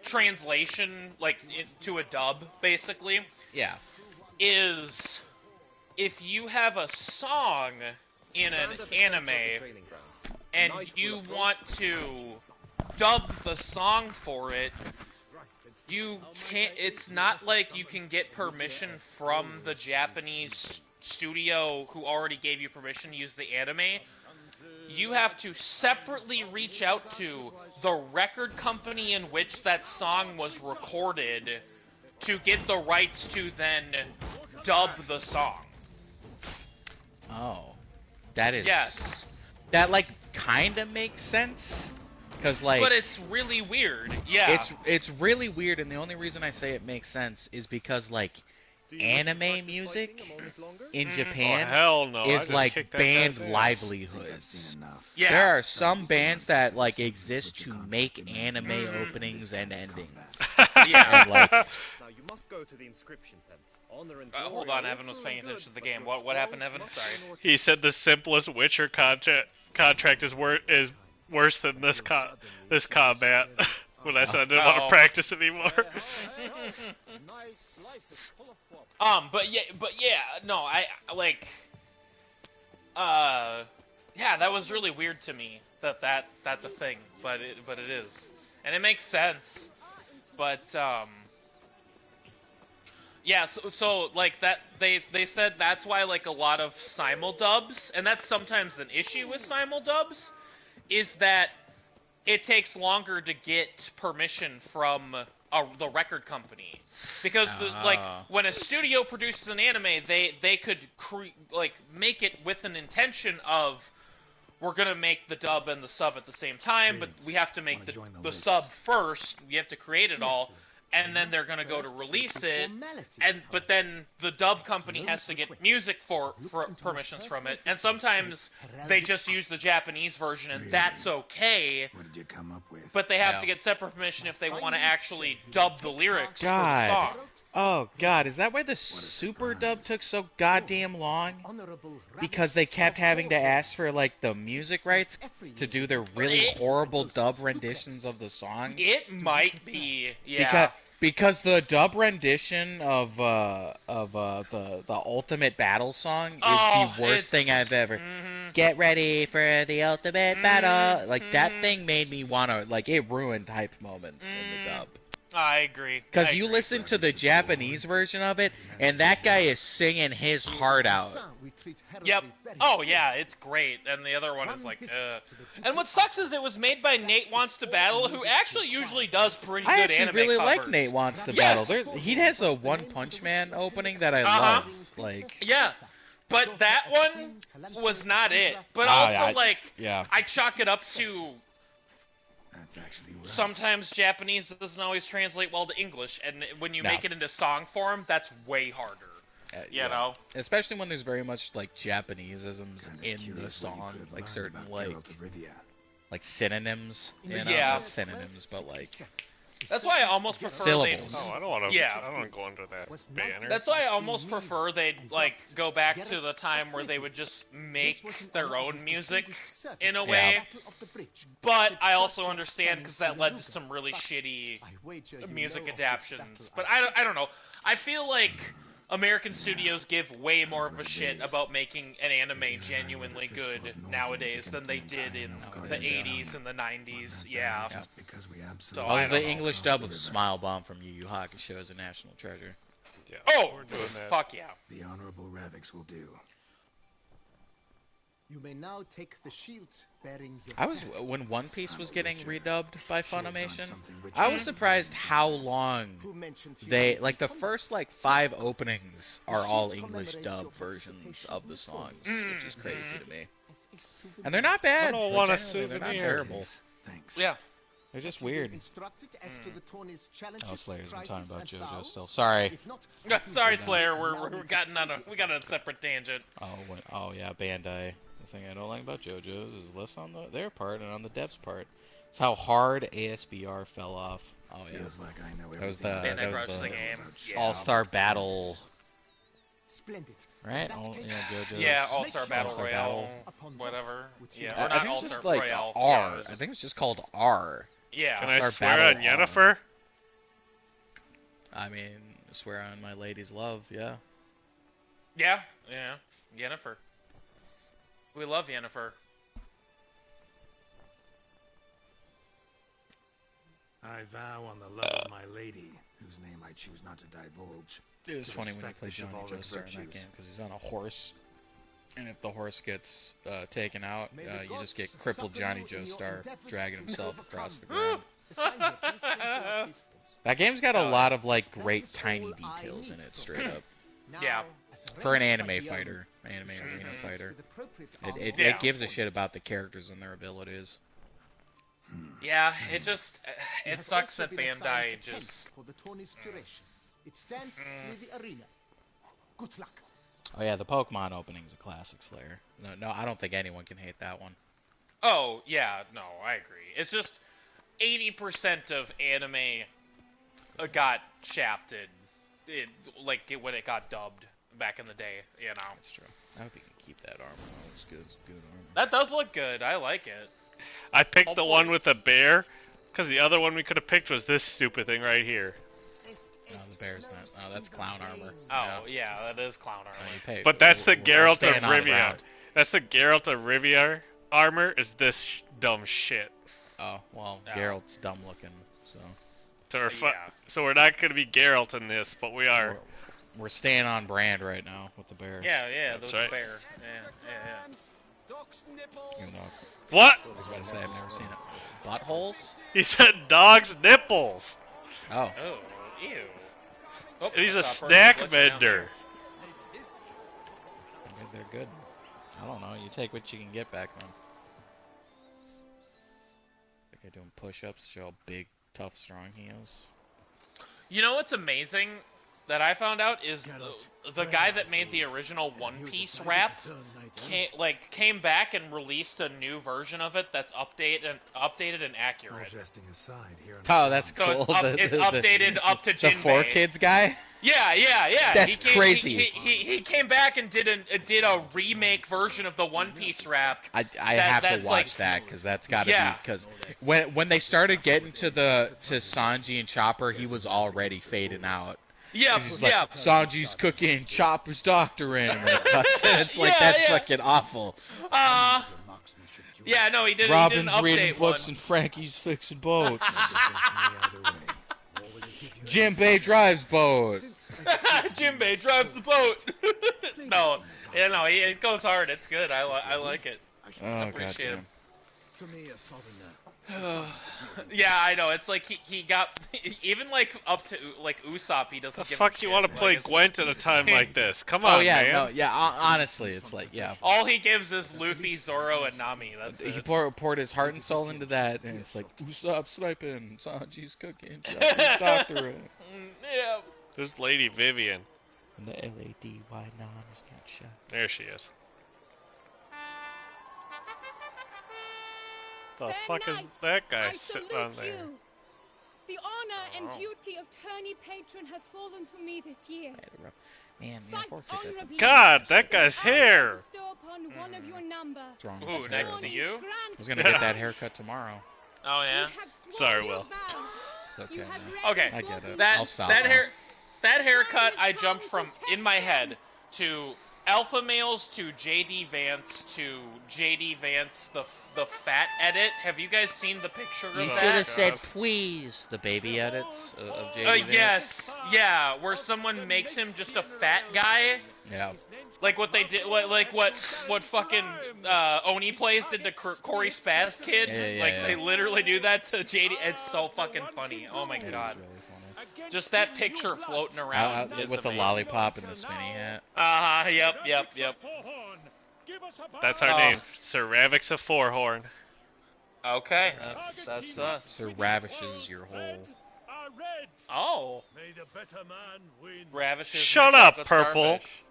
translation, like to a dub, basically, Yeah. is if you have a song in an Stand at the center of anime the training ground. and Knight you will approach want the to dub the song for it, you can't. It's not like you can get permission from the Japanese studio who already gave you permission to use the anime. You have to separately reach out to the record company in which that song was recorded to get the rights to then dub the song. Oh. That is. Yes. That, like, kind of makes sense. Because, like. But it's really weird. Yeah. It's really weird, and the only reason I say it makes sense is because, like, Do you wish to anime practice music fighting a moment longer? in Oh Japan hell no! I is just like kicked that band guy's ass. I've livelihoods. seen enough. Yeah. There are some bands that like exist to make anime openings and endings. Yeah. And like, Now you must go to the inscription tent. Honor and Hold glory on, are Evan was true paying and good, attention to the but game. your What happened, scrolls Evan? must Sorry. be in order. He said the simplest Witcher contract is worse than this combat. When I said I didn't want to practice anymore. But yeah, no, I like, yeah, that was really weird to me that's a thing, but it is, and it makes sense, but yeah, so like that they said that's why like a lot of simuldubs, and that's sometimes an issue with simuldubs, is that it takes longer to get permission from the record company, because like when a studio produces an anime, they could make it with an intention of we're gonna make the dub and the sub at the same time, but we have to make the sub first. We have to create it all, and then they're gonna go to release it, but then the dub company has to get music for permissions from it, and sometimes they just use the Japanese version, and that's okay. What did you come up with? But they have to get separate permission if they want to actually dub the lyrics for the song. Oh god, is that why the super dub took so goddamn long? Because they kept having to ask for like the music rights to do their really horrible dub renditions of the songs? It might be, yeah. Because the dub rendition of the Ultimate Battle song is the worst thing I've ever. Get ready for the ultimate battle. Like that thing made me wanna it ruined hype moments in the dub. I agree. Because you listen to the Japanese version of it, and that guy is singing his heart out. Yep. Oh, yeah, it's great. And the other one is like, And what sucks is it was made by Nate Wants to Battle, who actually usually does pretty good anime covers. I actually really like Nate Wants to Battle. He has a One Punch Man opening that I love. Yeah. But that one was not it. But also, I chalk it up to... That's actually right. Sometimes Japanese doesn't always translate well to English, and when you make it into song form, that's way harder. You know? Especially when there's very much Japaneseisms in the song, certain synonyms. You know? Yeah. Not synonyms, but That's why I almost prefer syllables. I don't want to go into that banner. That's why I almost prefer they'd go back to the time where they would just make their own music in a way. But I also understand because that led to some really shitty music adaptions. But I don't know. I feel like American studios give way more of a shit about making an anime genuinely good nowadays than they did in the 80s and the 90s. Yeah. So the English dub of Smile Bomb from Yu Yu Hakusho is a national treasure. Yeah. Oh, we're doing that. Fuck yeah. The Honorable Ravix will do. You may now take the shields bearing your when One Piece was getting redubbed by Funimation, I was surprised how long they the first 5 openings are all English dub versions of the songs, which is crazy to me. And they're not bad. I don't want a They're not souvenir. terrible. Thanks. Yeah. They're just weird. Oh, Slayer's been talking about JoJo still. Sorry. Sorry, Slayer. We got on a separate tangent. Oh yeah, Bandai. The thing I don't like about JoJo is less on their part and on the devs' part. It's how hard ASBR fell off. Oh yeah. Feels like I know That was the Bandai crushed the game. All-Star Battle. Splendid. Right? JoJo's Yeah, All-Star Battle All-Star Royale. Whatever. Yeah, or I not think it's All-Star just Royale. R. Yeah, I think it's just called R. Yeah. Can I All-Star swear Battle on Yennefer? I mean, swear on my lady's love, yeah. Yeah. Yennefer. We love Yennefer. I vow on the love of my lady, whose name I choose not to divulge. It was to funny when you respect play the Johnny chivalric Joestar in that virtues. game because he's on a horse, and if the horse gets taken out, you just get crippled Johnny Joestar dragging himself across the ground. That game's got a lot of great tiny details in it, straight up. Yeah. For an anime fighter, anime arena fighter, it gives a shit about the characters and their abilities. Yeah, it sucks that Bandai just. It stands near the arena. Good luck. Oh yeah, the Pokemon opening's a classic, Slayer. No, I don't think anyone can hate that one. Oh yeah, no, I agree. It's just 80% of anime got shafted, when it got dubbed back in the day. You know. That's true. I hope you can keep that armor. That looks good. It's good armor. That does look good. I like it. I picked the one with the bear, because the other one we could have picked was this stupid thing right here. No, the bear's not. Oh, that's clown armor. Oh yeah, that is clown armor. But that's the Geralt of staying on the Rivia. ground. That's the Geralt of Rivia armor. Is this dumb shit? Oh well, Geralt's dumb looking. So we're not gonna be Geralt in this, but we are. We're staying on brand right now with the bear. Yeah, That's the right. bear. Yeah. Even though What? I was about to say I've never seen it. Buttholes? He said dog's nipples. Oh. Oh, ew. Oh, And he's a stop snack person down vendor. They're good. I don't know. You take what you can get back then. push-ups, show how big, tough, strong he is. You know what's amazing that I found out is the guy that made the original One Piece rap came back and released a new version of it that's updated and accurate. Oh, that's So cool. it's updated up to the Jinbei. 4Kids guy? Yeah. That's crazy. He came back and did a remake version of the One Piece rap. I have to watch that because that's got to be because when they started getting to Sanji and Chopper, he was already fading out. Yeah. Sanji's cooking, Chopper's doctoring. It's like that's fucking awful. Yeah, no, he did. Robin's he did an update reading books one. and Frankie's fixing boats. Jinbei drives boat. Jinbei drives the boat. No, it goes hard. It's good. I like it. Oh, Appreciate him. To me, a southerner. Yeah, I know. It's like he got even like up to like Usopp. He doesn't. The give fuck a you shit. want to Like, play it's- Gwent at a time like this? Come on, Oh yeah, man. no, yeah. Honestly, it's like All he gives is Luffy, Zoro, and Nami. That's he it. poured his heart and soul into that, and it's like Usopp sniping, Sanji's cooking, Chopper's doctoring. Yeah. There's Lady Vivian. And the LADY non is not shut. There she is. The Fair fuck is knights, that guy I sitting salute on there? you. The honor and Oh. duty of tourney patron have fallen to me this year. Man, Fight 4Kids, that's a honorably. God, that guy's I will hair. bestow upon one of your number. What's wrong Ooh, with this next hair? to you? I was gonna get that haircut tomorrow. Oh yeah. You have sworn Sorry, your Will. vows. It's okay. You have man. read Okay. the I get book it. of That I'll stop that now. that haircut I jumped from in my head to Alpha Males to JD Vance to JD Vance the fat edit. Have you guys seen the picture of You that? should have said please. The baby edits of JD Vance. Yes, yeah, where someone makes him just a fat guy, Yeah. like what they did, like what fucking Oni Plays did to Corey Spaz Kid. Yeah, Like yeah. they literally do that to JD. It's so fucking funny. Oh my It is god, really funny. just that picture floating around is With the amazing. lollipop and the spinny hat. Yep. That's our Oh. name, Sir Ravix of Fourhorn. Okay, that's us. So ravishes your whole. Oh, ravishes. Shut my up, chocolate Purple. starfish.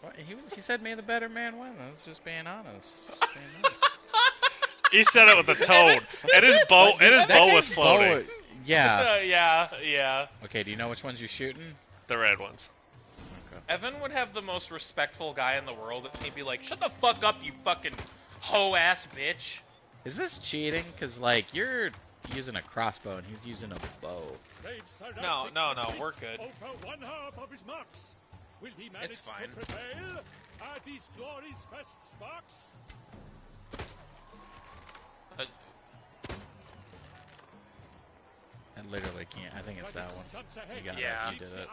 What? He said, "May the better man win." That's just being honest. Just being honest. He said it with a tone, and his bow was floating. Yeah. Yeah. Okay. Do you know which ones you're shooting? The red ones. Evan would have the most respectful guy in the world, and he'd be like, "Shut the fuck up, you fucking hoe-ass bitch." Is this cheating? Cause like you're using a crossbow and he's using a bow. No, we're good. It's fine. I literally can't. I think it's that one. You got Yeah. it. You did it.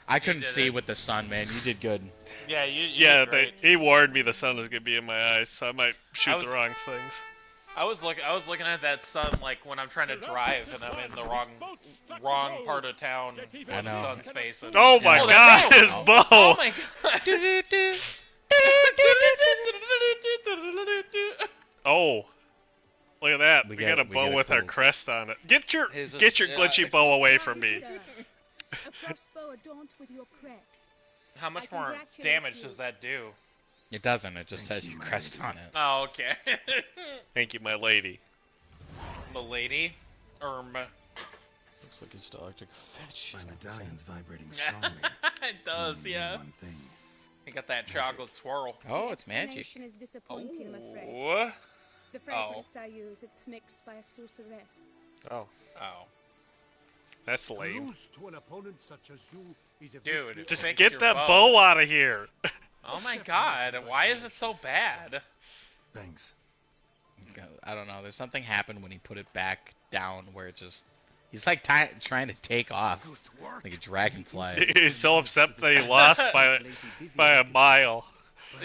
I couldn't did see it. with the sun, man. You did good. Yeah, you Yeah, did great. he warned me the sun was gonna be in my eyes, so I might shoot I was- the wrong things. I was looking at that sun like when I'm trying to drive and I'm in the wrong part of town. With I the know. sun's facing. Oh my Oh, god, that his bow. bow! Oh my god. Oh, look at that. We We got got- a we bow got a with our cool- crest on it. Get your His is- glitchy bow away from me. Sir, a crossbow adorned with your crest. How much I more congratulate damage you. does that do? It doesn't. It just says your crest on it. Oh, okay. Thank you, my lady. Milady? Looks like his dog took a fetch. My medallion's vibrating strongly. It does, Only yeah. One thing. You got that chocolate swirl. Oh, it's magic. Explanation is disappointing, I'm afraid. Oh. The fragrance I use, it's mixed by a sorceress. Oh, Oh. that's lame. Lose to an opponent such as you is a Dude, victory. Just Fix get your that bow. bow out of here. Oh my god, why is it so bad? Thanks. I don't know. There's something happened when he put it back down where it just. He's like trying to take off like a dragonfly. He's so upset that he lost by a mile.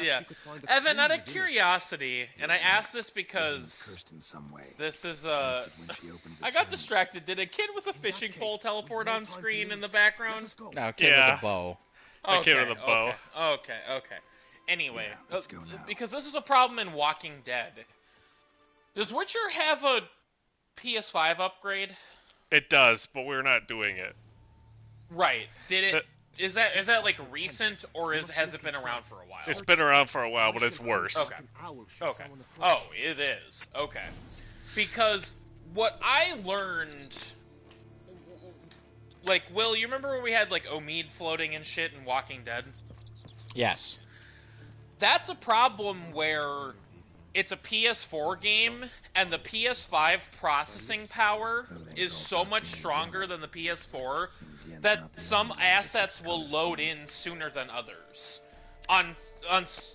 Yeah. Evan, out of curiosity, and I asked this because Cursed in some way. this is Sensed it when she opened the I got tournament. distracted. Did a kid with a fishing pole teleport on screen in the background? No, kid Yeah. with a bow. The kid with a bow. Okay. Anyway, Yeah, let's go now. because this is a problem in Walking Dead. Does Witcher have a PS5 upgrade? It does, but we're not doing it. Right. Did it? Is that like recent, or has it been around for a while? It's been around for a while, but it's worse. Okay. Okay. Oh, it is. Okay. Because what I learned, like, Will, you remember when we had like Omid floating and shit in Walking Dead? Yes. That's a problem where it's a PS4 game, and the PS5 processing power is so much stronger than the PS4 that some assets will load in sooner than others on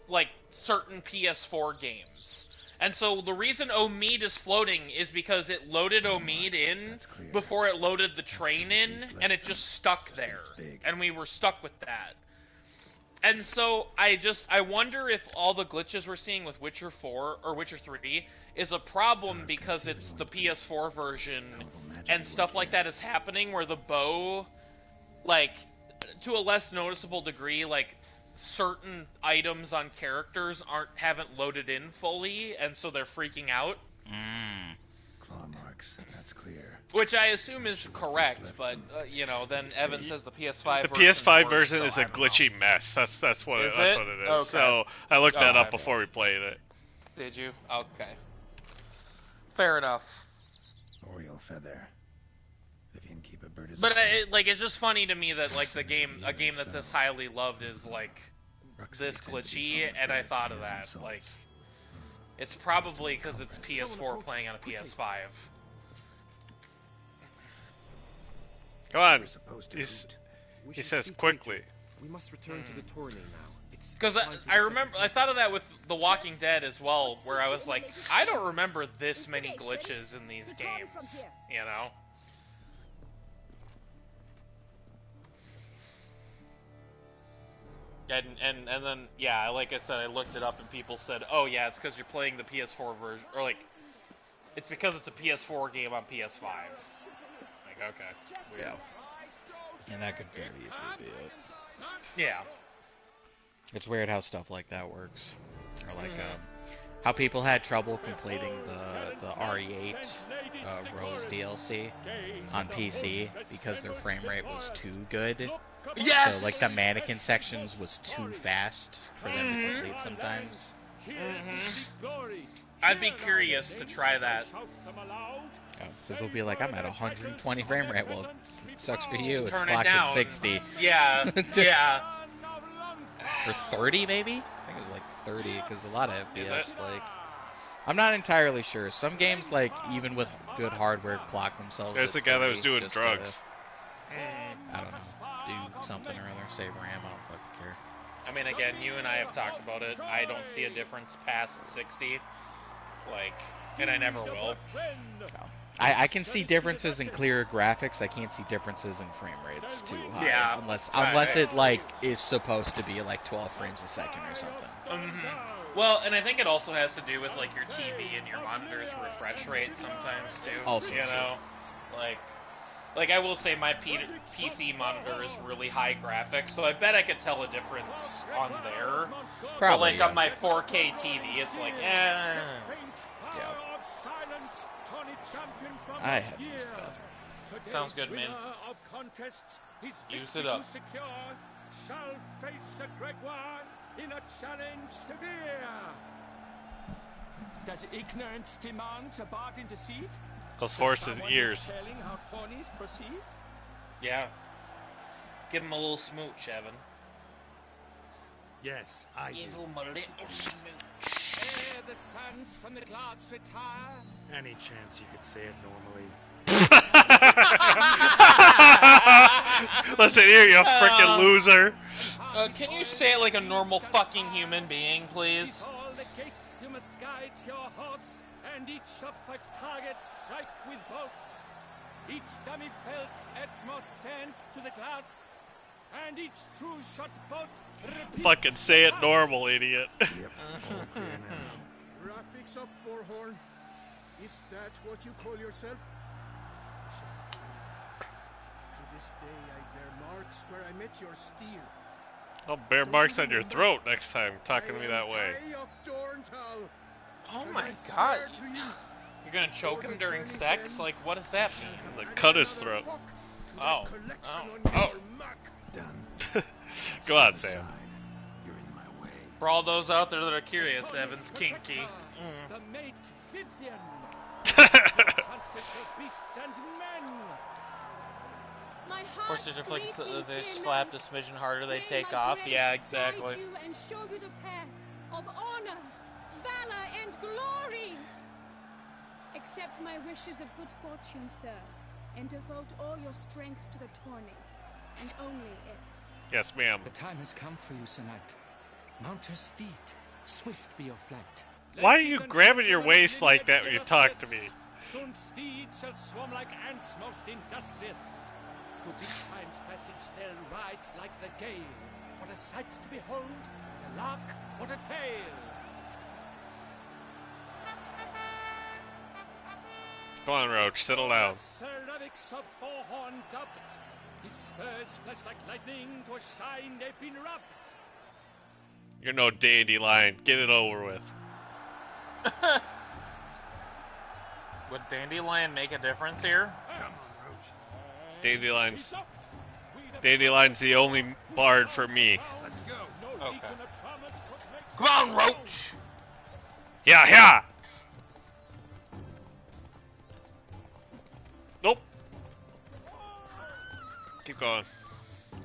like certain PS4 games. And so the reason Omid is floating is because it loaded Omid in before it loaded the train in, and it just stuck there, and we were stuck with that. And so I wonder if all the glitches we're seeing with Witcher 4 or Witcher 3 is a problem because it's the PS4 version and stuff like that is happening where the bow, like, to a less noticeable degree, like, certain items on characters haven't loaded in fully, and so they're freaking out. Claw marks, that's clear. Which I assume is correct, but you know, then Evan says the PS5 The version PS5 works, version so is a glitchy mess. That's what it is. Okay. So I looked that up before we played it. Did you? Okay. Fair enough. Oriole feather. Vivian keep a bird. But it's just funny to me that like a game that this highly loved is like this glitchy, and I thought of that. Like, it's probably because it's PS4 playing on a PS5. Come on. He says quickly. We must return to the tourney now. Because I thought of that with The Walking Dead as well, where I was like, I don't remember this many glitches in these games, you know? And then, yeah, like I said, I looked it up and people said, oh yeah, it's because you're playing the PS4 version, or like, it's because it's a PS4 game on PS5. Like, okay. Yeah. And that could very easily be it. Yeah. It's weird how stuff like that works. Or like, how people had trouble completing the RE8 Rose DLC on PC because their frame rate was too good. Yes! So like the mannequin sections was too fast for them to complete sometimes. I'd be curious to try that. Because they'll be like, I'm at 120 frame rate. Well, it sucks for you. It's Turn it clocked down. at 60. Yeah, yeah. Or 30 maybe? I think it was like 30 because a lot of FPS like I'm not entirely sure. Some games like even with good hardware clock themselves. There's the guy that was doing drugs. I don't know. Do something or other, save RAM. I don't fucking care. I mean, again, you and I have talked about it. I don't see a difference past 60. Like, and I never will. No. I can see differences in clearer graphics. I can't see differences in frame rates too high. Yeah. Unless it like is supposed to be like 12 frames a second or something. Well, and I think it also has to do with like your TV and your monitor's refresh rate sometimes too. Also you know, like I will say my PC monitor is really high graphics, so I bet I could tell a difference on there. Probably. But like on my 4K TV, it's like, Yeah. I have to use the bathroom. Sounds good, man. Use it up. Shall face a Gregoire in a challenge severe. Does ignorance demand a bard intercede? Those horses' ears. Telling how tourneys proceed? Yeah. Give him a little smooch, Evan. Yes, I Give do. him a little smooch. Ere the suns from the clouds retire. Any chance you could say it normally? Listen here, you freaking loser. Can you say it like a normal fucking human being, please? All the gates you must guide your horse, and each of 5 targets strike with bolts. Each dummy felt adds more sand to the glass, and each true shot bolt repeats. Fucking say it normal, idiot. Graphics of Forehorn. Is that what you call yourself? To this day I bear marks where I met your steel. I'll bear marks on your throat next time talking to me that way. Oh my god. You're gonna choke him during sex? Like, what does that mean? Like, cut his throat. Oh. Done. Go on, Sam. For all those out there that are curious, Evan's kinky. The mate Vivian. Beasts and men. Of course, there's if they slapped a smidgen harder, they take off. Yeah, exactly. You and show you the path of honor, valor, and glory. Accept my wishes of good fortune, sir, and devote all your strength to the tourney, and only it. Yes, ma'am. The time has come for you, Sir Knight. Mount your steed. Swift be your flight. Why are you grabbing your waist like that when you talk to me? Soon steeds shall swarm like ants most industrious. To big time's passage they'll ride like the gale. What a sight to behold! What a lark! What a tale! Come on, Roach, settle down. Ceramics of Forehorn dubbed. His spurs flash like lightning, to a shine they've been rubbed. You're no dandelion. Get it over with. Would Dandelion make a difference here? Dandelion's the only bard for me. Okay. Come on, Roach! Yeah, yeah! Nope. Keep going.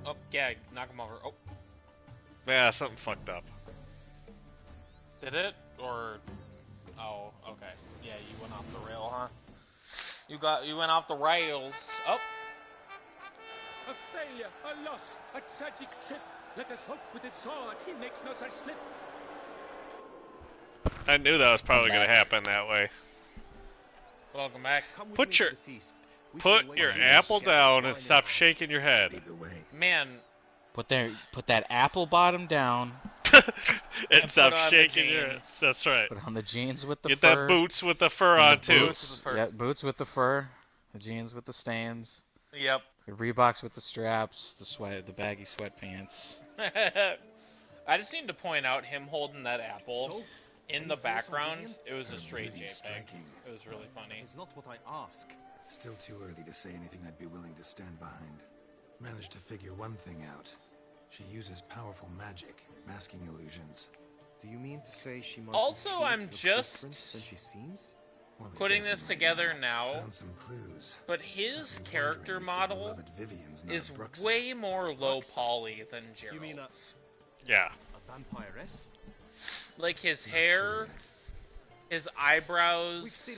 Oh, yeah, knock him over. Oh. Yeah, something fucked up. Did it? Or... Oh, okay. Yeah, you went off the rail, huh? You went off the rails. Oh! A failure, a loss, a tragic trip. Let us hope with its sword he makes no such slip. I knew that was probably going to happen that way. Welcome back. Put your apple down and stop shaking your head. Man. Put that apple bottom down. And stop shaking your head. That's right. Put on the jeans with the fur. Get that boots with the fur on too. Yeah, boots with the fur. The jeans with the stains. Yep. The Reeboks with the straps. The baggy sweatpants. I just need to point out him holding that apple in the background. It was a straight JPEG. It was really funny. It's not what I ask. Still too early to say anything I'd be willing to stand behind. Managed to figure one thing out. She uses powerful magic, masking illusions. Do you mean to say she might also, I'm just than she seems? Putting this together now, Found some clues. but his character model is way more low poly than Gerald's. Yeah. A vampiress? Like his hair, his eyebrows,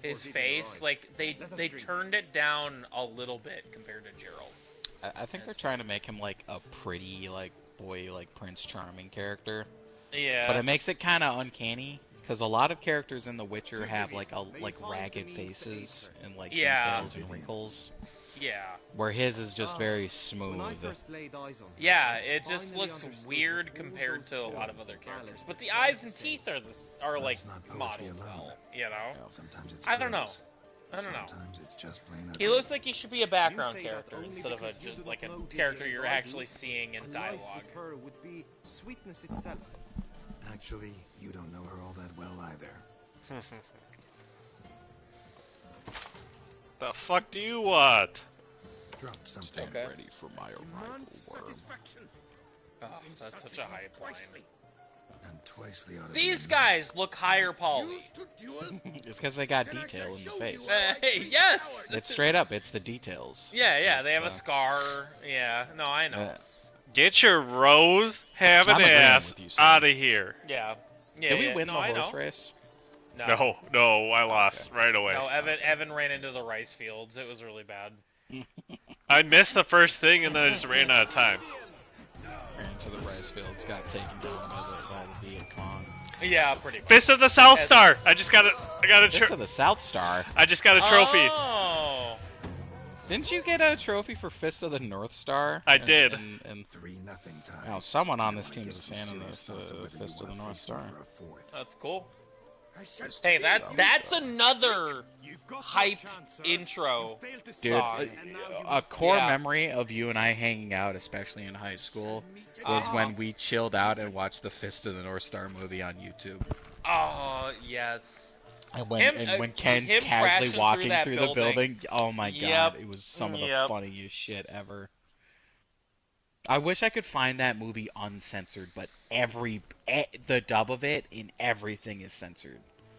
his face, like they turned it down a little bit compared to Gerald. I think they're trying to make him like a pretty, like boy, like Prince Charming character. Yeah. But it makes it kind of uncanny because a lot of characters in The Witcher have like ragged faces and like details and wrinkles. Yeah. Where his is just very smooth. Yeah, it just looks weird compared to a lot of other characters. But the eyes and teeth are like modeled well, you know? I don't know. He looks like he should be a background character instead of just like a character you're actually seeing in dialogue. Her would be sweetness itself. Actually, you don't know her all that well either. The fuck do you want? Dropped something. Okay. Ready for my arrival, worm. Oh, that's such a high line. And twice the odds. These guys look higher poly. It's because they got detail in the face. Yes! It's straight up, it's the details. Yeah, they have a scar. Yeah, no, I know. Get your rose having ass out of here. Yeah. Did we win the horse race? No, I lost right away. No, Evan ran into the rice fields. It was really bad. I missed the first thing and then I just ran out of time. Ran into the rice fields, got taken down by the Viet Cong. Yeah, pretty much. Fist of the South Star. I got a Fist of the South Star. I just got a trophy. Oh. Didn't you get a trophy for Fist of the North Star? I did. And 3-0 tie. Oh, someone on this team is a fan of the Fist of the North Star. That's cool. Hey, that's another hype intro Dude, song. a core memory of you and I hanging out, especially in high school, was when we chilled out and watched the Fist of the North Star movie on YouTube. Oh, yes. And when Ken's him casually crashing walking that through the building, oh my Yep. god, it was some of the Yep. funniest shit ever. I wish I could find that movie uncensored, but the dub of it in everything is censored.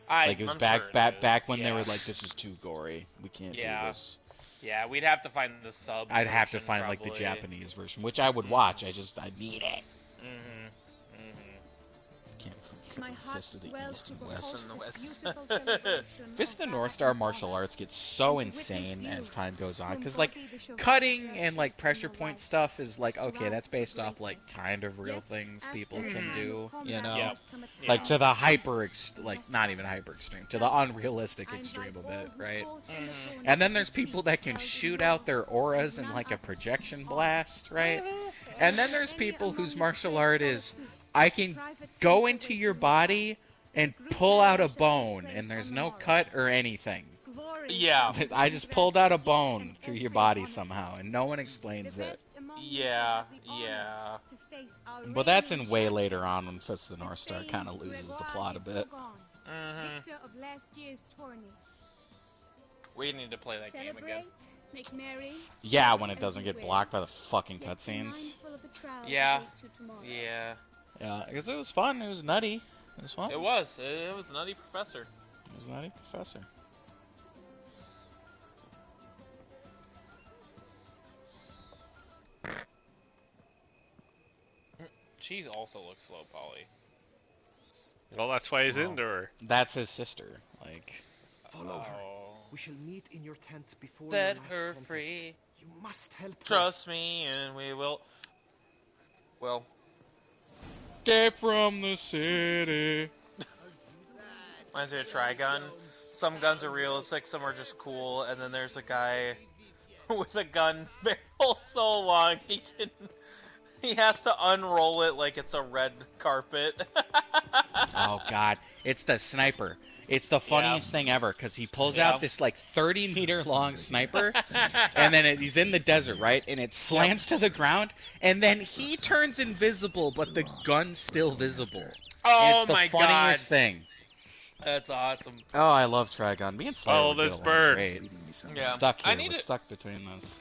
Like it was I'm back sure it back is. back when they Yeah. were like, this is too gory. We can't do this. Yeah, we'd have to find the sub. I'd have to version, find like the probably. Japanese version, which I would watch. I need it. Can't. My heart Fist of the swells East to and behold West. this beautiful celebration Fist of the of North Valor Star and martial honor. arts gets so And to witness insane you, as time goes on, whom because Bobby like the Chauffeur cutting has and like chosen pressure your point lives stuff is like, okay, strive that's for based off like greatness. kind of real Yet, things after people the can time do, of combat you know, has come a like time to the of hyper peace. like not even hyper extreme, to the unrealistic extreme of it, right? And And then there's people that can shoot out their auras in like a projection blast, right? And then there's people whose martial art is, I can go into your body and pull out a bone, and there's no cut or anything. Yeah. I just pulled out a bone through your body somehow, and no one explains it. Yeah, yeah. But that's in way later on when Fist of the North Star kind of loses the plot a bit. Victor of last year's tourney. We need to play that game again. Celebrate, make merry. Yeah, when it doesn't get blocked by the fucking Yet be cutscenes. mindful of the trials Yeah. that await you tomorrow. Yeah. Yeah, because it was fun. It was nutty. It was fun. It was. It was Nutty Professor. It was Nutty Professor. She also looks slow, Polly. Well, that's why he's Well, into her. That's his sister. Like, Follow her. Oh. We shall meet in your tent before Set your last her contest. free. You must help her. Trust me, and we will. Well. escape from the city. Reminds me of Trigun. Some guns are realistic, some are just cool, and then there's a guy with a gun barrel so long he has to unroll it like it's a red carpet. Oh god, it's the sniper. It's the funniest thing ever, because he pulls out this like 30-meter long sniper, and then he's in the desert, right? And it slants to the ground, and then he turns invisible, but the gun's still visible. Oh it's the my funniest thing. That's awesome. Oh, I love Trigun. Me and Slayer Oh, would get this along bird. great. Yeah. We're stuck here. I need We're to- stuck between this.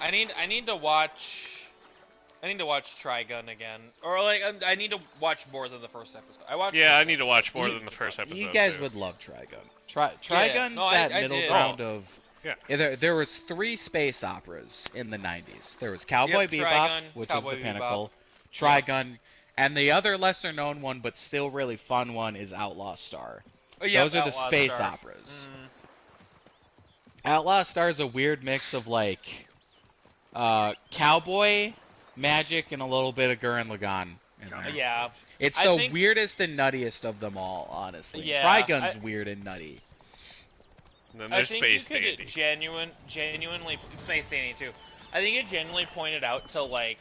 I need to watch Trigun again, or like I need to watch more than the first episode. I watched. Yeah, the I first need to watch more You- than the first episode. You guys too. would love Trigun. Trigun's no, that I middle did. ground of. Yeah. There was 3 space operas in the 90s. There was Cowboy Yep, Bebop, Trigun, which Cowboy is the Bebop. pinnacle. Trigun, and the other lesser known one, but still really fun one, is Outlaw Star. Yep, Those are the Outlaw space Star. operas. Outlaw Star is a weird mix of like cowboy, magic, and a little bit of Gurren Lagann in there. Yeah. It's I the think- weirdest and nuttiest of them all, honestly. Yeah, Trigun's I- weird and nutty. And then I there's think Space you could Dandy. genuinely Space Dandy too. I think it genuinely pointed out to like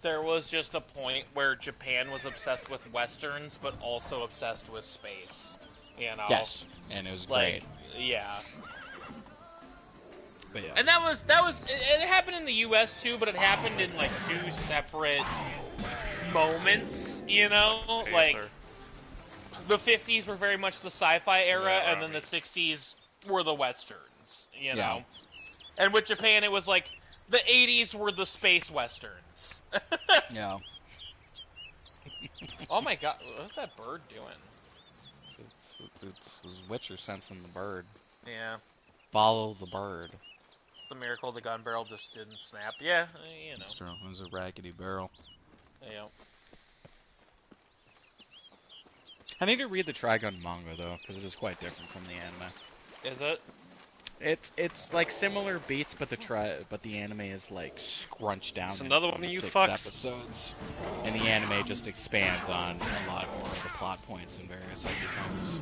there was just a point where Japan was obsessed with westerns, but also obsessed with space. You know. Yes, and it was Like, great. yeah. But yeah. And that was it happened in the U.S. too, but it happened in like 2 separate moments. You know, Panther. like the 50s were very much the sci-fi era, and then the 60s were the westerns. You know, and with Japan, it was like the 80s were the space westerns. Yeah. Oh my god, what's that bird doing? It's Witcher sensing the bird. Yeah, Follow the bird. the miracle the gun barrel just didn't snap. Yeah, you know. That's true. It was a raggedy barrel. Yeah. I need to read the Trigun manga though, because it is quite different from the anime. Is it? It's like similar beats, but the anime is like scrunched down. It's into another one of you 26 fucks. episodes, and the anime just expands on a lot more of the plot points and various other things.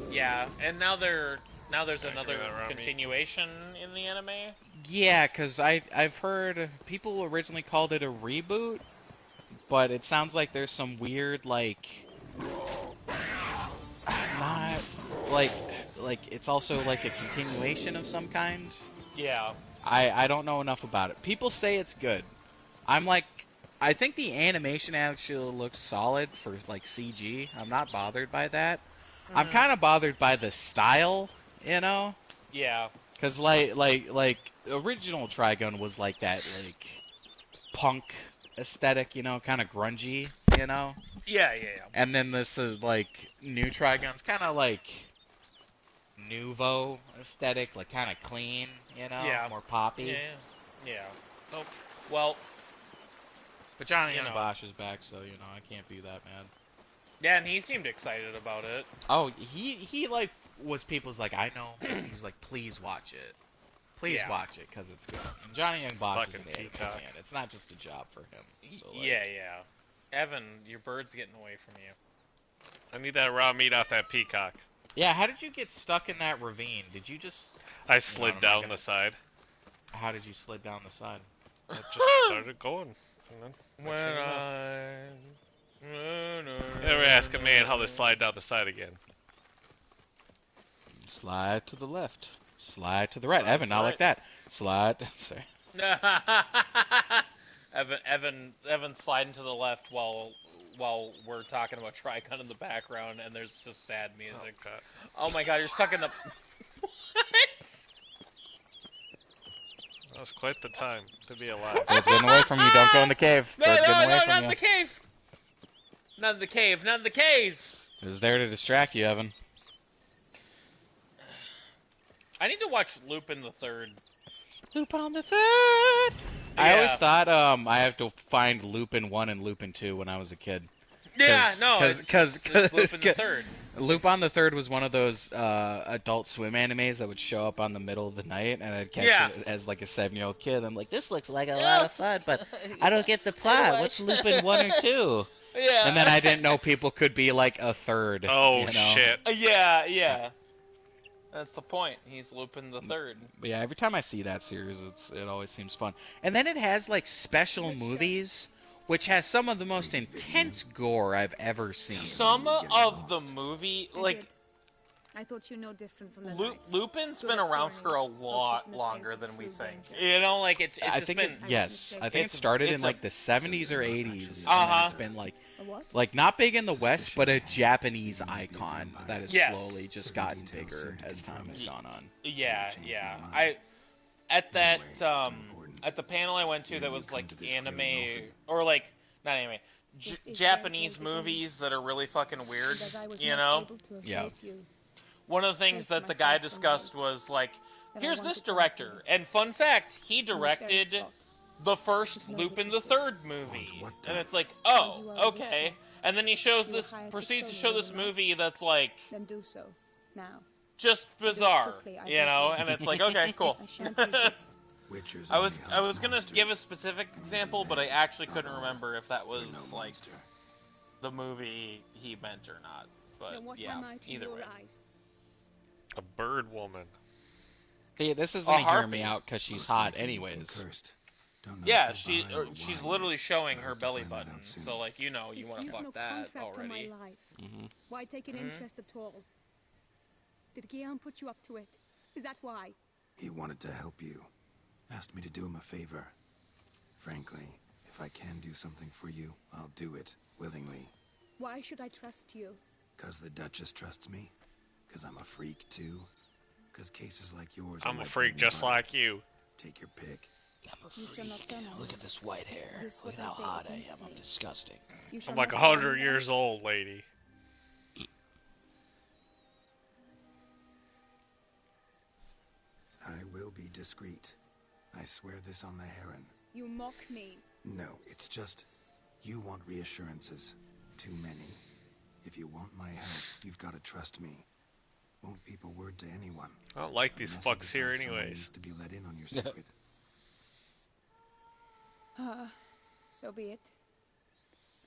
Yeah, and now there's another that around me. continuation in the anime. Yeah, because I've heard people originally called it a reboot, but it sounds like there's some weird like not like it's also like a continuation of some kind. Yeah. I don't know enough about it. People say it's good. I'm like, I think the animation actually looks solid for like CG. I'm not bothered by that. I'm kind of bothered by the style, you know? Yeah. Because, like, original Trigun was like that, like, punk aesthetic, you know, kind of grungy, you know? Yeah. And then this is, like, new Trigun's kind of like nouveau aesthetic, like, kind of clean, you know? Yeah. More poppy. Yeah. Oh, well. But Johnny you Young know. Bosch is back, so, you know, I can't be that mad. Yeah, and he seemed excited about it. Oh, he like, was people's like, I know. He was like, please watch it. Please watch it, because it's good. And Johnny Young Bosch is an anime fan. It's not just a job for him. So, like, Yeah. Evan, your bird's getting away from you. I need that raw meat off that peacock. Yeah, how did you get stuck in that ravine? Did you just... I slid down the side. How did you slid down the side? I just started going. And then never ask a man how they slide down the side again. Slide to the left. Slide to the right. Evan, not like that. Slide. Sorry. Evan sliding to the left while we're talking about Trigun in the background, and there's just sad music. Oh my god, you're stuck in the... What? That was quite the time to be alive. Bird's getting away from you. Don't go in the cave. Bird's getting away from not you. in the cave! Not in the cave, not in the cave! It was there to distract you, Evan. I need to watch Lupin the Third. Lupin the Third! I always thought I have to find Lupin 1 and Lupin 2 when I was a kid. Yeah, no, it's Lupin the Third. Lupin the Third was one of those Adult Swim animes that would show up on the middle of the night, and I'd catch it as like a 7-year-old kid. I'm like, this looks like a lot of fun, but I don't get the plot. What's Lupin 1 or 2? Yeah. And then I didn't know people could be like a third. Oh, you know? shit. Yeah. That's the point. He's Lupin the Third. But yeah, every time I see that series, it always seems fun. And then it has like special movies, which has some of the most intense gore I've ever seen. Some of the movie, like... I thought you know different from the Lupin's been around for a lot longer than we think. You know, like it's I just think been... I think it started in like the 70s or 80s. Uh-huh. It's been like not big in the West, but a Japanese icon that has slowly just gotten bigger as time has gone on. Yeah. At the panel I went to that was like anime, or like, not anime, Japanese movies that are really fucking weird, you know? Yeah. One of the things that the guy discussed was like, here's this director, and fun fact, he directed the first Lupin the Third movie, and it's like, oh, okay, and then he proceeds to show this movie that's like, then do so now. Just bizarre, you know, and it's like, okay, cool. I was gonna give a specific example, but I actually couldn't remember if that was like the movie he meant or not. But yeah, either way. A bird woman. See, this isn't hearing me out because she's hot, anyways. Yeah, she's literally showing her belly button, so like you know you want to fuck that already. Why take an interest at all? Did Guillaume put you up to it? Is that why? He wanted to help you. Asked me to do him a favor. Frankly, if I can do something for you, I'll do it willingly. Why should I trust you? 'Cause the Duchess trusts me. 'Cause I'm a freak too. 'Cause cases like yours. I'm a freak just like you. Take your pick. I'm a freak. Look at this white hair. Look how hot I am. I'm disgusting. I'm like 100 years old, lady. I will be discreet. I swear this on the Heron. You mock me. No, it's just you want reassurances. Too many. If you want my help, you've got to trust me. Won't peep a word to anyone. I don't like these fucks here anyways. To be let in on your secret. So be it.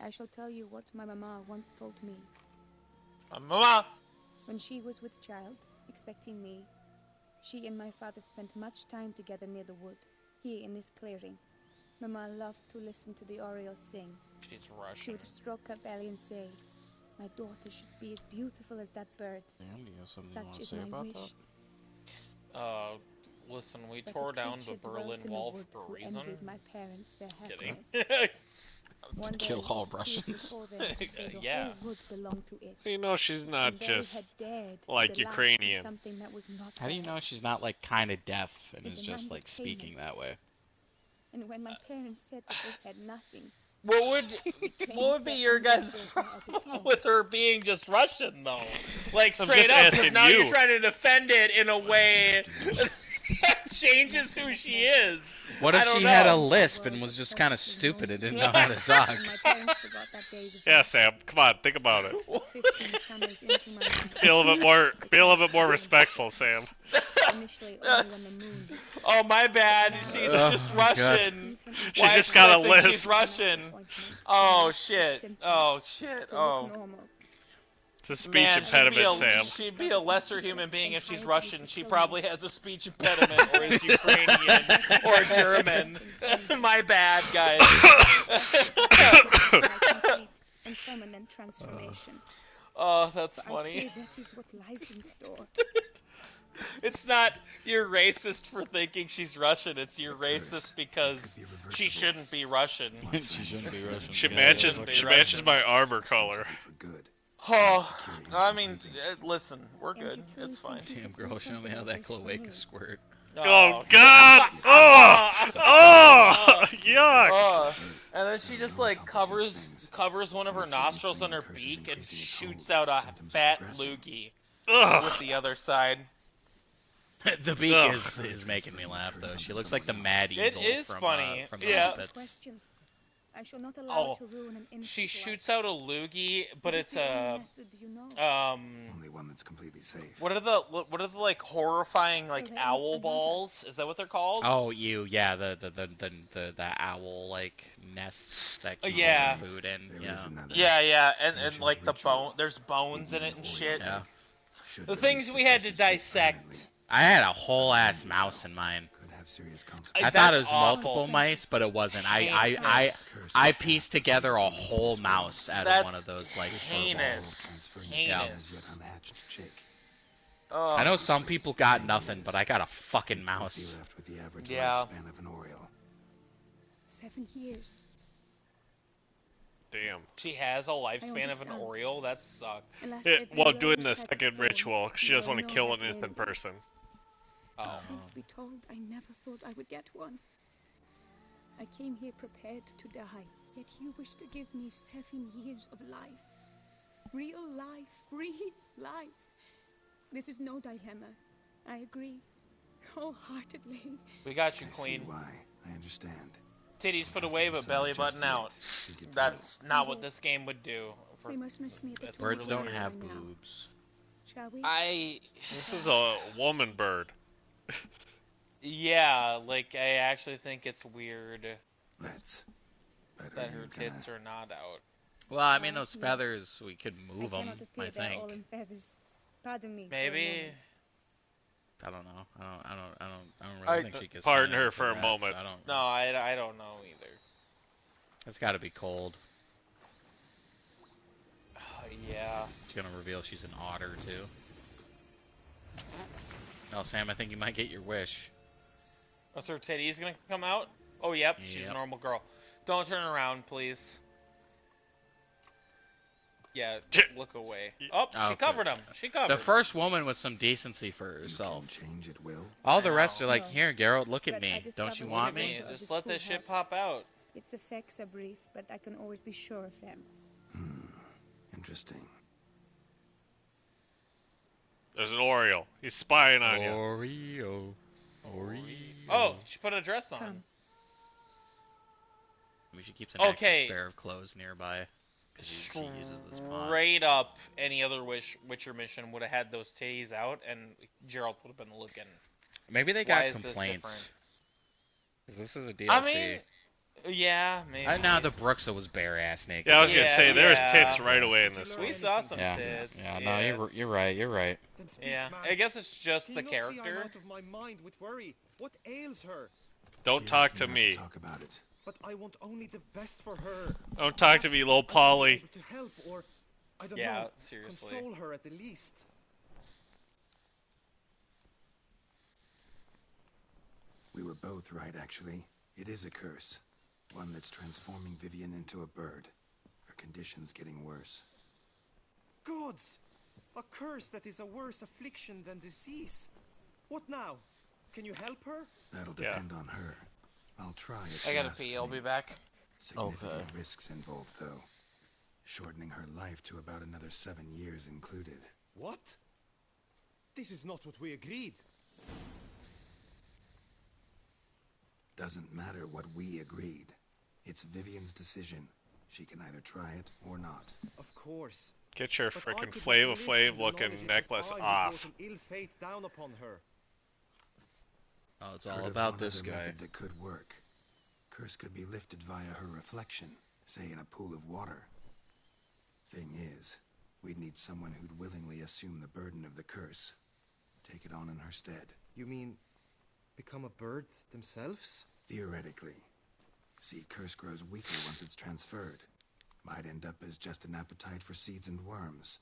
I shall tell you what my mama once told me. Mama! When she was with child, expecting me, she and my father spent much time together near the wood, here in this clearing. Mama loved to listen to the oriole sing. She's Russian. She would stroke her belly and say, my daughter should be as beautiful as that bird. Do you have something Such you want to is say my about wish. that? Listen, we But tore a down the creature dwelt Berlin in Wall wood for a who reason. envied my parents their Kidding. happiness. One day Kill he all appeared Russians. before them to say the Yeah. whole wood belonged to it. You know she's not And they just had dared to like delight in Ukrainian. something that was not How do you know theirs. she's not like kind of deaf and They is just demanded like speaking payment. that way? And when my parents said that they had nothing, What would be your guys' problem with her being just Russian though? Like I'm straight just up, because asking now you. you're trying to defend it in a way that changes who she is. What if I don't she know. had a lisp and was just kind of stupid and didn't know how to talk? and my parents forgot that day's events. Yeah, Sam, come on, think about it. 15 summers into my life. Be a little bit more respectful, Sam. Initially only when the moon was Oh my bad, she's Oh, just God. Russian. She's Why just got a does that think lisp. She's Russian. Oh shit. Oh shit. to Oh. look normal. It's a speech Man, impediment, Sam. she'd be a lesser human being if she's Russian. She probably has a speech impediment, or is Ukrainian, or German. My bad, guys. Complete and permanent transformation. Oh, that's But I funny. fear that is what lies in store. It's not you're racist for thinking she's Russian. It's you're racist because she shouldn't be Russian. She shouldn't be Russian. She Yeah, matches yeah, she Russian. matches my armor color. Oh, I mean, listen, we're good. It's fine. Damn girl, show me how that cloaca squirt. Oh God! Oh! Oh! Yuck! Oh. And then she just like covers one of her nostrils on her beak and shoots out a fat loogie with the other side. The beak Ugh. is making me laugh though. She looks like the Mad Eagle It is from, funny. From the Yeah. Muppets. Question. I shall not allow Oh, it to ruin an innocent she life. shoots out a loogie, but This it's is the only a method you know. Only one that's completely safe. what are the like horrifying like there is owl another. balls? Is that what they're called? Oh, yeah, the owl like nests that keep yeah. the food in. There Yeah. is another Yeah, and ancient like the ritual. bone, there's bones in it and shit. Yeah. Should The release things the we had to precious meat dissect. permanently. I had a whole ass mouse in mine. Could have serious I consequences. thought it That's was awful. multiple mice, but it wasn't. I Heinous. I pieced together a whole mouse out of one of those like fur balls. Heinous. Heinous. Unhatched chick. Oh, I know some people got nothing, but I got a fucking Be mouse. left with the average Yeah. lifespan of an Oriole. 7 years. Damn. She has a lifespan of an understand. Oriole. That sucks. Alas, It, every while doing rose the has its second thorn. ritual, 'cause she You doesn't want will to kill know an that innocent when- person. Oh. Truth be told, I never thought I would get one. I came here prepared to die, yet you wish to give me 7 years of life. Real life, free life. This is no dilemma. I agree. Wholeheartedly. We got you, I see Queen. why. I understand. Titties put away, but belly button out. That's not what this game would do. We must miss me at the That's Birds really don't weird. have right now. boobs. Shall we? This is a woman bird. Yeah, like I actually think it's weird Let's. Better that her you gonna- tits are not out. Well, I mean Oh, those yes. feathers, we could I move them. cannot appear I there all think. in feathers. Pardon me. for a Maybe. moment. I don't know. I don't I- really think she could. Pardon sign her into for a that, moment. So I don't. No, I don't know either. It's got to be cold. Yeah. It's gonna reveal she's an otter too. Well, Sam, I think you might get your wish. What's her titties gonna come out? Oh, yep, she's a Yep. normal girl. Don't turn around, please. Yeah, look away. Oh, she Okay. covered him. She covered. The first woman with some decency for herself. Change at will. All the rest are like, No. here, Geralt, look at But me. I Don't discovered you that want the me? winter of Just this let pool this shit helps. pop out. Its effects are brief, but I can always be sure of them. Interesting. There's an Oriole. He's spying on you. Oreo. Oh, she put a dress on. Come. Maybe she keeps an Okay. extra spare of clothes nearby. 'Cause she uses this pot. Straight up, any other Witcher mission would have had those titties out, and Geralt would have been looking. Maybe they Why got is this complaints. different? 'Cause this is a I DLC. mean, yeah, maybe. Now the Bruxa was bare ass naked. Yeah, I was gonna say there was Yeah. tits right away in this We one. saw some Yeah. tits. Yeah, no, you're right. You're right. Then speak, Yeah, man. I guess it's just Do the you not see I'm character. out of my mind with worry? What ails her? Don't She talk asked to not me. Talk about it. But I want only the best for her. Don't talk to me, little Perhaps I should be Polly. able to help, or I don't Yeah, know, seriously. console her at the least. We were both right, actually. It is a curse. One that's transforming Vivian into a bird. Her condition's getting worse. Gods! A curse that is a worse affliction than disease. What now? Can you help her? That'll depend on her. I'll try if I she gotta asks pee. I'll me. be back. Significant risks involved, though. Shortening her life to about another 7 years included. What? This is not what we agreed. Doesn't matter what we agreed. It's Vivian's decision. She can either try it or not. Of course. Get your But I frickin' could Flava not Flav live with the looking knowledge it was necklace I who off. brought an ill fate down upon her. Oh, it's Heard all of about one this other guy. method that could work. Curse could be lifted via her reflection, say in a pool of water. Thing is, we'd need someone who'd willingly assume the burden of the curse. Take it on in her stead. You mean become a bird themselves? Theoretically. See, curse grows weaker once it's transferred. Might end up as just an appetite for seeds and worms.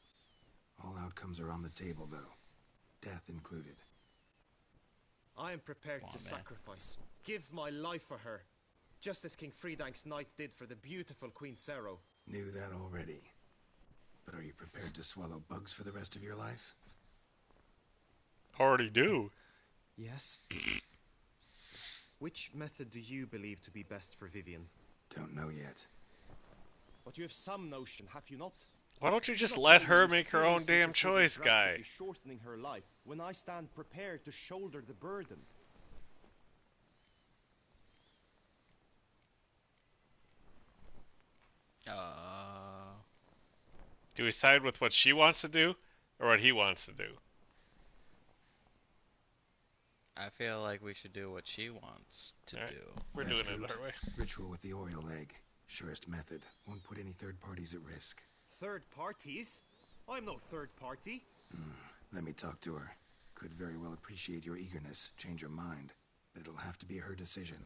All outcomes are on the table, though. Death included. I am prepared Come to on, man. sacrifice. Give my life for her. Just as King Friedank's knight did for the beautiful Queen Sero. Knew that already. But are you prepared to swallow bugs for the rest of your life? Already do. Yes. Which method do you believe to be best for Vivian? Don't know yet. But you have some notion, have you not? Why don't you just Do not let tell me her you make her own seriously damn consider choice, guy? drastically shortening her life when I stand prepared to shoulder the burden. Do we side with what she wants to do, or what he wants to do? I feel like we should do what she wants to Alright. do. We're Best doing it route, our way. Ritual with the Oriole egg. Surest method. Won't put any third parties at risk. Third parties? I'm no third party. Let me talk to her. Could very well appreciate your eagerness, change her mind. But it'll have to be her decision.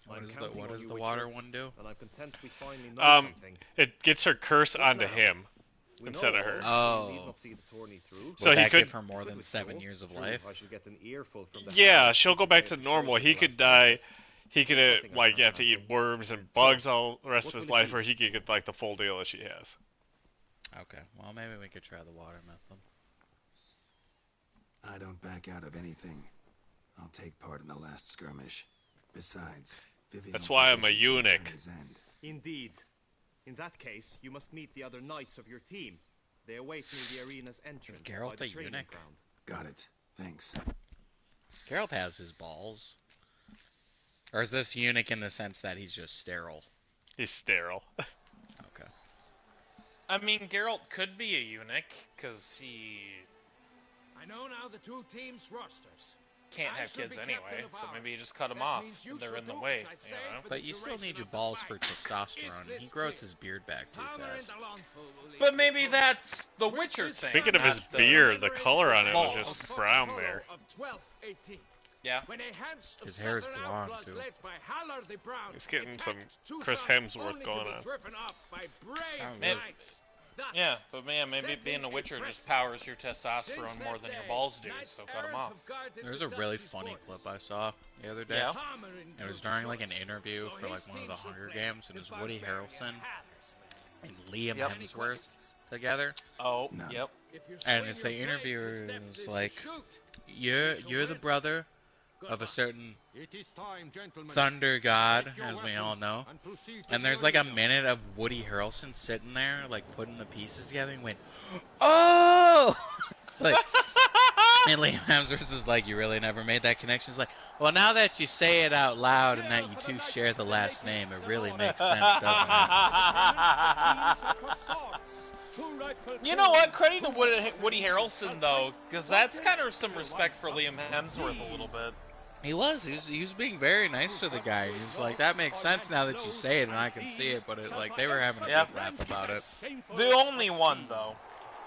What I'm does the counting what on does you, the Witcher, water one do? And I'm content we finally know something. It gets her curse What onto now? him We instead know of her. all, so we Oh. need not see the tourney through. So Will he that could- give her more Good than withdraw. 7 years of True, life? I should get an earful from the Yeah, hand she'll go back to prepared normal. shoulder He the could last die. contest. He could There's nothing I like can't have to eat handle. worms and bugs all the rest what of his will it life, be? or he could get like the full deal that she has. Okay, well maybe we could try the water method. I don't back out of anything. I'll take part in the last skirmish. Besides, Vivian That's will why be I'm a busy till eunuch. Attorney's End. Indeed. In that case, you must meet the other knights of your team. They await me the arena's entrance Geralt by the a training eunuch? ground. Got it. Thanks. Geralt has his balls. Or is this eunuch in the sense that he's just sterile? He's sterile. Okay. I mean, Geralt could be a eunuch, because he I know now the two teams' rosters. can't I have shall kids be anyway, captain of so maybe you ours. just cut them That off. means you They're shall in the do way, as I say you know? for But the you still duration need your of the balls fight. for Is testosterone. He this grows clear? his beard back too Hammer fast. and Alonso will lead But the maybe push. that's the With Witcher this thing. Speaking of his not the- beard, the color on it was Balls. just brown there. Of 1218. Yeah. When a hands of His hair is Southern blonde, outlaws too. led by Halar the Brown He's getting some attacked Tucson Chris Hemsworth only going to be on. driven off by brave Maybe. knights. Thus, Yeah, but man, maybe setting being a a Witcher just precedent. powers your Since testosterone more that than your day, balls do, knights so cut them errant off. have guarded There's the a really Duchy's funny borders. clip I saw the other day. Yeah. Hammering It was through during like an swords. interview So for like his one of the team shall Hunger play Games, and it the was Woody barbarian Harrelson Hallersman. and Liam Yep. Any Hemsworth questions? together. Oh, No. yep. If you And swing it's your the blade interviewer as deftly is as you like, shoot, You're shall the win. brother Good of a luck. certain It is time, gentlemen. thunder god, Take your as we all weapons know. and proceed to And the there's like a arena. minute of Woody Harrelson sitting there, like putting the pieces together, and went, "Oh!" like, and Liam Hemsworth is like, "You really never made that connection?" He's like, "Well, now that you say it out loud and that you two share the last name, it really makes sense, doesn't it?" You know what? Credit to Woody Harrelson though, because that's kind of some respect for Liam Hemsworth a little bit. He was being very nice to the guy. He's like, "That makes sense now that you say it, and I can see it." But it, like, they were having a Yeah. good rap about it. The only one though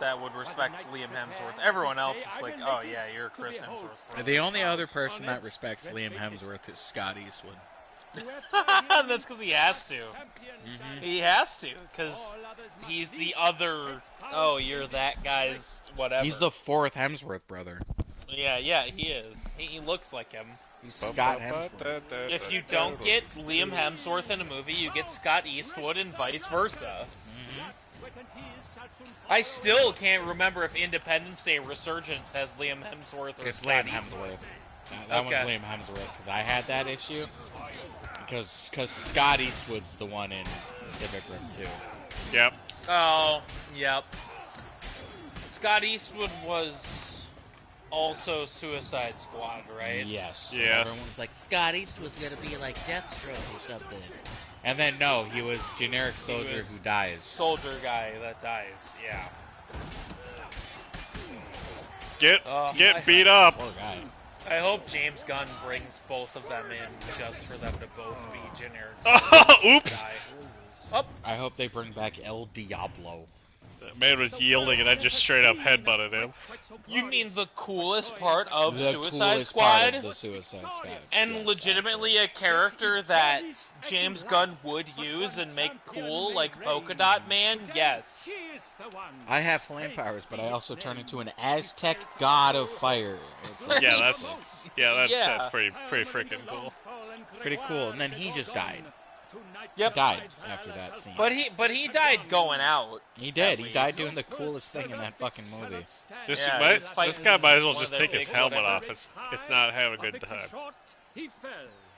that would respect Liam Hemsworth. Everyone else is like, oh yeah, you're Chris Hemsworth. The only other person that respects Liam Hemsworth is Scott Eastwood. That's because he has to. He has to, because he's the other. Oh, you're that guy's whatever. He's the fourth Hemsworth brother. Yeah, he is. He looks like him. He's Scott Hemsworth. If you don't get Liam Hemsworth in a movie, you get Scott Eastwood and vice versa. I still can't remember if Independence Day Resurgence has Liam Hemsworth or It's Scott Liam Eastwood. Hemsworth. That one's Liam Hemsworth, because I had that issue. Because Scott Eastwood's the one in Pacific Rim 2. Yep. Oh, yep. Scott Eastwood was also Suicide Squad, right? Yes. Yeah. Everyone's like, Scott Eastwood's gonna be like Deathstroke or something. And then no, he was generic soldier who dies. Soldier guy that dies, yeah. Get beat up. Poor guy. I hope James Gunn brings both of them in just for them to both be generic. Oh, oops. Up. I hope they bring back El Diablo. That man was yielding and I just straight up headbutted him. You mean the coolest part of The Suicide coolest Squad? part of the Suicide Squad. And yes, legitimately a character that James Gunn would use and make cool, like Polka Dot Man? Yes. I have flame powers, but I also turn into an Aztec god of fire. It's like, Yeah, that's pretty freaking cool. pretty cool. And then he just died. Yep. He died after that scene. But he died going out. He did. He died doing the coolest thing in that fucking movie. This fighting guy might as well one just of their take his big helmet whatever. off. It's not having a good time. He fell.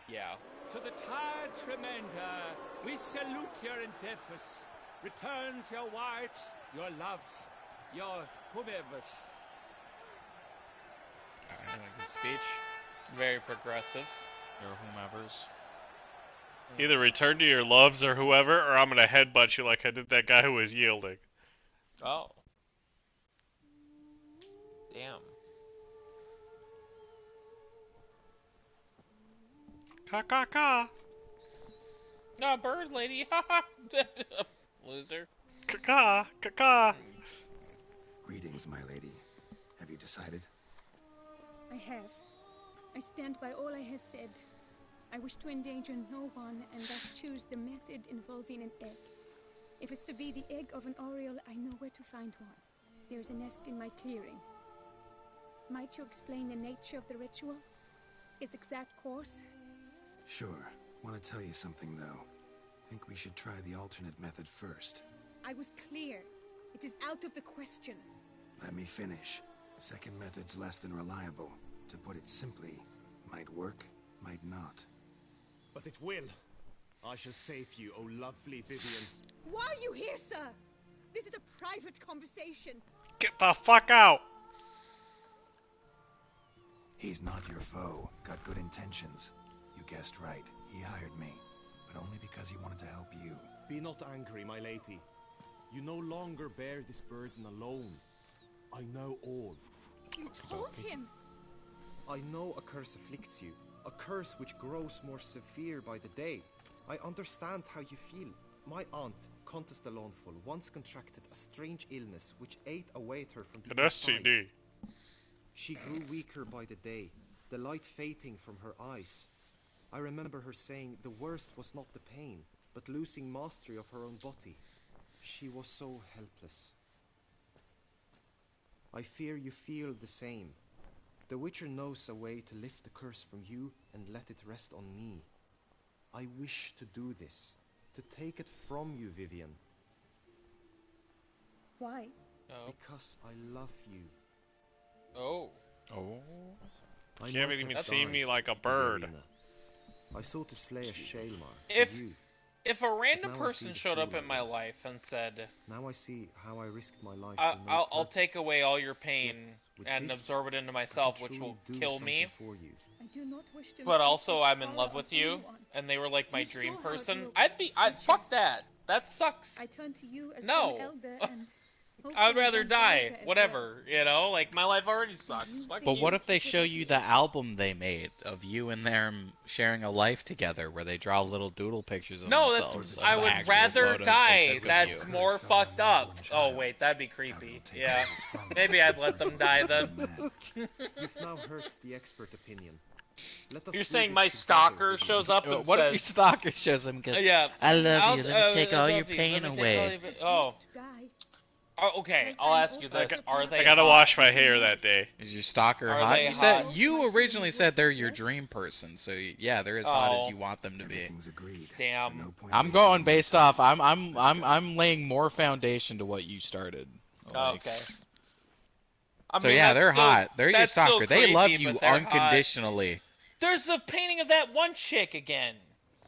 Yeah. To the tired Tremenda, we salute your endeavors. Return to your wives, your loves, your whomevers. Good speech. Very progressive. Your whomevers. Either return to your loves or whoever, or I'm gonna headbutt you like I did that guy who was yielding. Oh. Damn. Ka. No, bird lady. Loser. Ka. Greetings, my lady. Have you decided? I have. I stand by all I have said. I wish to endanger no one and thus choose the method involving an egg. If it's to be the egg of an oriole, I know where to find one. There is a nest in my clearing. Might you explain the nature of the ritual? Its exact course? Sure. Want to tell you something, though. Think we should try the alternate method first. I was clear. It is out of the question. Let me finish. Second method's less than reliable. To put it simply, might work, might not. But it will. I shall save you, oh lovely Vivian. Why are you here, sir? This is a private conversation. Get the fuck out! He's not your foe. Got good intentions. You guessed right. He hired me. But only because he wanted to help you. Be not angry, my lady. You no longer bear this burden alone. I know all. You told him. I know a curse afflicts you. A curse which grows more severe by the day. I understand how you feel. My aunt, Countess de Lawnful, once contracted a strange illness which ate away at her from the An inside. STD. She grew weaker by the day, the light fading from her eyes. I remember her saying the worst was not the pain, but losing mastery of her own body. She was so helpless. I fear you feel the same. The Witcher knows a way to lift the curse from you and let it rest on me. I wish to do this, to take it from you, Vivian. Why? Oh. Because I love you. Oh. I You haven't might even have seen died me like a in the bird. arena. I sought to slay a Shaelmar. If- for you. If a random Now I see person the showed up fool in I my was. life and said, Now I see how I risked my life. I'll, for no I'll, I'll take purpose. away all your pain Yet, with and this, absorb it into I myself, can which truly will do kill me, something for you. I do not wish to but inflict also this I'm in horror love on with you, anyone. and they were like my You dream saw how it person, looks. I'd fuck that. That sucks. I turn to you as No. an elder and I'd rather hopefully die. advisor as Whatever, you know? Like, my life already sucks. Fuck But you. what if they show you the album they made of you and them sharing a life together, where they draw little doodle pictures of No, themselves? that's, I of would actual rather photos they die. took of That's you? more fucked up. Oh, wait, that'd be creepy. Yeah. Maybe I'd let them die then. You've now heard the expert opinion. Let us You're do saying this my together, stalker Vivian. shows up and What if says... your stalker shows him? Cause Yeah. I love I'll- you. Let me take I all love your you. pain Let me take away. all your pa- Oh. to die. Oh, okay, I'll ask you this: Are they? I gotta hot? wash my hair that day. Is your stalker Are hot? they You said hot? you originally said they're your dream person, so yeah, they're as hot as you want them to be. Everything's agreed. Damn. I'm going based off. I'm laying more foundation to what you started. Like, Okay. I so mean, yeah, that's they're still- hot. They're your that's still stalker. They love creepy, you but they're hot. unconditionally. There's the painting of that one chick again.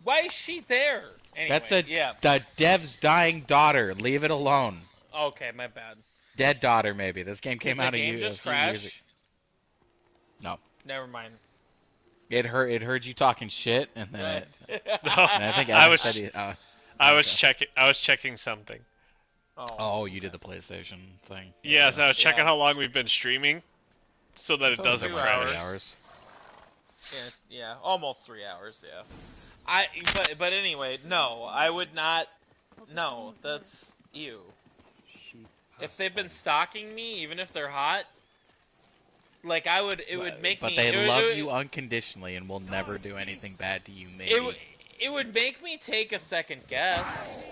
Why is she there? Anyway, That's a yeah. the dev's dying daughter. Leave it alone. Okay, my bad. Dead daughter, maybe. This game came Did out the game a just few years crash? No. Never mind. It heard you talking shit, and then No, and I think I Evan was said he, I was okay. checking something. Oh, you did the PlayStation thing. Yes, I was checking how long we've been streaming, so that It's it doesn't only been like crash. 3 hours. Yeah, almost 3 hours. Yeah. But anyway, no, I would not. No, that's you. If they've been stalking me, even if they're hot, like it would make But me. they love you unconditionally and will never do anything bad to you. Maybe. It would make me take a second guess.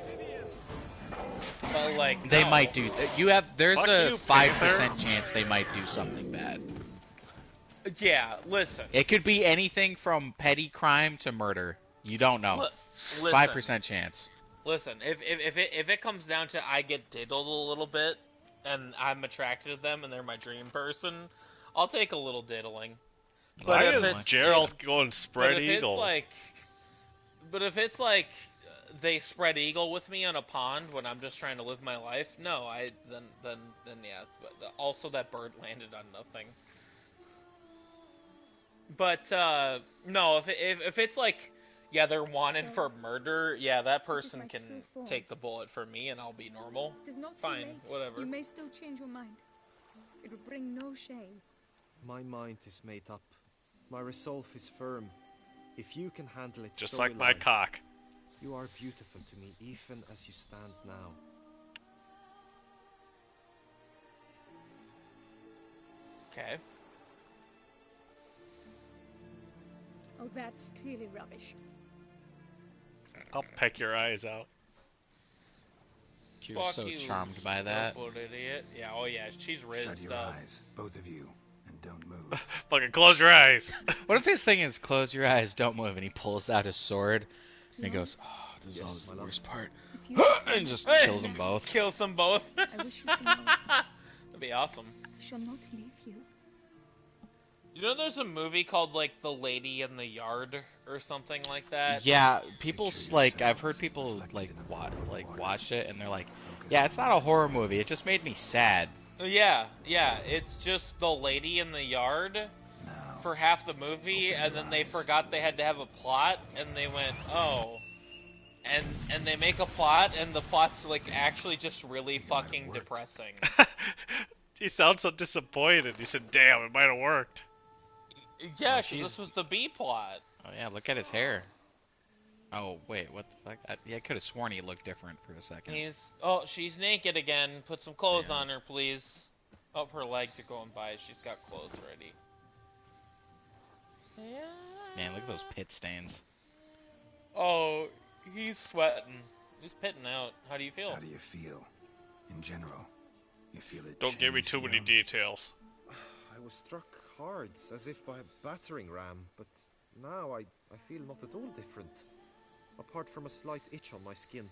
But like They no. might do. There's Fuck a you, 5% chance they might do something bad. Yeah, listen. It could be anything from petty crime to murder. You don't know. Listen. 5% chance. Listen, if it comes down to I get diddled a little bit, and I'm attracted to them, and they're my dream person, I'll take a little diddling. Why if is it's- Gerald going spread but if eagle? But if it's like they spread eagle with me on a pond when I'm just trying to live my life, no, then yeah. But also that bird landed on nothing. But no, if it's like, yeah, they're wanted for murder, yeah, that person my can true form. take the bullet for me and I'll be normal. It is not too Fine, late. whatever. You may still change your mind. It will bring no shame. My mind is made up. My resolve is firm. If you can handle it, Just so like will my I. cock. You are beautiful to me, even as you stand now. Okay. Oh, that's clearly rubbish. I'll peck your eyes out. You're so charmed by that. Stupid idiot. Yeah, oh yeah, she's rizzed Shut your up. eyes, both of you, and don't move. Fucking close your eyes. What if his thing is close your eyes, don't move, and he pulls out his sword, and he goes, "Oh, this is always the worst part," and just kills them both. Kills them both. I wish you to know. That'd be awesome. I shall not leave you. You know, there's a movie called like The Lady in the Yard or something like that. Yeah, I've heard people watch it, and they're like, "Yeah, it's not a horror movie. It just made me sad." Yeah, it's just The Lady in the Yard for half the movie, and then they forgot they had to have a plot, and they went, oh. And they make a plot, and the plot's like actually just really fucking depressing. He sounds so disappointed. He said, "Damn, it might have worked." Yeah, 'cause this was the B plot. Oh yeah, look at his hair. Oh wait, what the fuck? I could have sworn he looked different for a second. She's naked again. Put some clothes on her, please. Oh, her legs are going by. She's got clothes ready. Man, look at those pit stains. Oh, he's sweating. He's pitting out. How do you feel? How do you feel? In general, you feel it. Don't give me change, too many Leon? details. I was struck hard, as if by a battering ram, but now I feel not at all different. Apart from a slight itch on my skin.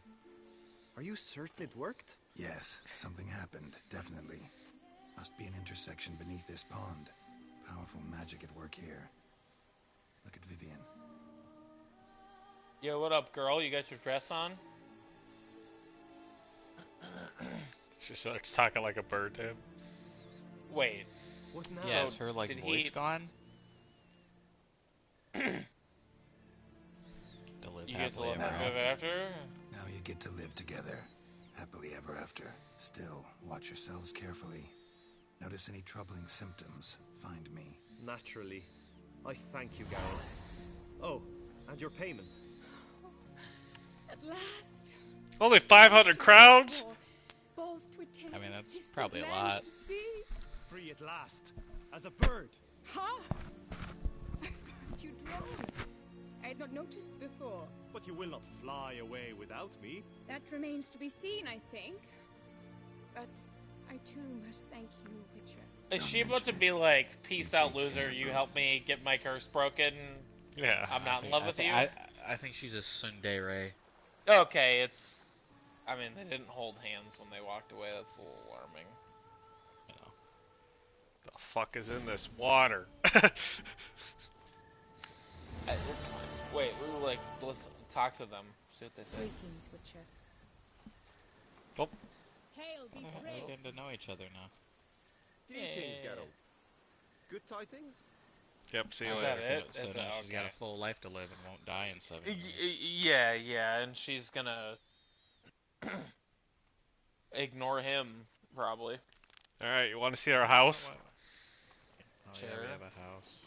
Are you certain it worked? Yes, something happened, definitely. Must be an intersection beneath this pond. Powerful magic at work here. Look at Vivian. Yo, what up, girl? You got your dress on? She starts talking like a bird to him. Wait. What now? Yeah, is her did voice he- gone? To live You get to happily live ever after. after? Now you get to live together. Happily ever after. Still, watch yourselves carefully. Notice any troubling symptoms, find me. Naturally. I thank you, Geralt. Oh, and your payment. At last. Only 500 crowns? Both to attend I mean, that's distant probably a lands lot. to see. Free at last. As a bird. Huh? I found you drone. I had not noticed before. But you will not fly away without me. That remains to be seen, I think. But I too must thank you, Witcher. Is she about to be like, peace out, loser, you help me get my curse broken? Yeah. I'm not in love with you? I think she's a tsundere. Okay, it's... I mean, they didn't hold hands when they walked away. That's a little alarming. You know. The fuck is in this water? It's fine. Wait, let's talk to them. See what they say. Greetings, Witcher. Oh. Hail be We're praised. getting to know each other now. Greetings, Geralt. Good tidings? Yep, see you Is later. that it? So Is now it? she's got Okay. a full life to live and won't die in 7 years. Yeah, and she's gonna ignore him, probably. Alright, you want to see our house? Oh Sure. yeah, we have a house.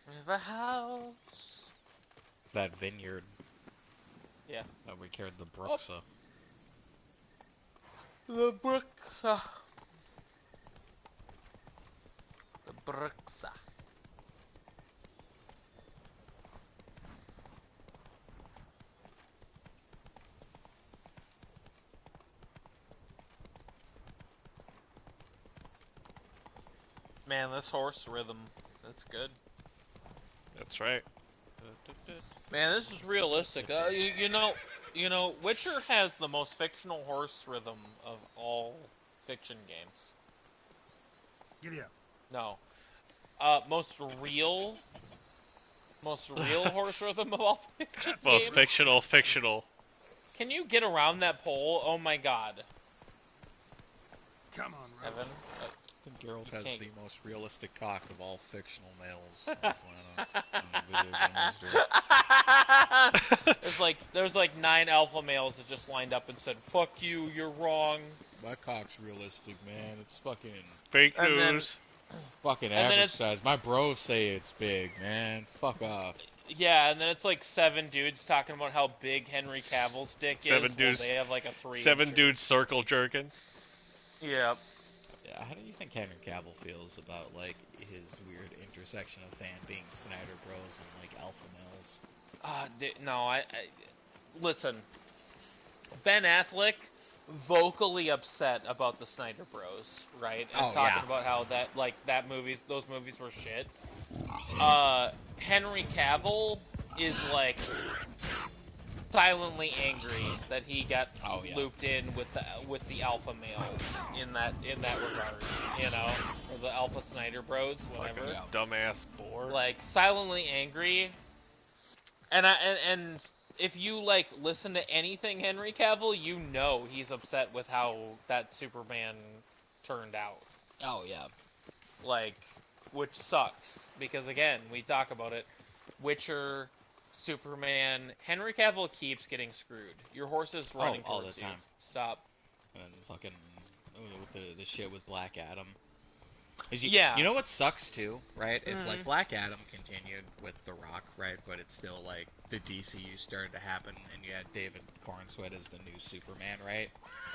We have a house. That vineyard. Yeah. That we carried the Bruxa. The Bruxa. The Bruxa. Man, this horse rhythm, that's good. That's right. Man, this is realistic. You know, Witcher has the most fictional horse rhythm of all fiction games. Giddy up. No. Most real horse rhythm of all fiction Most games. fictional. Can you get around that pole? Oh my god. Come on, Rose. Evan? I think Geralt has can't- the most realistic cock of all fictional males on the planet. On video games, dude. There's like 9 alpha males that just lined up and said, "Fuck you, you're wrong." My cock's realistic, man. It's fucking Fake And then- news. fucking And then average it's- size. My bros say it's big, man. Fuck off. Yeah, and then it's like 7 dudes talking about how big Henry Cavill's dick is. 7 dudes- While they have like a 3. 7 dudes circle jerking. Yeah. Yeah, how do you think Henry Cavill feels about like his weird intersection of fan being Snyder Bros and like alpha males? No, I listen. Ben Affleck vocally upset about the Snyder Bros, right? And Oh, talking yeah. about how those movies were shit. Henry Cavill is like silently angry that he got looped in with the alpha males in that regard, you know, or the alpha Snyder Bros, whatever. Fucking dumbass bore. Like silently angry. And if you like listen to anything Henry Cavill, you know he's upset with how that Superman turned out. Oh yeah. Like, which sucks because again, we talk about it. Witcher, Superman, Henry Cavill keeps getting screwed. Your horse is running all towards the you. time. Stop. And fucking with the shit with Black Adam. Yeah. You know what sucks too, right? If Mhm. like Black Adam continued with The Rock, right? But it's still like the DCU started to happen, and you had David Cornsweet as the new Superman, right?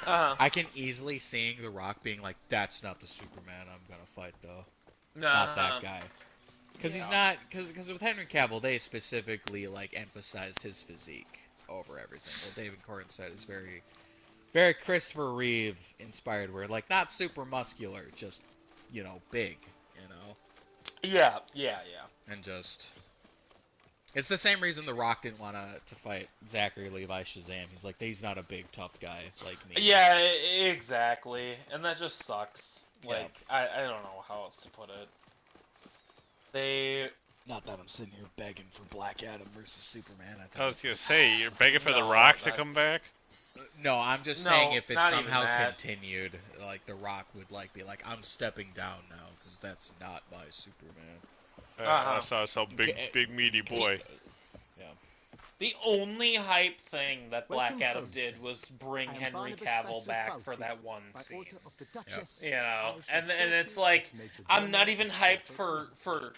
I can easily seeing The Rock being like, "That's not the Superman I'm gonna fight, though. Not that guy." Because he's not. Because with Henry Cavill, they specifically like emphasized his physique over everything. Well, David Cornsweet is very, very Christopher Reeve inspired. Where like not super muscular, just big, Yeah. and just. It's the same reason The Rock didn't want to fight Zachary Levi Shazam. He's like, he's not a big tough guy like me. Yeah, exactly. And that just sucks. Like, I don't know how else to put it. Not that I'm sitting here begging for Black Adam versus Superman. I was gonna say, you're begging for The Rock to come back? No, I'm just No, saying if it not even somehow that. continued, like The Rock would like be like, I'm stepping down now because that's not my Superman. So big meaty boy. The only hype thing that Black Welcome Adam home, did sir. was bring I am Henry Barnabas Cavill Spicer back for Fawlty. that one By scene. order of the Duchess, You know, I shall and serve it's you like as Major I'm not Domo even of hyped Bedford. for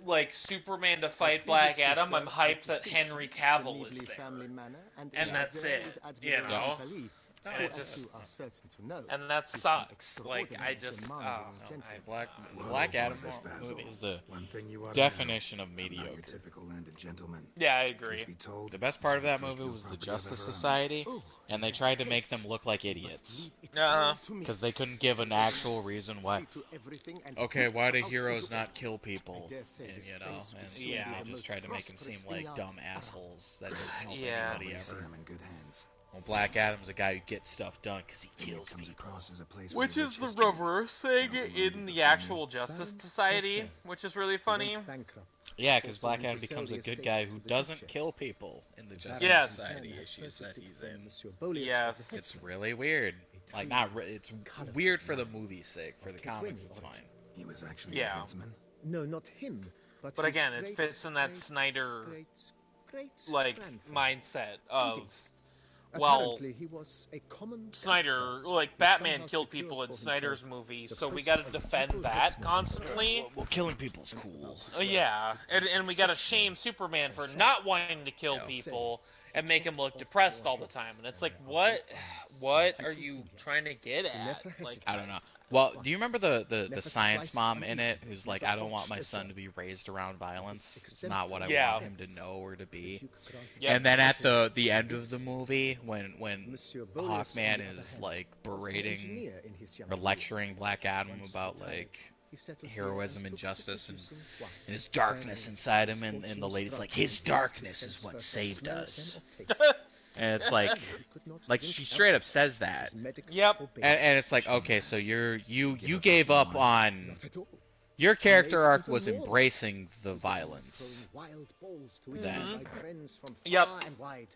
like Superman to fight Previously Black Adam. I'm served hyped with that distinction Henry at the Cavill is Needley there. Family Manor And that's Admiral it, with you Admiral know? Paley. and it As just you are certain to know, and that is an sucks. Like I extraordinary just demanding No, gentleman. Black Adam Barnabas Basil, movie is the one thing you ought to definition know, of I'm not your mediocre. typical landed gentleman. Yeah, I agree. Truth be told, The best this part is of that the first movie real was the property Justice I've ever owned. Society, Oh, and they in tried that to make case, them look like you must idiots leave it Uh-huh. all to me. because they couldn't give an actual reason why. See to everything and Okay, whip why do house heroes into not order. kill people? I dare say And, this you know, place will and soon Yeah. be they the just most tried to make them seem prosperous like vineyard dumb around. assholes that didn't help Yeah. anybody I see ever. I'm in good hands. Well, Black Adam's a guy who gets stuff done because he It kills comes people. across as a place with Which a is rich the history. reverse thing Now, the one in before the me- actual Justice Baron Society, Dorset. which is really He funny. went bankrupt, Yeah, because forcing Black him Adam to sell becomes the a good estate guy to who the doesn't Duchess. kill people in the The Justice Baron Yes. Society had issues purchased that it he's from in. Monsieur Bolius Yes. of the It's Headsman. really weird. A Like, true not it's colourful weird for the man movie's sake. For the of comics, Kitwini it's origin. fine. He was actually Yeah. a headsman. No, not him. But But his again, it great, fits in that great, Snyder great like grandfather. mindset of Indeed. well, Apparently, he was a common Snyder, tax boss like who Batman somehow killed secured people in for Snyder's himself movie, the so we post gotta of defend triple that headsman. constantly. Well, killing people's cool. Yeah, and we gotta shame Superman for not wanting to kill people and make him look depressed all the time. And it's like, what are you trying to get at? Like, I don't know. Well, do you remember the science mom in it who's like, I don't want my son to be raised around violence. It's not what I Yeah. want him to know or to be. Yep. And then at the end of the movie, when Monsieur Bolius, on Hawkman the other is hand, like was an berating engineer in his or younger lecturing years. Black Adam Once about retired, like he settled here heroism and and took to justice and producing wine. his darkness Sadly, inside him, his and the fortune lady's struck like, him his with darkness sense is what for saved smell us. and of taste. And it's like, He could not like drink she straight up alcohol. says that, His medical Yep. forbade and it. it's like, okay, so you gave up on Not at all. your character Made arc even was more embracing the Began violence. throwing wild balls to his Then. invite friends from Yep. far and wide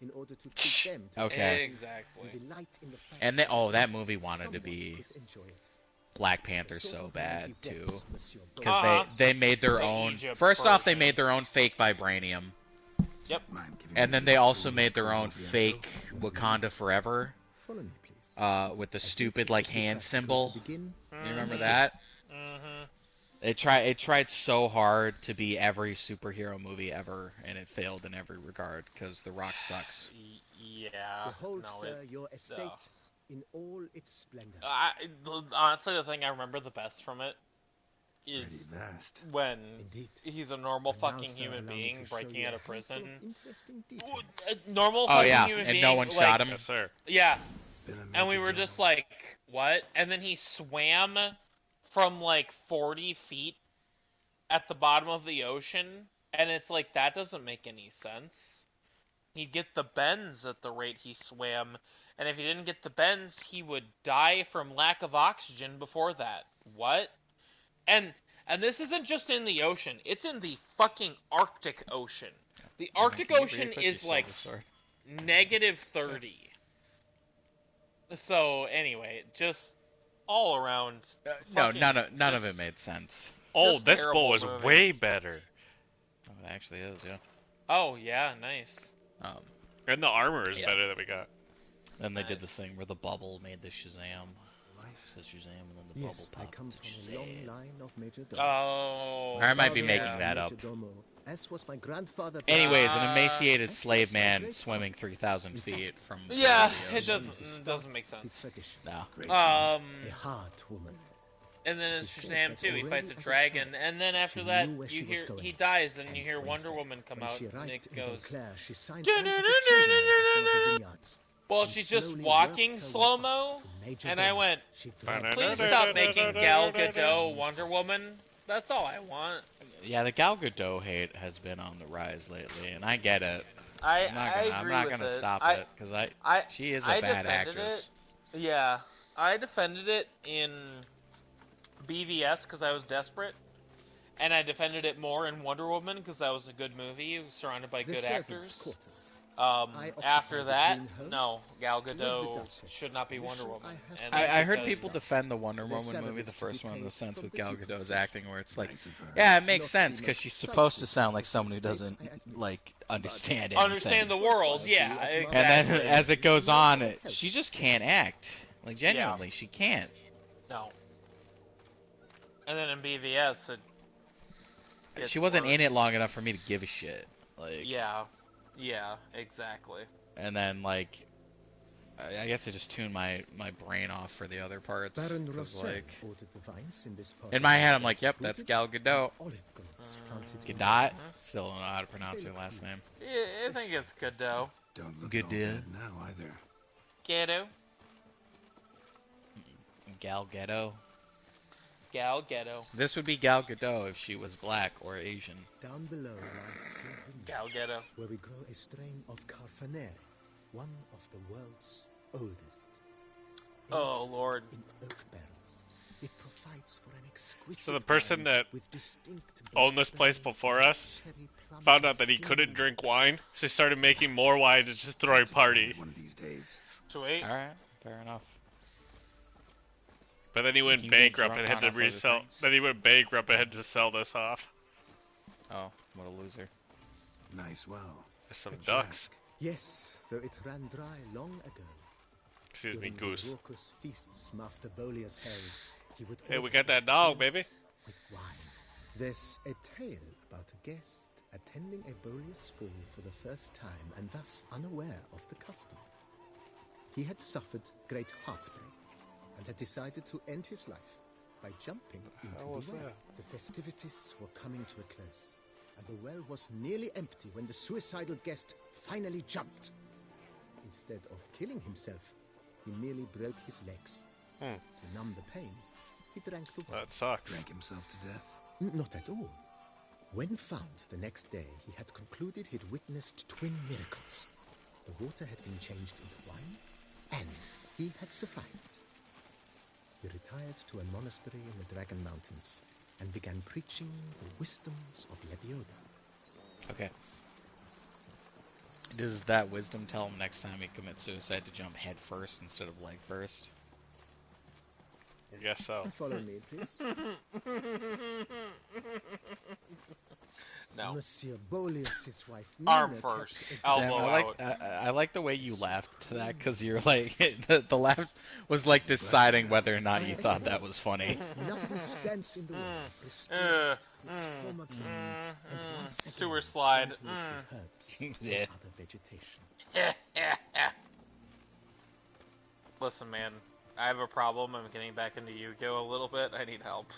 in order to teach them to Okay. exactly. and delight in the fact And they, oh, that that movie wanted to someone be could enjoy it. Black Panther The sort so of man bad he too, was, Monsieur because Uh-huh. they made their The own. Egypt First off, they version. made their own fake vibranium, Yep. Mind giving and me then the they also tool made to their own call the fake Emperor? Wakanda Forever, Follow me, please. with the I think stupid it like would be hand practical symbol. to begin. You remember that? Mm-hmm. It tried so hard to be every superhero movie ever, and it failed in every regard because The Rock sucks. Yeah. Behold, No, sir, it, your estate in all its splendor. honestly, the thing I remember the best from it Pretty is vast. when Indeed. he's a normal And now, fucking sir, human allow me being to show breaking you out a of handful prison. interesting details. A normal Oh fucking yeah, human and being, no one like, shot him. Yes, sir. Yeah, Been a and we major were donor. just like, what? And then he swam from like 40 feet at the bottom of the ocean, and it's like, that doesn't make any sense. He'd get the bends at the rate he swam, and if he didn't get the bends, he would die from lack of oxygen before that. What? And this isn't just in the ocean, it's in the fucking Arctic Ocean. The Arctic Can you Ocean re-equip is your like silver sword? negative 30. So anyway, just all around. No, fucking none of just- it made sense. Oh, Just this terrible bowl is movie. way better. Oh, it actually is, yeah. Oh yeah, nice. And the armor is Yeah. better that we got. Then they did the Nice. thing where the bubble made the Shazam. Life. Says Shazam, and then the Yes, bubble I popped come to from a long Shazam. line of major domus. Oh. I might be yeah. making that up. Majordomo, as was my grandfather. Anyways, an Uh, emaciated as slave was my man great swimming 3,000 In feet fact, from. Yeah, videos. it doesn't make The sense. tradition. No. Great. Um, A hard woman. and then in to say Shazam that 2, he already fights a as a dragon, child, and then after she that, knew where she you was hear going. he dies, and you And hear when- Wonder Woman come When out, she and arrived it in goes. Montclair, she signed on as a cheerleader in one of the vineyards. Well, and she's just slowly walking worked her way slow up mo, to Major and I Domo. went, She dragged please her stop by making the Gal hair. Gadot Wonder Woman. That's all I want. Yeah, the Gal Gadot hate has been on the rise lately, and I get it. I I'm not I gonna, I'm agree not with gonna it. stop I, it because I she is I a bad defended actress. it. Yeah, I defended it in BVS because I was desperate, and I defended it more in Wonder Woman because that was a good movie surrounded by The good servants' actors. quarters. I After occupied the that, green home no, Gal with the Gadot Duchess. should not be Wonder Mission Woman. I have And I heard because- people defend the Wonder Their Woman movie, the salaries to first be one, in the paid sense from with the Gal Duke of Gadot's Fish. acting, where it's like, Nice of her. yeah, it makes Not sense the because most she's supposed to sightseeing sound like of someone who the doesn't state, I admit. like understand anything. Understand the world, yeah, As exactly. And then as it goes on, she just can't act. Like genuinely, she can't. No. And then in BVS, it gets She wasn't worse. in it long enough for me to give a shit. Like, Yeah, yeah, exactly. and then like I guess I just tuned my brain off for the other parts. Baron 'Cause, Rossel like, ordered the vines in this part in of my the head, I'm estate like, yep, that's rooted, Gal Gadot. olive groves planted in Gadot? the earth. Still don't know how to pronounce her last name. Yeah, I think it's good though. Don't look Good at all deal. bad now either. Ghetto. Gal Gadot. Gal Ghetto. This would be Gal Gadot if she was black or Asian. Down below lies Silvermead, Gal Ghetto. where we grow a strain of Carfanere, one of the world's oldest. Oh Lord. In oak barrels, it provides for an exquisite So the person wine that with distinct owned this place before us cherry plum found and out that he couldn't cinnamon drink notes. wine, so he started making more wine to just throw a party. One of these days. Sweet. Alright, fair enough. But then he went You can get bankrupt drunk and had on to other resell. things. Then he went bankrupt and had to sell this off. Oh, what a loser. Nice well. There's some But ducks. Yes, though it ran dry long ago. Excuse me, During the goose. raucous feasts Master Bolius held, he would Hey, we order got that it dog, filled baby. with wine. There's a tale about a guest attending a Bolius ball for the first time and thus unaware of the custom. He had suffered great heartbreak and had decided to end his life by jumping into the well. was that? The festivities were coming to a close, and the well was nearly empty when the suicidal guest finally jumped. Instead of killing himself, he merely broke his legs. Hmm. To numb the pain, he drank the wine. That sucks. Drank himself to death. Not at all. When found the next day, he had concluded he'd witnessed twin miracles. The water had been changed into wine, and he had survived. He retired to a monastery in the Dragon Mountains and began preaching the wisdoms of Lebioda. Okay. Does that wisdom tell him next time he commits suicide to jump head first instead of leg first? I guess so. Follow me, please. No. Monsieur Bolius, his wife, Arm Nina, first, kept a elbow guard- out. I like the way you laughed to that because you're like the laugh was like deciding whether or not you thought that was funny. Nothing stands in the way of restoring its former beauty and once again Sewer slide. handle it with herbs and Yeah. other vegetation. Listen, man. I have a problem. I'm getting back into Yu-Gi-Oh a little bit. I need help.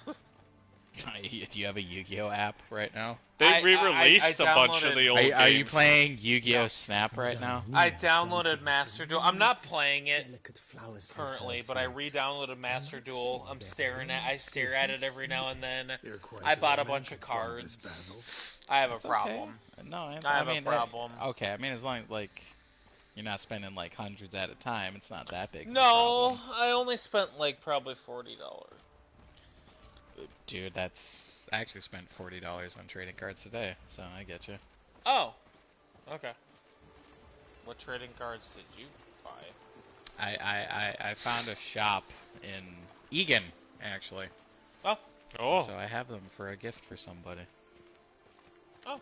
Do you have a Yu-Gi-Oh app right now? They re-released I a bunch of downloaded- the old games. Are you playing Yu-Gi-Oh Snap right now? I downloaded Master Duel. I'm not playing it Delicate flowers and currently, herbs but I and re-downloaded Master Duel. I'm staring at. I stare at it every now and then. They're quite I bought a romantic, bunch of Barnabas cards. Basil. I have a It's problem. Okay. No, I have mean, a problem. Okay, I mean as long as like you're not spending like hundreds at a time, it's not that big. of a No, problem. I only spent like probably $40. Dude, I actually spent $40 on trading cards today, so I get you. Oh, okay. What trading cards did you buy? I found a shop in Egan actually, Oh, Oh, so I have them for a gift for somebody. oh.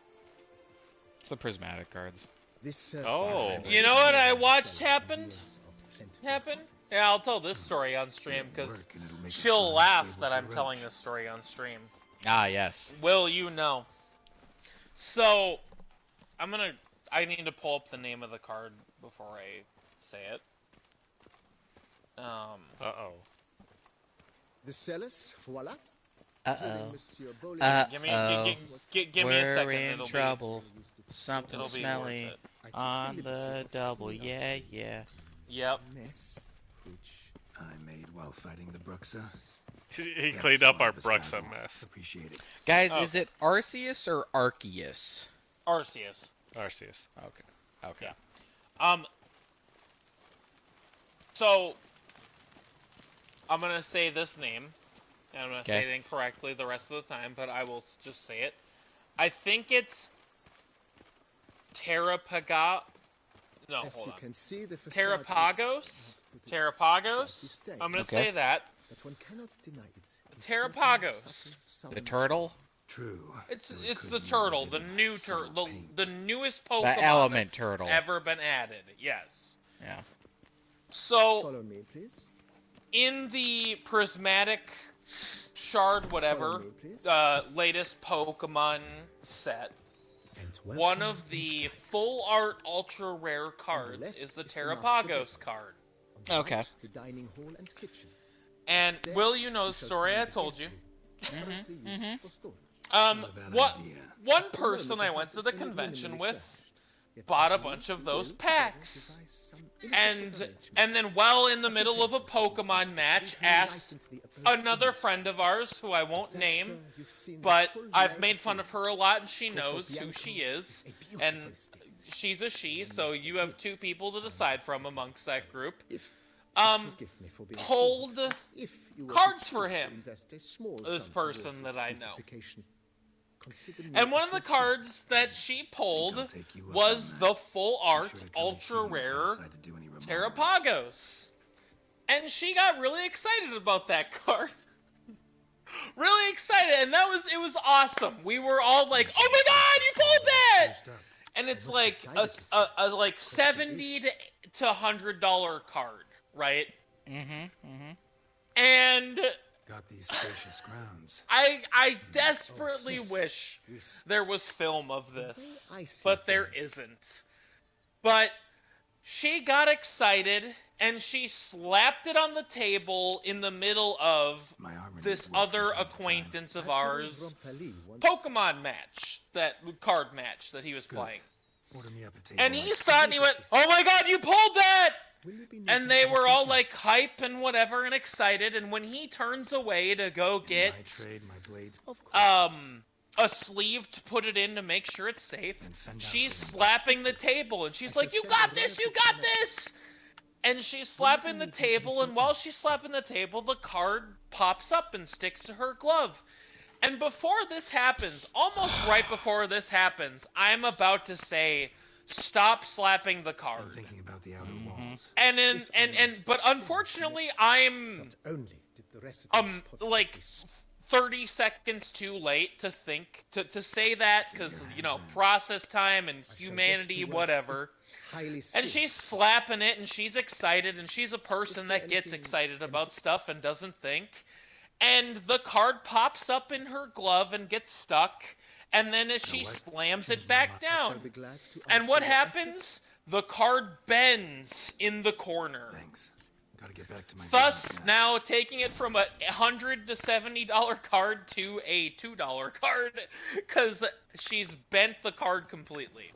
It's the prismatic cards. This serves Oh. as a You know what I celebration watched of happen? years of plentiful Happen? profits. Yeah, I'll tell this story on stream It'll because work, and it'll make a she'll strong laugh stable that for I'm telling Roach. this story on stream. Ah, yes. Will you know? So, I need to pull up the name of the card before I say it. uh-oh. The sellers, voila. Uh-oh. Monsieur Bolius Give me, Uh-oh. give me a We're second. in It'll trouble. Something It'll be smelly worth I took on liberty the of double. cleaning up Yeah, the yeah. Be. Yep. mess, which I made while fighting the Bruxa. He Thanks, cleaned up our Barnabas Bruxa Basil. mess. Appreciate it. Guys, Oh. is it Arceus or Arceus? Arceus. Arceus. Okay. Okay. Yeah. So, I'm gonna say this name, and I'm gonna say Okay. it incorrectly the rest of the time, but I will just say it. I think it's Terrapaga. No, as hold you on. can see, the facade Terrapagos? is Terrapagos? Slightly I'm gonna Okay. say that. but one cannot deny it. It's Terrapagos. certain subtle The turtle? True. It's though it it's could the use a turtle, bit the of new subtle turtle, paint. the newest Pokemon element that's turtle. ever been added. Yes. Yeah. So Follow me, please. in the prismatic shard, whatever, Follow me, please. latest Pokemon set, And one welcome of the inside. full art ultra rare cards left is the is the Master Terrapagos Bedroom. card. the Okay. hut, the dining hall and kitchen. And Upstairs, Will, you know we the shall story I find the told guest you. room, currently used for storage. One At the person moment, I the went house to is the only convention minimally with furnished. Yet bought a I bunch believe of we those will together packs. devise some innovative arrangements. And then while in the A few middle of a paintings, for instance, Pokemon that match, breathe new life asked into the opponent's another image. friend of ours who I won't That, name, sir, you've seen the but full I've light made of fun the of her a lot and she Corpo knows who Bianco she is. a beautiful And estate. she's a she, so you have two people to decide from amongst that group. Forgive me for being Pulled forward, but if you were to cards for choose to him. invest a small This sum person towards that its I know. beautification, consider me And one at of the your cards that she pulled was the full art ultra rare Terrapagos. And she got really excited about that card. Really excited, and it was awesome. We were all like, "Oh my god, you pulled that!" And it's like a like $70 to $100 card, right? And Got these spacious grounds. I desperately wish there was film of this, but there isn't. But she got excited and she slapped it on the table in the middle of this other acquaintance of ours Pokemon match, that card match that he was playing. And he saw it and he went, "Oh my god, you pulled that!" And they were all like hype and whatever and excited, and when he turns away to go get a sleeve to put it in to make sure it's safe, she's slapping the table and she's like, "You got this, you got this!" And she's slapping the table, and while she's slapping the table, the card pops up and sticks to her glove. And before this happens, almost right before this happens, I'm about to say, "Stop slapping the card." I'm thinking about the outer walls. But unfortunately, I'm Not only did the residents like 30 seconds too late to think to say that, because process time and humanity, whatever. And she's slapping it and she's excited, and she's a person that gets excited about stuff and doesn't think. And the card pops up in her glove and gets stuck, and then as she slams it back down, and what happens? The card bends in the corner. Thanks. Gotta get back to my Thus, now taking it from a $100 to $70 card to a $2 card, because she's bent the card completely.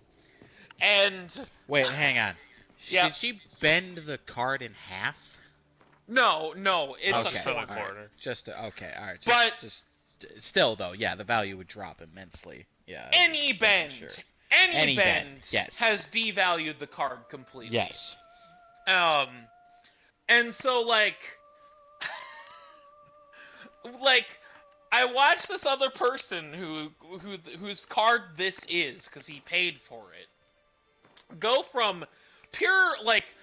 And wait, hang on. Yeah. Did she bend the card in half? No, it's Okay, a quarter. all right. Just okay, all right. But just still though, yeah, the value would drop immensely. Yeah. Any bend, sure. any bend, yes, has devalued the card completely. Yes. And so like I watched this other person whose card this is, because he paid for it, go from pure like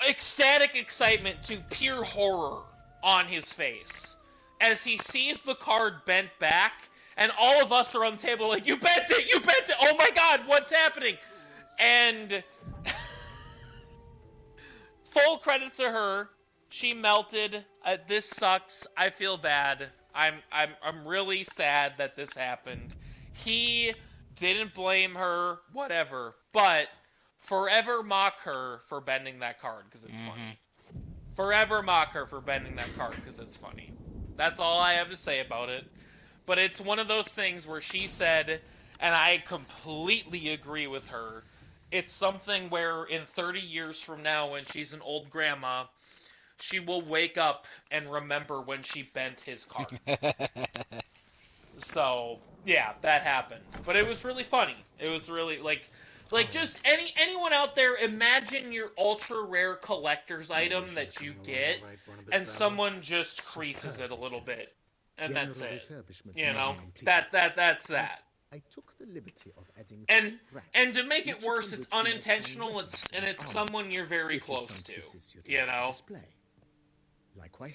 ecstatic excitement to pure horror on his face as he sees the card bent back, and all of us are on the table like, you bent it, oh my god, what's happening? And full credit to her, she melted. This sucks. I feel bad. I'm really sad that this happened. He didn't blame her, whatever, but forever mock her for bending that card because it's funny. Forever mock her for bending that card because it's funny. That's all I have to say about it. But it's one of those things where she said, and I completely agree with her, it's something where in 30 years from now, when she's an old grandma, she will wake up and remember when she bent his card. So, yeah, that happened. But it was really funny. It was really, like just anyone out there, imagine your ultra rare collector's item that you get, and someone just creases it a little bit, and that's it. You know, that's that. I took the liberty of adding and to make it worse, it's unintentional. It's someone you're very close to. You know,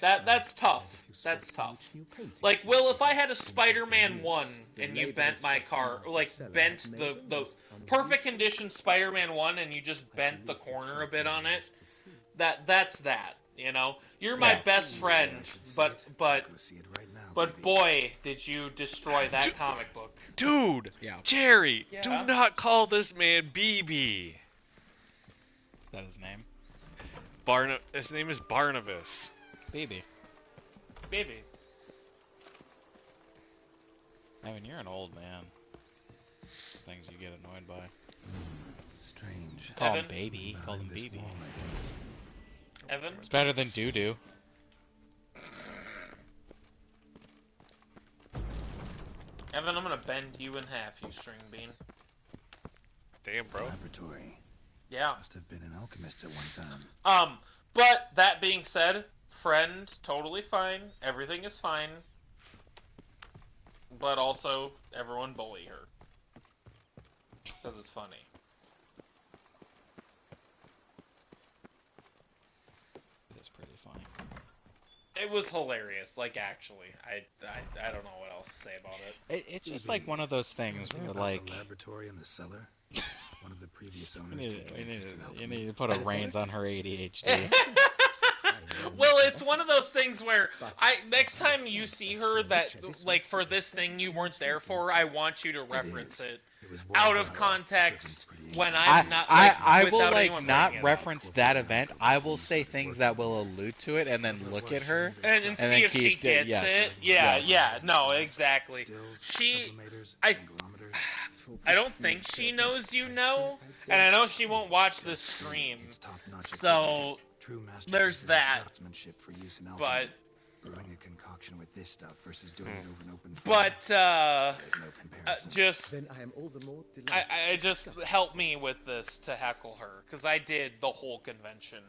that's tough. That's tough. Like, Will, if I had a Spider-Man 1 and you bent my car, like bent the perfect condition Spider-Man 1 and you just bent the corner a bit on it, that's that. You know, you're my best friend, but boy, did you destroy that comic book. Dude, Jerry, do not call this man BB. Is that his name? His name is Barnabas. Baby. Baby. I mean, you're an old man. Things you get annoyed by. Strange. Call him Evan? baby. Call him baby. Evan? It's better than doo-doo. Evan, I'm gonna bend you in half, you string bean. Damn, bro. Laboratory. Yeah. Must have been an alchemist at one time. But that being said, friend, totally fine. Everything is fine. But also, everyone bully her. Because it's funny. It's pretty funny. It was hilarious, like, actually. I don't know what else to say about it. It's just like one of those things where, like... The laboratory in the cellar? One of the previous owners You need to put a reins on her ADHD. Well, it's one of those things where next time you see her that, like, for this thing you weren't there for, I want you to reference it out of context when I'm not. Like, I will without like anyone not bringing it up. reference that event. I will say things that will allude to it, and then look at her and see if she gets it. Yeah, no, exactly. I don't think she knows you know, and I know she won't watch this stream, so there's that. But brewing a concoction with this stuff versus doing it over an open fire. Just then I am all the more delighted. I just help me with this to heckle her, because I did the whole convention,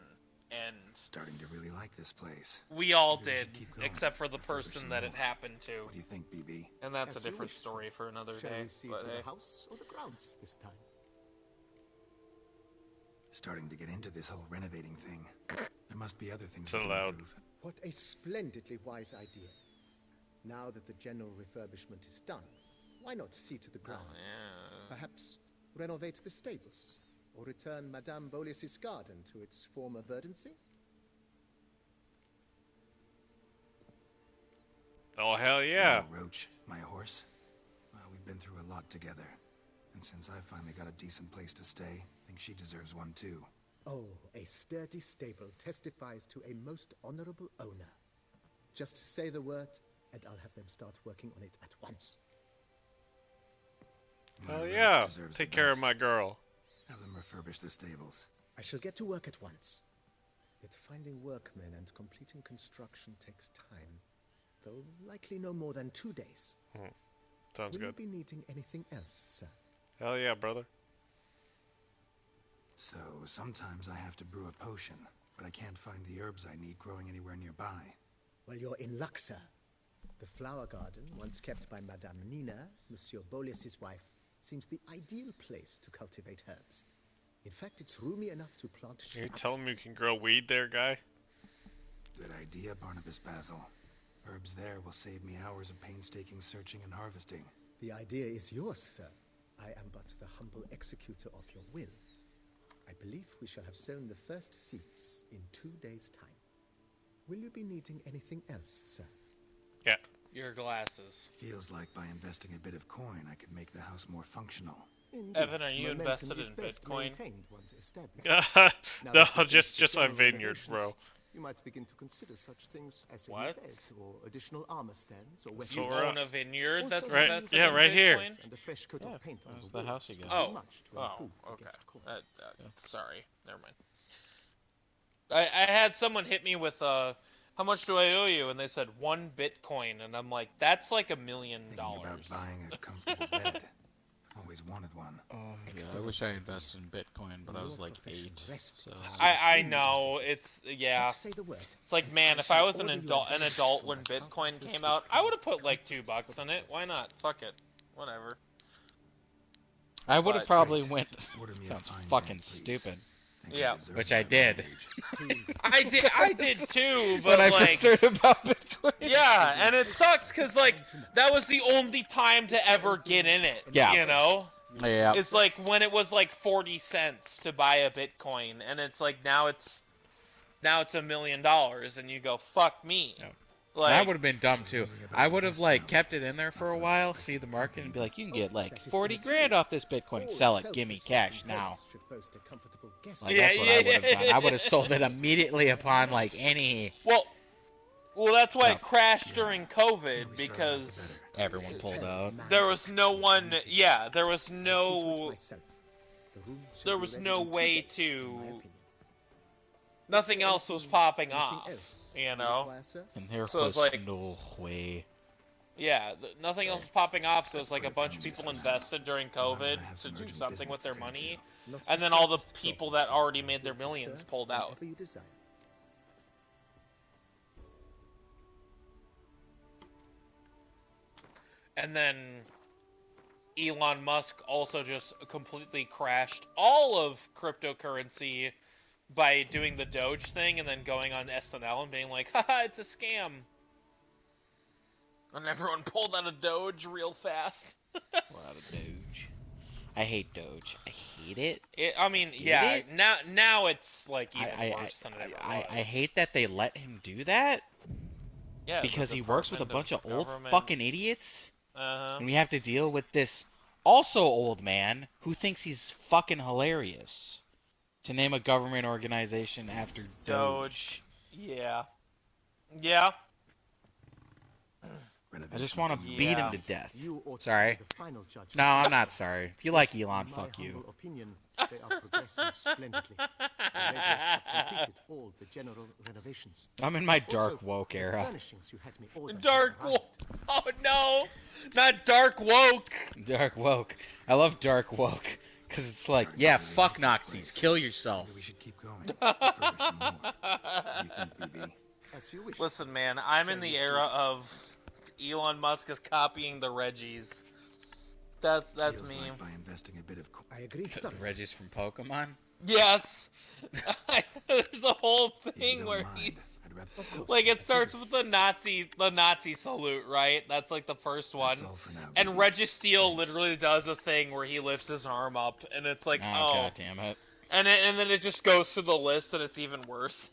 and starting to really like this place. We all did, except for the person that it happened to. What do you think, BB? And that's a different story for another day. Shall we see but to hey. the house or the grounds this time? Starting to get into this whole renovating thing. There must be other things So we can loud. improve. What a splendidly wise idea. Now that the general refurbishment is done, why not see to the grounds? Perhaps renovate the stables, or return Madame Bolis's garden to its former verdancy? Oh, hell yeah. You know, Roach, my horse. Well, we've been through a lot together. And since I finally got a decent place to stay, I think she deserves one too. Oh, a sturdy stable testifies to a most honorable owner. Just say the word, and I'll have them start working on it at once. Hell yeah. Take care of my girl. Have them refurbish the stables. I shall get to work at once. Yet finding workmen and completing construction takes time, though likely no more than 2 days. Sounds Will good. you be needing anything else, sir? Hell yeah, brother. So, sometimes I have to brew a potion, but I can't find the herbs I need growing anywhere nearby. Well, you're in luck, sir. The flower garden, once kept by Madame Nina, Monsieur Bolis's wife, seems the ideal place to cultivate herbs. In fact, it's roomy enough to plant You telling me you can grow weed there, guy? Good idea, Barnabas Basil. Herbs there will save me hours of painstaking searching and harvesting. The idea is yours, sir. I am but the humble executor of your will. I believe we shall have sown the first seeds in 2 days' time. Will you be needing anything else, sir? Yeah. Your glasses. Feels like by investing a bit of coin, I could make the house more functional. Indeed, Evan, are you momentum invested is in best Bitcoin? maintained once established. No, Now that you've just reached the my general vineyard, bro. renovations, You might begin to consider such things as a What? bed or additional armor stands or You weapon own a racks. vineyard Also, that's Right- invested yeah, in right here. Bitcoin? And a fresh coat of paint on That's the the house walls you will got. do much to improve okay. against corners. Sorry, never mind. I had someone hit me with how much do I owe you? And they said 1 Bitcoin, and I'm like, that's like $1 million. Thinking about buying a comfortable bed. Always wanted one. I wish I invested in Bitcoin, but I was like 8. So. I know, it's, yeah. Say the word. It's like, man, if I was an adult when Bitcoin came out, I would have put like $2 in it. Why not? Fuck it. Whatever. I would have But- probably went. Order me a Sounds fine fucking bed, please. stupid. Think I Yeah. deserve Which my I did. wage. I did too, When but I like, first heard about Bitcoin. yeah, and it sucks because like that was the only time to ever get in it. Yeah. You know, Yeah. it's like when it was like 40 cents to buy a Bitcoin, and it's like now it's $1 million, and you go fuck me. Yeah. Like, that would have been dumb too. I would have like kept it in there for a while, see the market, and be like, you can get like 40 grand off this Bitcoin. Sell it. Give me cash now. Like, that's what I would have done. I would have sold it immediately upon like any. Well, that's why it crashed during COVID, because everyone pulled out. There was no one. Yeah, there was no way to. Nothing else was popping off, you know. And there so was like, no way. Yeah, nothing else was popping off, so it's like a bunch of people invested during COVID to do something with their money, and then all the people that already made their millions pulled out. And then Elon Musk also just completely crashed all of cryptocurrency by doing the Doge thing and then going on SNL and being like, haha, it's a scam. And everyone pulled out of Doge real fast. Pull out of Doge. I hate Doge. I hate it. I mean, yeah, it? Now it's like even worse than it ever was. I hate that they let him do that. Yeah, because he works with a bunch of old government. fucking idiots. Uh-huh. And we have to deal with this also old man who thinks he's fucking hilarious. To name a government organization after Doge. Yeah. Yeah. I just want to beat him to death. Sorry. No, I'm not sorry. If you like Elon, fuck you. They are progressing splendidly. The laborers have completed all the general renovations. I'm in my dark woke era. Dark woke. Oh no, not dark woke. Dark woke. I love dark woke because it's like, yeah, fuck Nazis, kill yourself. We should keep going. Some more. You think, BB? As you wish. Listen, man, I'm in the era of Elon Musk is copying the Reggies. That's me. Like by investing a bit of I agree. The Reggies from Pokemon? Yes. There's a whole thing where he's like, it starts with the Nazi salute, right? That's like the first one. And Registeel literally does a thing where he lifts his arm up, and it's like, oh, god damn it. And then it just goes through the list, and it's even worse.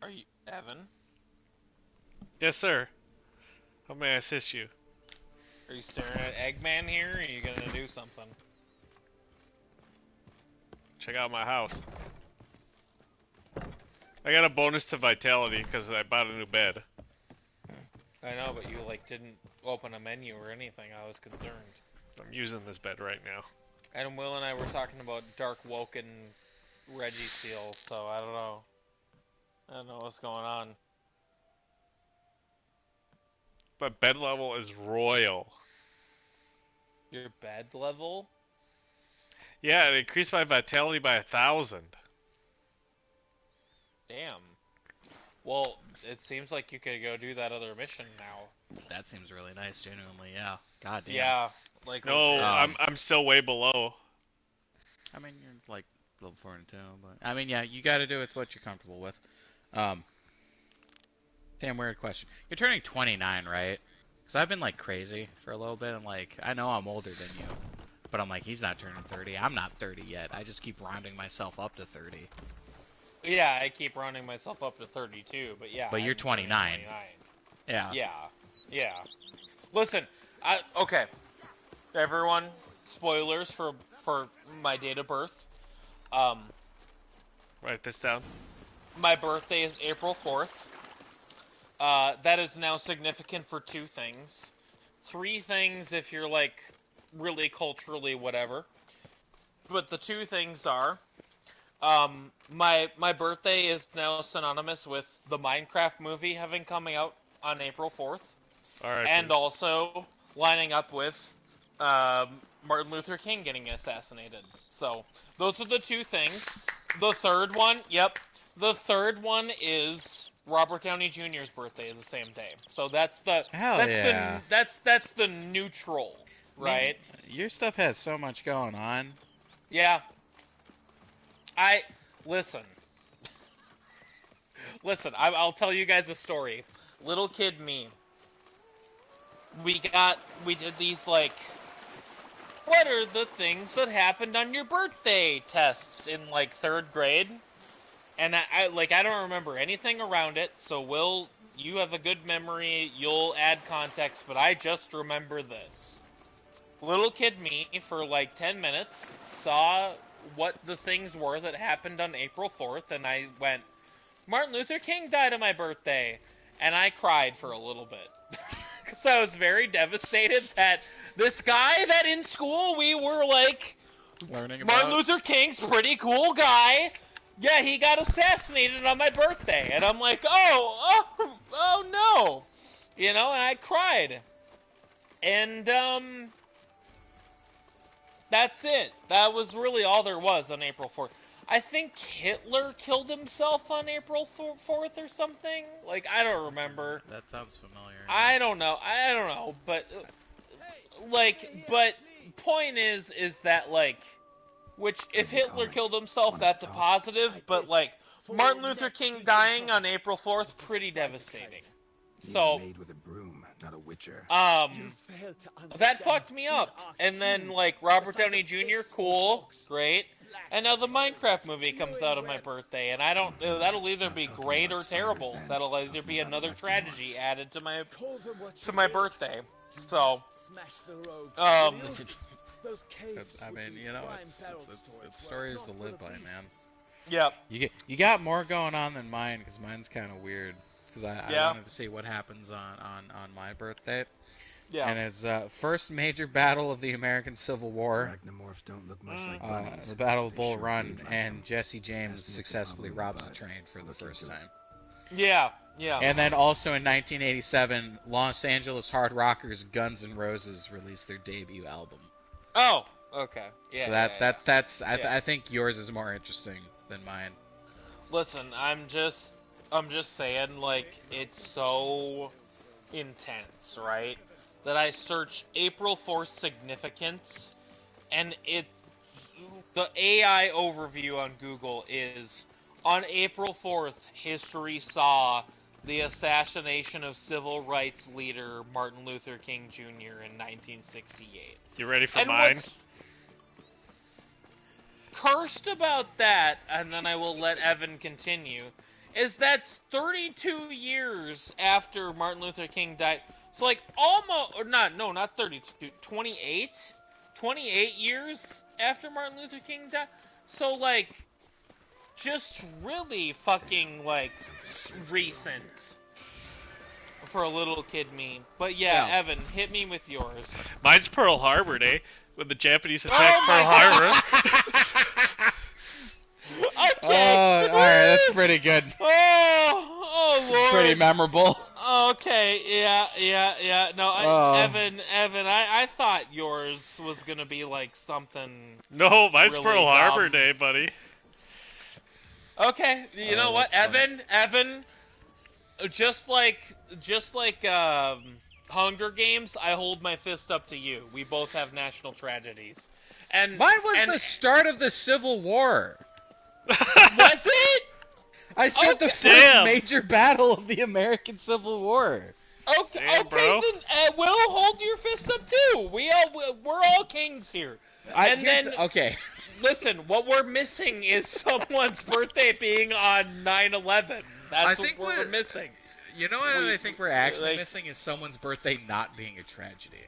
Are you Evan? Yes, sir. How may I assist you? Are you staring at Eggman here, or are you gonna do something? Check out my house. I got a bonus to vitality because I bought a new bed. I know, but you like didn't open a menu or anything. I was concerned. I'm using this bed right now. And Will and I were talking about Dark Woken Registeel, so I don't know. I don't know what's going on. But bed level is royal. Your bed level? Yeah, it increased my vitality by 1,000. Damn. Well, it seems like you could go do that other mission now. That seems really nice, genuinely, yeah. God damn. Yeah, like no, I'm still way below. I mean, you're like level 4 and 2, but I mean, yeah, you got to do it's what you're comfortable with. Damn weird question. You're turning 29, right? Because I've been like crazy for a little bit, and like I know I'm older than you, but I'm like he's not turning 30. I'm not 30 yet. I just keep rounding myself up to 30. Yeah, I keep rounding myself up to 32, but yeah. But you're 29. Yeah. Yeah. Yeah. Listen, okay. Everyone, spoilers for my date of birth. Write this down. My birthday is April 4th. That is now significant for 2 things. 3 things if you're like really culturally whatever. But the 2 things are my birthday is now synonymous with the Minecraft movie having coming out on April 4th. Alright. And also lining up with Martin Luther King getting assassinated. So those are the 2 things. The third one, the third one is Robert Downey Jr.'s birthday is the same day. So that's the that's the neutral, right? Your stuff has so much going on. Yeah. Listen, I'll tell you guys a story. Little kid me. we did these, like, what are the things that happened on your birthday tests in, like, 3rd grade. And I don't remember anything around it, so Will, you have a good memory, you'll add context, but I just remember this. Little kid me, for like 10 minutes, saw what the things were that happened on April 4th, and I went, Martin Luther King died on my birthday, and I cried for a little bit. Because I was very devastated that this guy that in school we were like, learning about. Martin Luther King's pretty cool guy. Yeah, he got assassinated on my birthday. And I'm like, oh no. You know, and I cried. And, that's it. That was really all there was on April 4th. I think Hitler killed himself on April 4th or something. Like, I don't remember. That sounds familiar. I don't know. But, like, point is that, like, which, if Hitler killed himself, that's a positive, but, like, Martin Luther King dying on April 4th, pretty devastating. So, made with a broom, not a witcher. that fucked me up. And then, like, Robert Downey Jr., cool, great. And now the Minecraft movie comes out on my birthday, and I don't, that'll either be great or terrible. That'll either be another tragedy added to my birthday. So, I mean, you know, it's stories to live by, man. Yep. You got more going on than mine, because mine's kind of weird. Because I wanted to see what happens on my birthday. Yeah. And it's first major battle of the American Civil War. Arachnomorphs don't look much like bunnies. The Battle of Bull Run, and Jesse James successfully robs the train for the first time. Yeah. And then also in 1987, Los Angeles hard rockers Guns N' Roses released their debut album. Oh, okay. Yeah. So I think yours is more interesting than mine. Listen, I'm just saying, like, it's so intense, right? That I search April 4th significance, and the AI overview on Google is, on April 4th, history saw the assassination of civil rights leader Martin Luther King Jr. in 1968. You ready for mine? What's cursed about that, and then I will let Evan continue, is that's 32 years after Martin Luther King died. So, like, not 32, 28? 28 years after Martin Luther King died? So, like, just really fucking, like, recent for a little kid me. But yeah, Evan, hit me with yours. Mine's Pearl Harbor Day, when the Japanese attacked Pearl Harbor. Okay. Alright, that's pretty good. Oh Lord. Pretty memorable. Okay, yeah. No, Evan, I thought yours was gonna be like something. No, mine's really Pearl Harbor Day, buddy. Okay, you know what, Evan, just like Hunger Games, I hold my fist up to you. We both have national tragedies, and mine was the start of the Civil War. Was it? I said the first major battle of the American Civil War. Okay, then we'll hold your fist up too. We're all kings here. Okay. Listen, what we're missing is someone's birthday being on 9/11. That's what we're missing. You know what I think we're actually missing is someone's birthday not being a tragedy.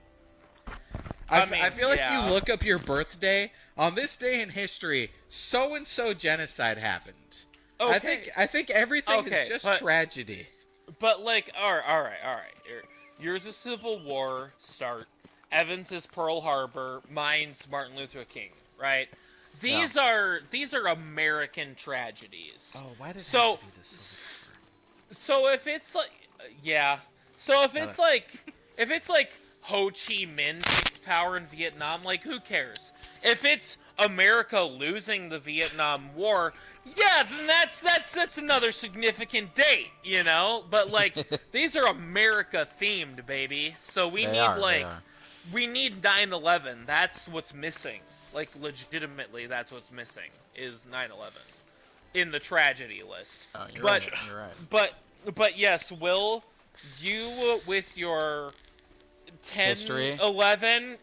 I feel like you look up your birthday, on this day in history, so-and-so genocide happened. Okay. I think everything is just tragedy. But, like, all right. Yours is Civil War start. Evan's is Pearl Harbor. Mine's Martin Luther King, right? These are American tragedies. Oh, why did it have to be this? So if it's like, So if it's like Ho Chi Minh takes power in Vietnam, like, who cares? If it's America losing the Vietnam War, yeah, then that's another significant date, you know? But, like, these are America-themed, baby. So we need 9/11. That's what's missing. Like, legitimately, that's what's missing, is 9/11. In the tragedy list. Oh, you're right. But yes, Will, you with your 10, History. 11,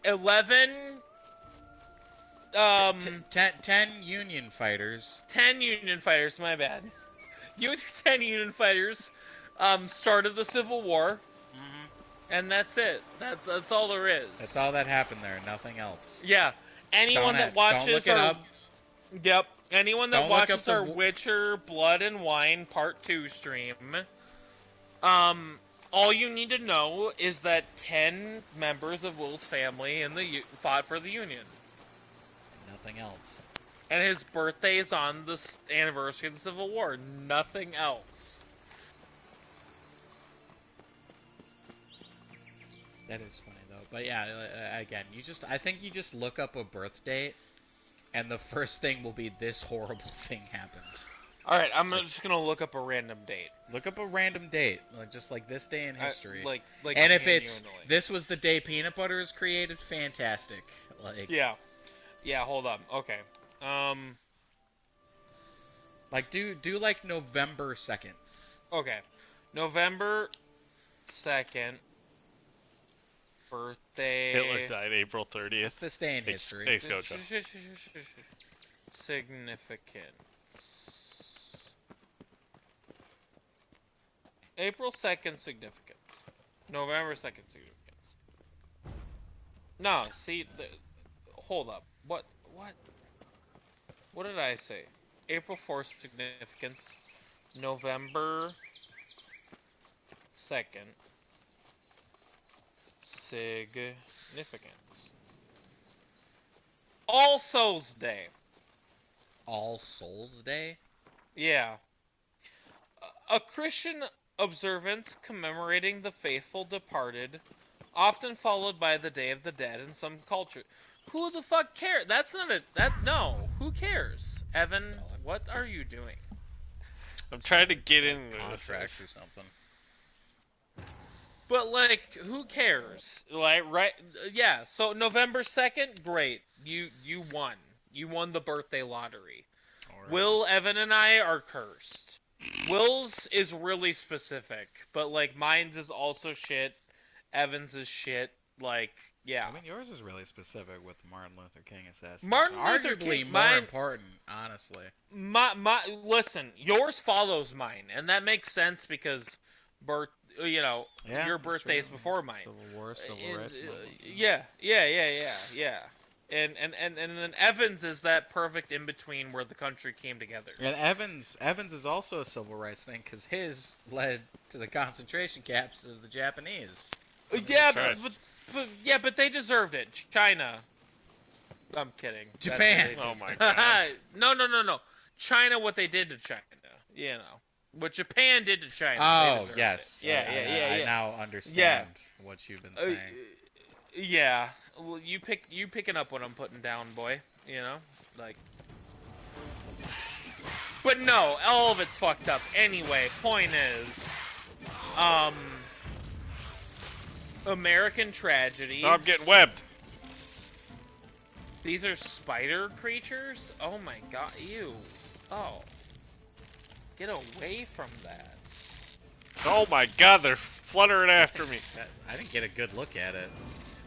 10 Union fighters. 10 Union fighters, my bad. You and your 10 Union fighters started the Civil War. And that's it. That's all there is. That's all that happened there. Nothing else. Yeah. Anyone that watches don't look it up. Yep. Anyone that Don't look watches up our the- Witcher Blood and Wine Part 2 stream, all you need to know is that 10 members of Will's family fought for the Union. Nothing else. And his birthday is on the anniversary of the Civil War. Nothing else. That is funny though. But yeah, again, I think you just look up a birth date, and the first thing will be this horrible thing happened. All right, I'm just gonna look up a random date. Look up a random date, just like this day in history. Like and if it's genuinely. this was the day peanut butter is created, fantastic. Like Yeah, hold up. Okay. Like do like November 2nd. Okay. November 2nd. Birthday. Hitler died April 30th. It's this day in history. Thanks, Gojo. Significance. April 2nd significance. November 2nd significance. No, see, hold up. What did I say? April 4th significance. November 2nd significance. All Souls Day. All Souls Day? Yeah. A Christian observance commemorating the faithful departed, often followed by the Day of the Dead in some cultures. Who the fuck cares? That's not no. Who cares? Evan, what are you doing? I'm trying to get in contracts or something. But like, who cares? Like, right? Yeah. So November 2nd, great. You won. You won the birthday lottery. Right. Will, Evan, and I are cursed. Will's is really specific, but like mine's is also shit. Evan's is shit. Like, yeah. I mean, yours is really specific with Martin Luther King assassination. Martin Luther Arguably King, more important, honestly. Listen, yours follows mine, and that makes sense because your birthday's before mine. Civil War, Civil Rights. Yeah. And then Evans is that perfect in between where the country came together. And Evans is also a civil rights thing because his led to the concentration camps of the Japanese. Yeah, but they deserved it. China. I'm kidding. Japan. Oh my god. No. China, what they did to China. You know. What Japan did to China. Oh, yes. Yeah. I now understand what you've been saying. Yeah. Well, you picking up what I'm putting down, boy. You know? Like. But no, all of it's fucked up. Anyway, point is, American Tragedy. Oh, I'm getting webbed. These are spider creatures? Oh my god, ew. Oh. Get away from that. Oh my god, they're fluttering after me. I didn't get a good look at it.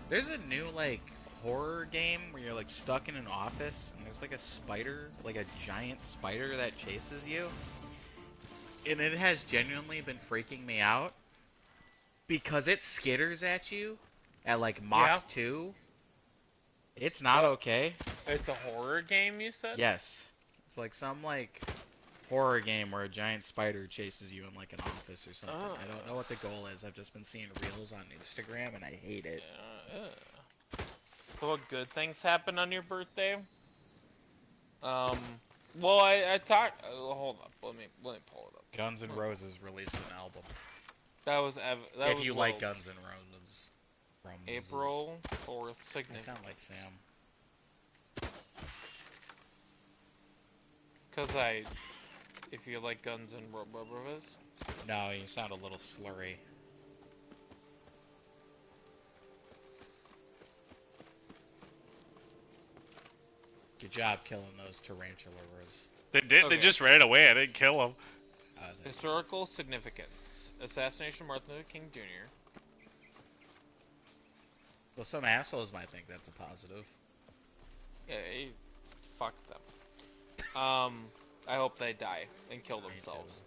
There's a new, like, horror game where you're, like, stuck in an office, and there's, like, a spider, like a giant spider that chases you. And it has genuinely been freaking me out. Because it skitters at you at, like, Mach 2. It's not okay. It's a horror game, you said? Yes. It's like some, like, horror game where a giant spider chases you in, like, an office or something. Oh. I don't know what the goal is. I've just been seeing reels on Instagram, and I hate it. So what good things happen on your birthday? Well, I talked. Hold up, let me pull it up. Guns N' Roses released an album. That was if you like Guns N' Roses. April 4th significance. I sound like Sam. If you like Guns N' Roses. No, you sound a little slurry. Good job killing those tarantulas. They did. Okay. They just ran away. I didn't kill them. Historical significance. Assassination of Martin Luther King Jr. Well, some assholes might think that's a positive. Yeah, fuck them. I hope they die and kill themselves.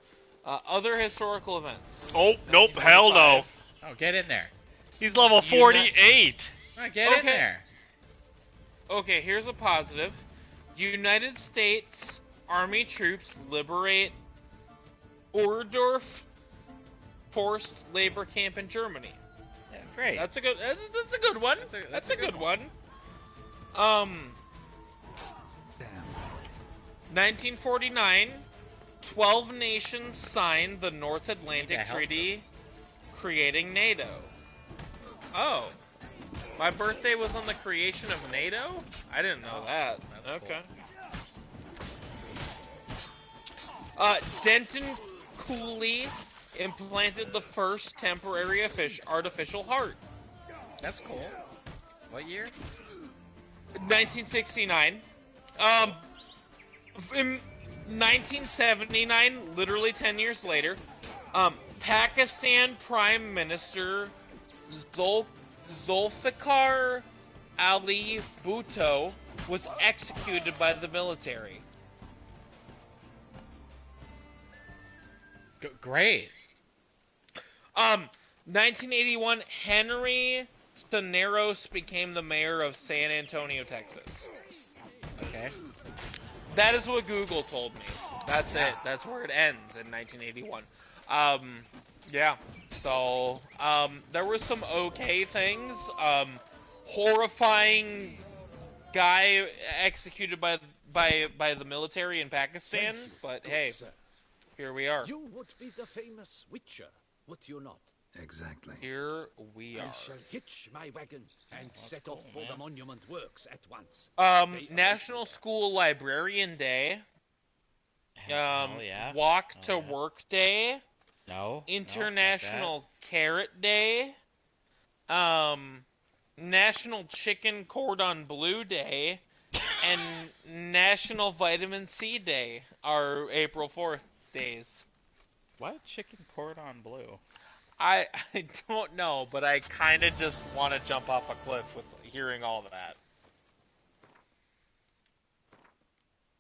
Other historical events. Oh, nope, hell no. Oh, get in there. He's level 48. Oh, get in there. Okay, here's a positive. United States Army troops liberate Ohrdruf forced labor camp in Germany. Yeah, great. That's a good one. That's a good one. 1949, 12 nations signed the North Atlantic Treaty, creating NATO. Oh, my birthday was on the creation of NATO? I didn't know that. Okay. Cool. Denton Cooley implanted the first temporary artificial heart. That's cool. What year? 1969. In 1979, literally 10 years later, Pakistan Prime Minister Zulfikar Ali Bhutto was executed by the military. Great. 1981, Henry Cisneros became the mayor of San Antonio, Texas. Okay. That is what Google told me. That's it. That's where it ends in 1981. Yeah. So, there were some okay things. Horrifying guy executed by the military in Pakistan. But hey, here we are. You would be the famous Witcher, would you not? Exactly. Here we are. I shall hitch my wagon and set off for the monument works at once. National School Librarian Day. Yeah. Walk to Work Day. No. International Carrot Day. National Chicken Cordon Bleu Day. And National Vitamin C Day are April 4th days. Why chicken cordon bleu? I don't know, but I kind of just want to jump off a cliff with hearing all that.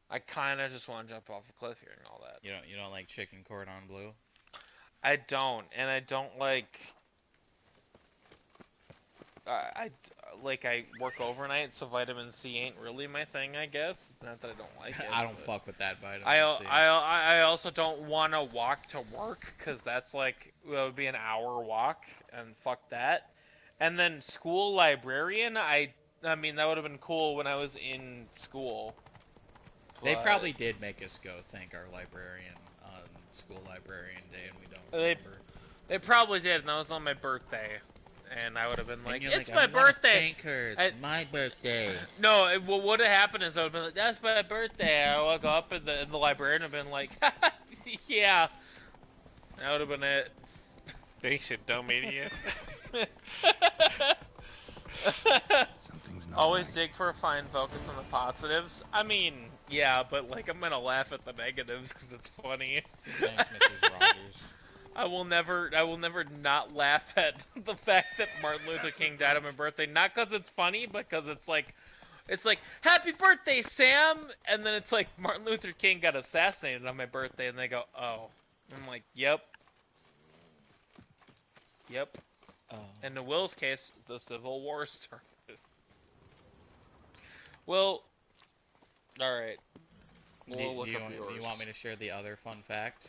I kind of just want to jump off a cliff hearing all that. You don't like chicken cordon bleu? I don't, and I don't like. I work overnight, so vitamin C ain't really my thing. I guess it's not that I don't like it. I don't fuck with that vitamin C. I also don't want to walk to work because that's like it would be an hour walk, and fuck that. And then school librarian, I mean that would have been cool when I was in school. They probably did make us go thank our librarian on school librarian day, and we don't remember. They probably did, and that was on my birthday. And I would have been like, it's like, my birthday! Thank her, it's my birthday. No, what would have happened is I would have been like, that's my birthday. I would go up in the librarian and been like, yeah. That would have been it. Thanks, you dumb idiot. Always dig for a fine focus on the positives. I mean, yeah, but like I'm gonna laugh at the negatives because it's funny. Thanks, Mrs. Rogers. I will never not laugh at the fact that Martin Luther King died on my birthday. Not because it's funny, but because it's like, happy birthday, Sam! And then it's like, Martin Luther King got assassinated on my birthday, and they go, oh. I'm like, yep. And in Will's case, the Civil War started. Well, alright. We'll look up yours. Do you want me to share the other fun fact?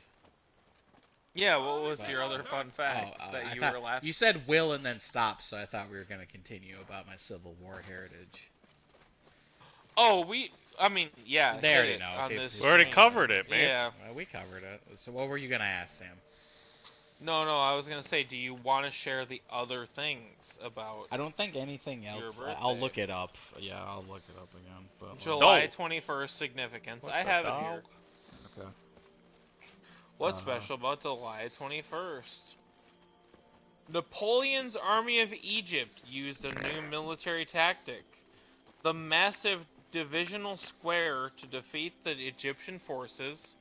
Yeah, what was your other fun fact that you were laughing? You said will and then stopped, so I thought we were going to continue about my Civil War heritage. Oh, I mean, yeah. They already know. Okay, we already covered it, man. Yeah. Well, we covered it. So what were you going to ask, Sam? No, I was going to say, do you want to share the other things about I don't think anything else. I'll look it up. Yeah, I'll look it up again. But, July 21st significance. I have it here. Okay. What's special about July 21st? Napoleon's army of Egypt used a new military tactic. The massive divisional square to defeat the Egyptian forces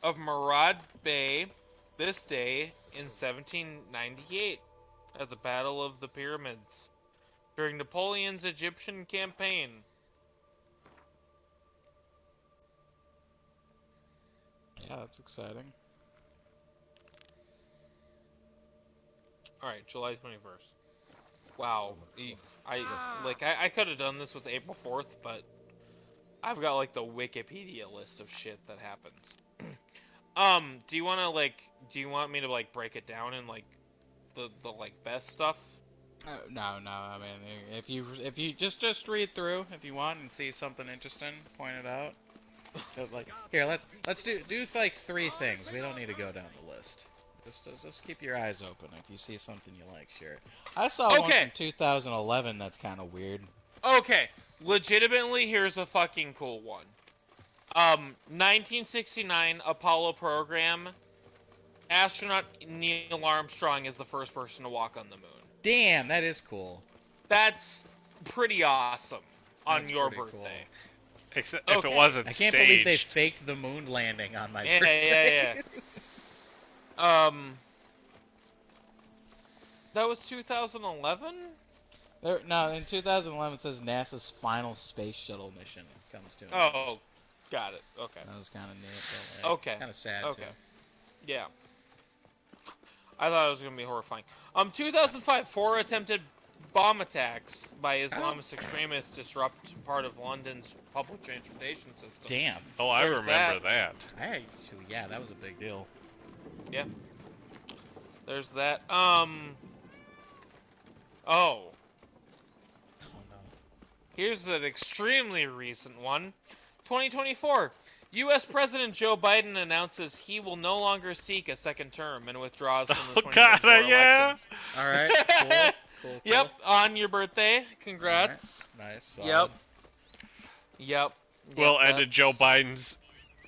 of Murad Bey this day in 1798 at the Battle of the Pyramids. during Napoleon's Egyptian campaign. Yeah, that's exciting. Alright, July 21st. Wow. I could have done this with April 4th, but I've got like the Wikipedia list of shit that happens. Do you want me to like break it down in like the like best stuff? No. I mean, if you just read through if you want and see something interesting, point it out. So, like here, let's do like 3 things. We don't need to go down the list. Just keep your eyes open. If you see something you like, share it. I saw one from 2011 that's kind of weird. Okay, legitimately, here's a fucking cool one. 1969 Apollo program. Astronaut Neil Armstrong is the first person to walk on the moon. Damn, that is cool. That's pretty awesome on your pretty birthday. Cool. Except if it wasn't I can't staged. believe they faked the moon landing on my birthday. Yeah. That was 2011? No, in 2011 it says NASA's final space shuttle mission comes to an end. Oh, got it. Okay. That was kind of neat. But, okay. Kind of sad okay. too. Yeah. I thought it was going to be horrifying. 2005, 4 attempted bomb attacks by Islamist extremists disrupt part of London's public transportation system. Damn. Oh, I remember that. Actually, yeah, that was a big deal. Yeah. There's that. Oh. Oh no. Here's an extremely recent one. 2024. U.S. President Joe Biden announces he will no longer seek a second term and withdraws from the 2024 election. All right. Cool. Yep. On your birthday. Congrats. Right. Nice. Yep. Well, ended Joe Biden's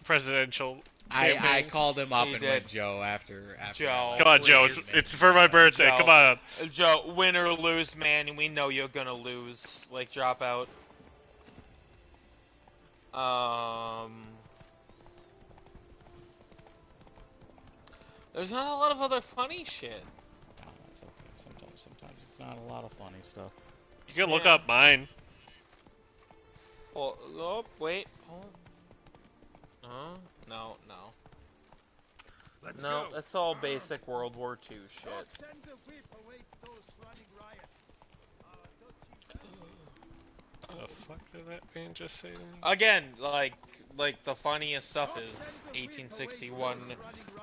presidential campaign. I called him up He and did. went Joe after. Joe. Come on, Joe. It's for my birthday. Joe. Come on. Joe, win or lose, man. We know you're gonna lose. Like, drop out. There's not a lot of other funny shit. Oh, that's okay. Sometimes it's not a lot of funny stuff. You can look up mine. Well, oh, wait. Hold on. No. Let's No, go. that's all basic World War II shit. Send the whip away those running riot. The fuck did that man just say to me? Again, like the funniest stuff is 1861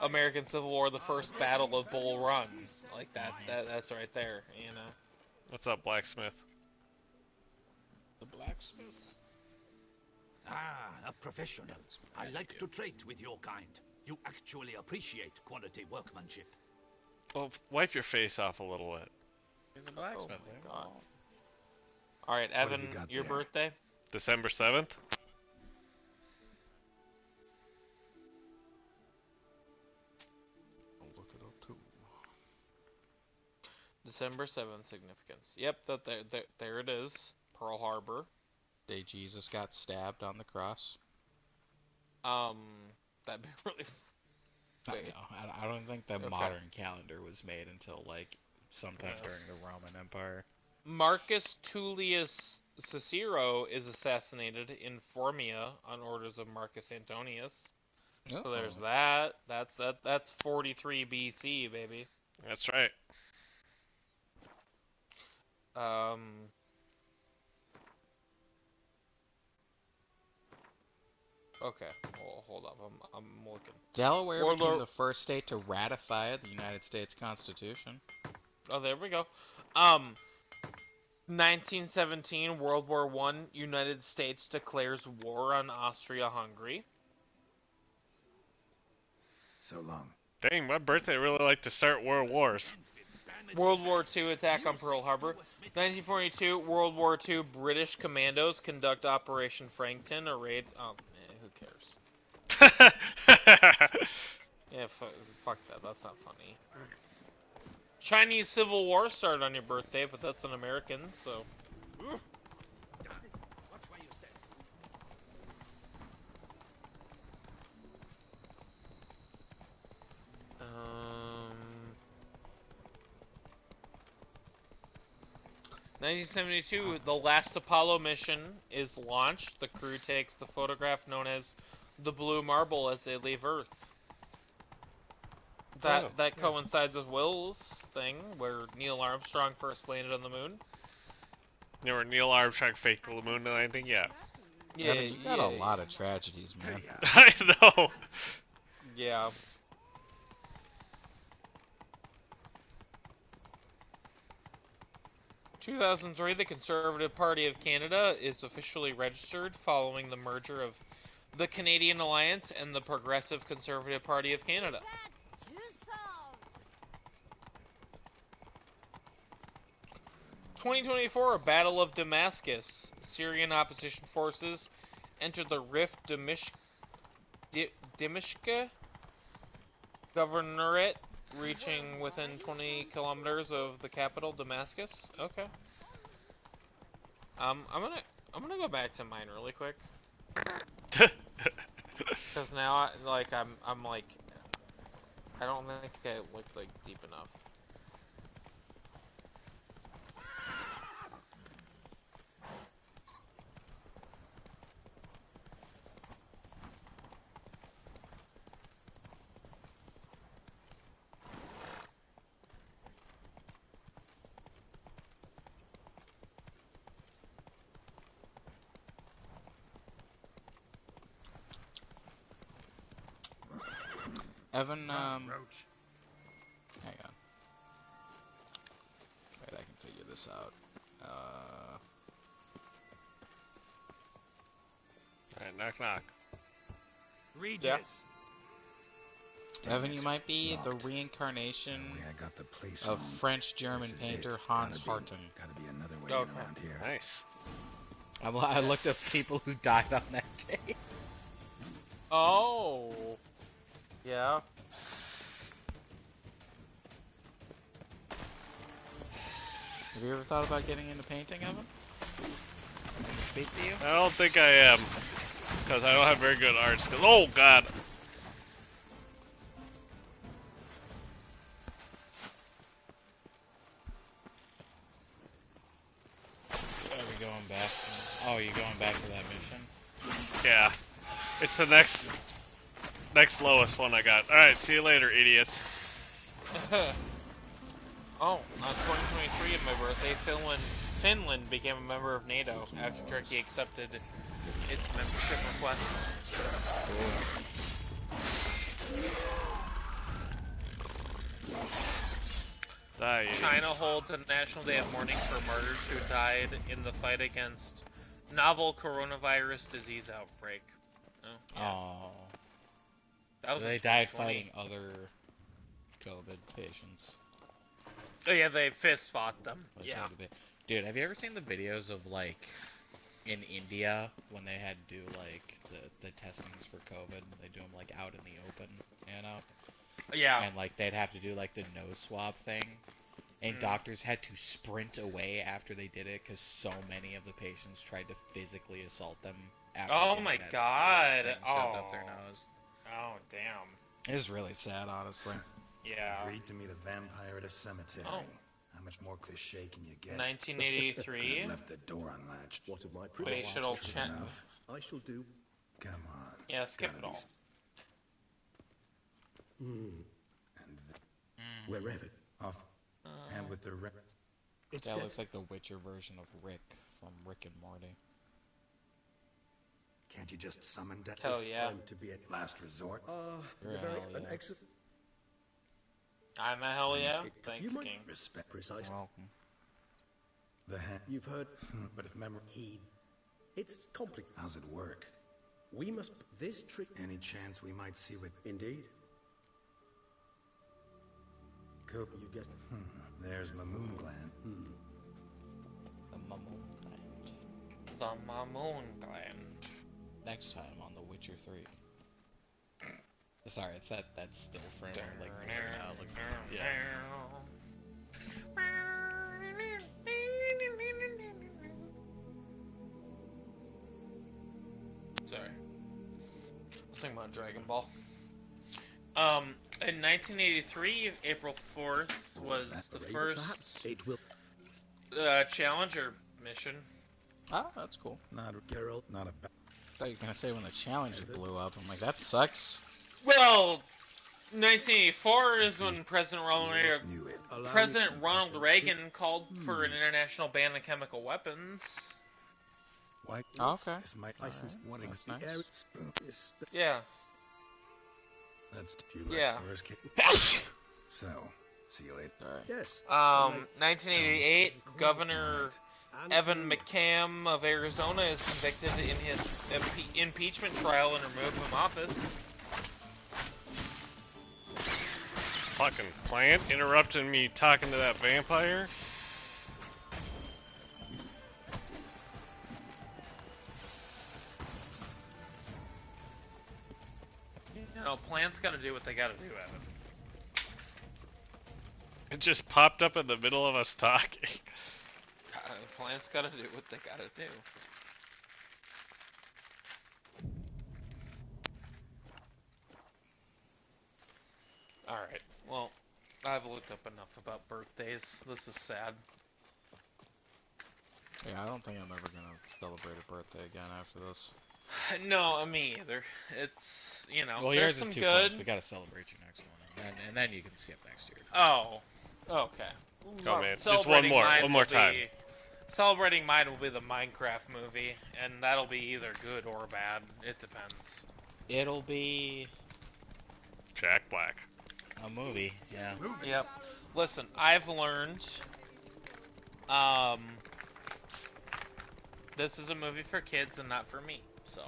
American Civil War, the first Battle of Bull Run. Like that's right there, you know. What's up, blacksmith? The blacksmith. Ah, a professional. I like to trade with your kind. You actually appreciate quality workmanship. Well, wipe your face off a little bit. He's a blacksmith. Oh my God. All right, Evan, your birthday? December 7th? I'll look it up too. December 7th significance. Yep, there it is. Pearl Harbor. Day Jesus got stabbed on the cross. That'd be really. Wait. I don't think the modern calendar was made until like sometime during the Roman Empire. Marcus Tullius Cicero is assassinated in Formia on orders of Marcus Antonius. So there's that. That's 43 BC, baby. That's right. Okay. Well, hold up. I'm looking. Delaware became the first state to ratify the United States Constitution. Oh, there we go. 1917, World War I, United States declares war on Austria-Hungary. So long. Dang, my birthday really like to start world wars. World War II attack on Pearl Harbor. 1942, World War II, British commandos conduct Operation Frankton, a raid. Oh, who cares? Yeah, fuck that. That's not funny. Chinese Civil War started on your birthday, but that's an American, so. 1972, the last Apollo mission is launched. The crew takes the photograph known as the Blue Marble as they leave Earth. That coincides with Will's thing, where Neil Armstrong first landed on the moon. You know where Neil Armstrong faked the moon landing? Yeah. Yeah, you got a lot of tragedies, man. I know. Yeah. In 2003, the Conservative Party of Canada is officially registered following the merger of the Canadian Alliance and the Progressive Conservative Party of Canada. 2024, Battle of Damascus. Syrian opposition forces entered the Rift Dimishka Governorate, reaching within 20 kilometers of the capital, Damascus. Okay. I'm gonna go back to mine really quick. Because now, I'm like, I don't think I looked like deep enough. Evan, hang on. Wait, I can figure this out. Alright, knock knock. Regis. Yeah. Evan, you might be the reincarnation of French-German painter Hans Harten. Gotta be another way around here. Nice. I looked up people who died on that day. Oh. Yeah. Have you ever thought about getting into painting, Evan? Can I speak to you? I don't think I am. Because I don't have very good art skills. Oh, God. Are we going back? Oh, you're going back to that mission? Yeah. It's the next lowest one I got. Alright, see you later, idiots. Oh, on 2023 of my birthday, Finland became a member of NATO after Turkey accepted its membership request. China holds a national day of mourning for martyrs who died in the fight against novel coronavirus disease outbreak. Oh. Yeah. Oh. That was They died fighting other COVID patients. Oh yeah, they fist fought them. Yeah. Dude, have you ever seen the videos of, like, in India, when they had to do, like, the testings for COVID? They do them, like, out in the open, you know? Yeah. And, like, they'd have to do, like, the nose swab thing. And doctors had to sprint away after they did it because so many of the patients tried to physically assault them after oh my god. Shoved up their nose. Oh, damn. It was really sad, honestly. Yeah. Agreed to meet a vampire at a cemetery. Oh. How much more cliche can you get? 1983. Left the door unlatched. What of my Facial check. I shall do. Come on. Yeah, skip it all. Wherever. Off. And with the That looks like the Witcher version of Rick from Rick and Morty. Can't you just summon death? Hell yeah. To be at last resort. An excellent. I'm a hell yeah. Thanks, you might King. Respect. Precisely. Welcome. The hand. You've heard. But if memory. It's complicated. How's it work? We must. This trick. Any chance we might see what? Indeed. Cool. You guessed. There's Mamoon Gland. The Mamoon Gland. The Mamoon Gland. Next time on The Witcher 3. Sorry, it's that still frame. Like, yeah. Sorry. I was thinking about Dragon Ball. In 1983, April 4th was the first Challenger mission. Oh, that's cool. Not a Geralt, not a... I thought you were gonna say when the Challenger blew up. I'm like, that sucks. Well, 1984 is when President Ronald Reagan called for an international ban on chemical weapons. Why? Oh, okay. Is my license wanting That's the nice. air spoon is Yeah. That's Yeah. Worst case. So, see you later. Alright. Yes. 1988, Governor Evan McCam of Arizona is convicted in his impeachment trial and removed from office. Fucking plant interrupting me talking to that vampire. You know, plants gotta do what they gotta do, Evan. It just popped up in the middle of us talking. Plants gotta do what they gotta do. Alright, well, I've looked up enough about birthdays. This is sad. Yeah, I don't think I'm ever gonna celebrate a birthday again after this. No, me either. It's, you know, Well, there's yours some is too good. close. We gotta celebrate your next one, and then you can skip next year. Oh, okay. Go, man. Just Celebrating one mine more will time. Celebrating mine will be the Minecraft movie, and that'll be either good or bad. It depends. It'll be Jack Black. a movie, yeah. Yep. Listen, I've learned, this is a movie for kids and not for me, so.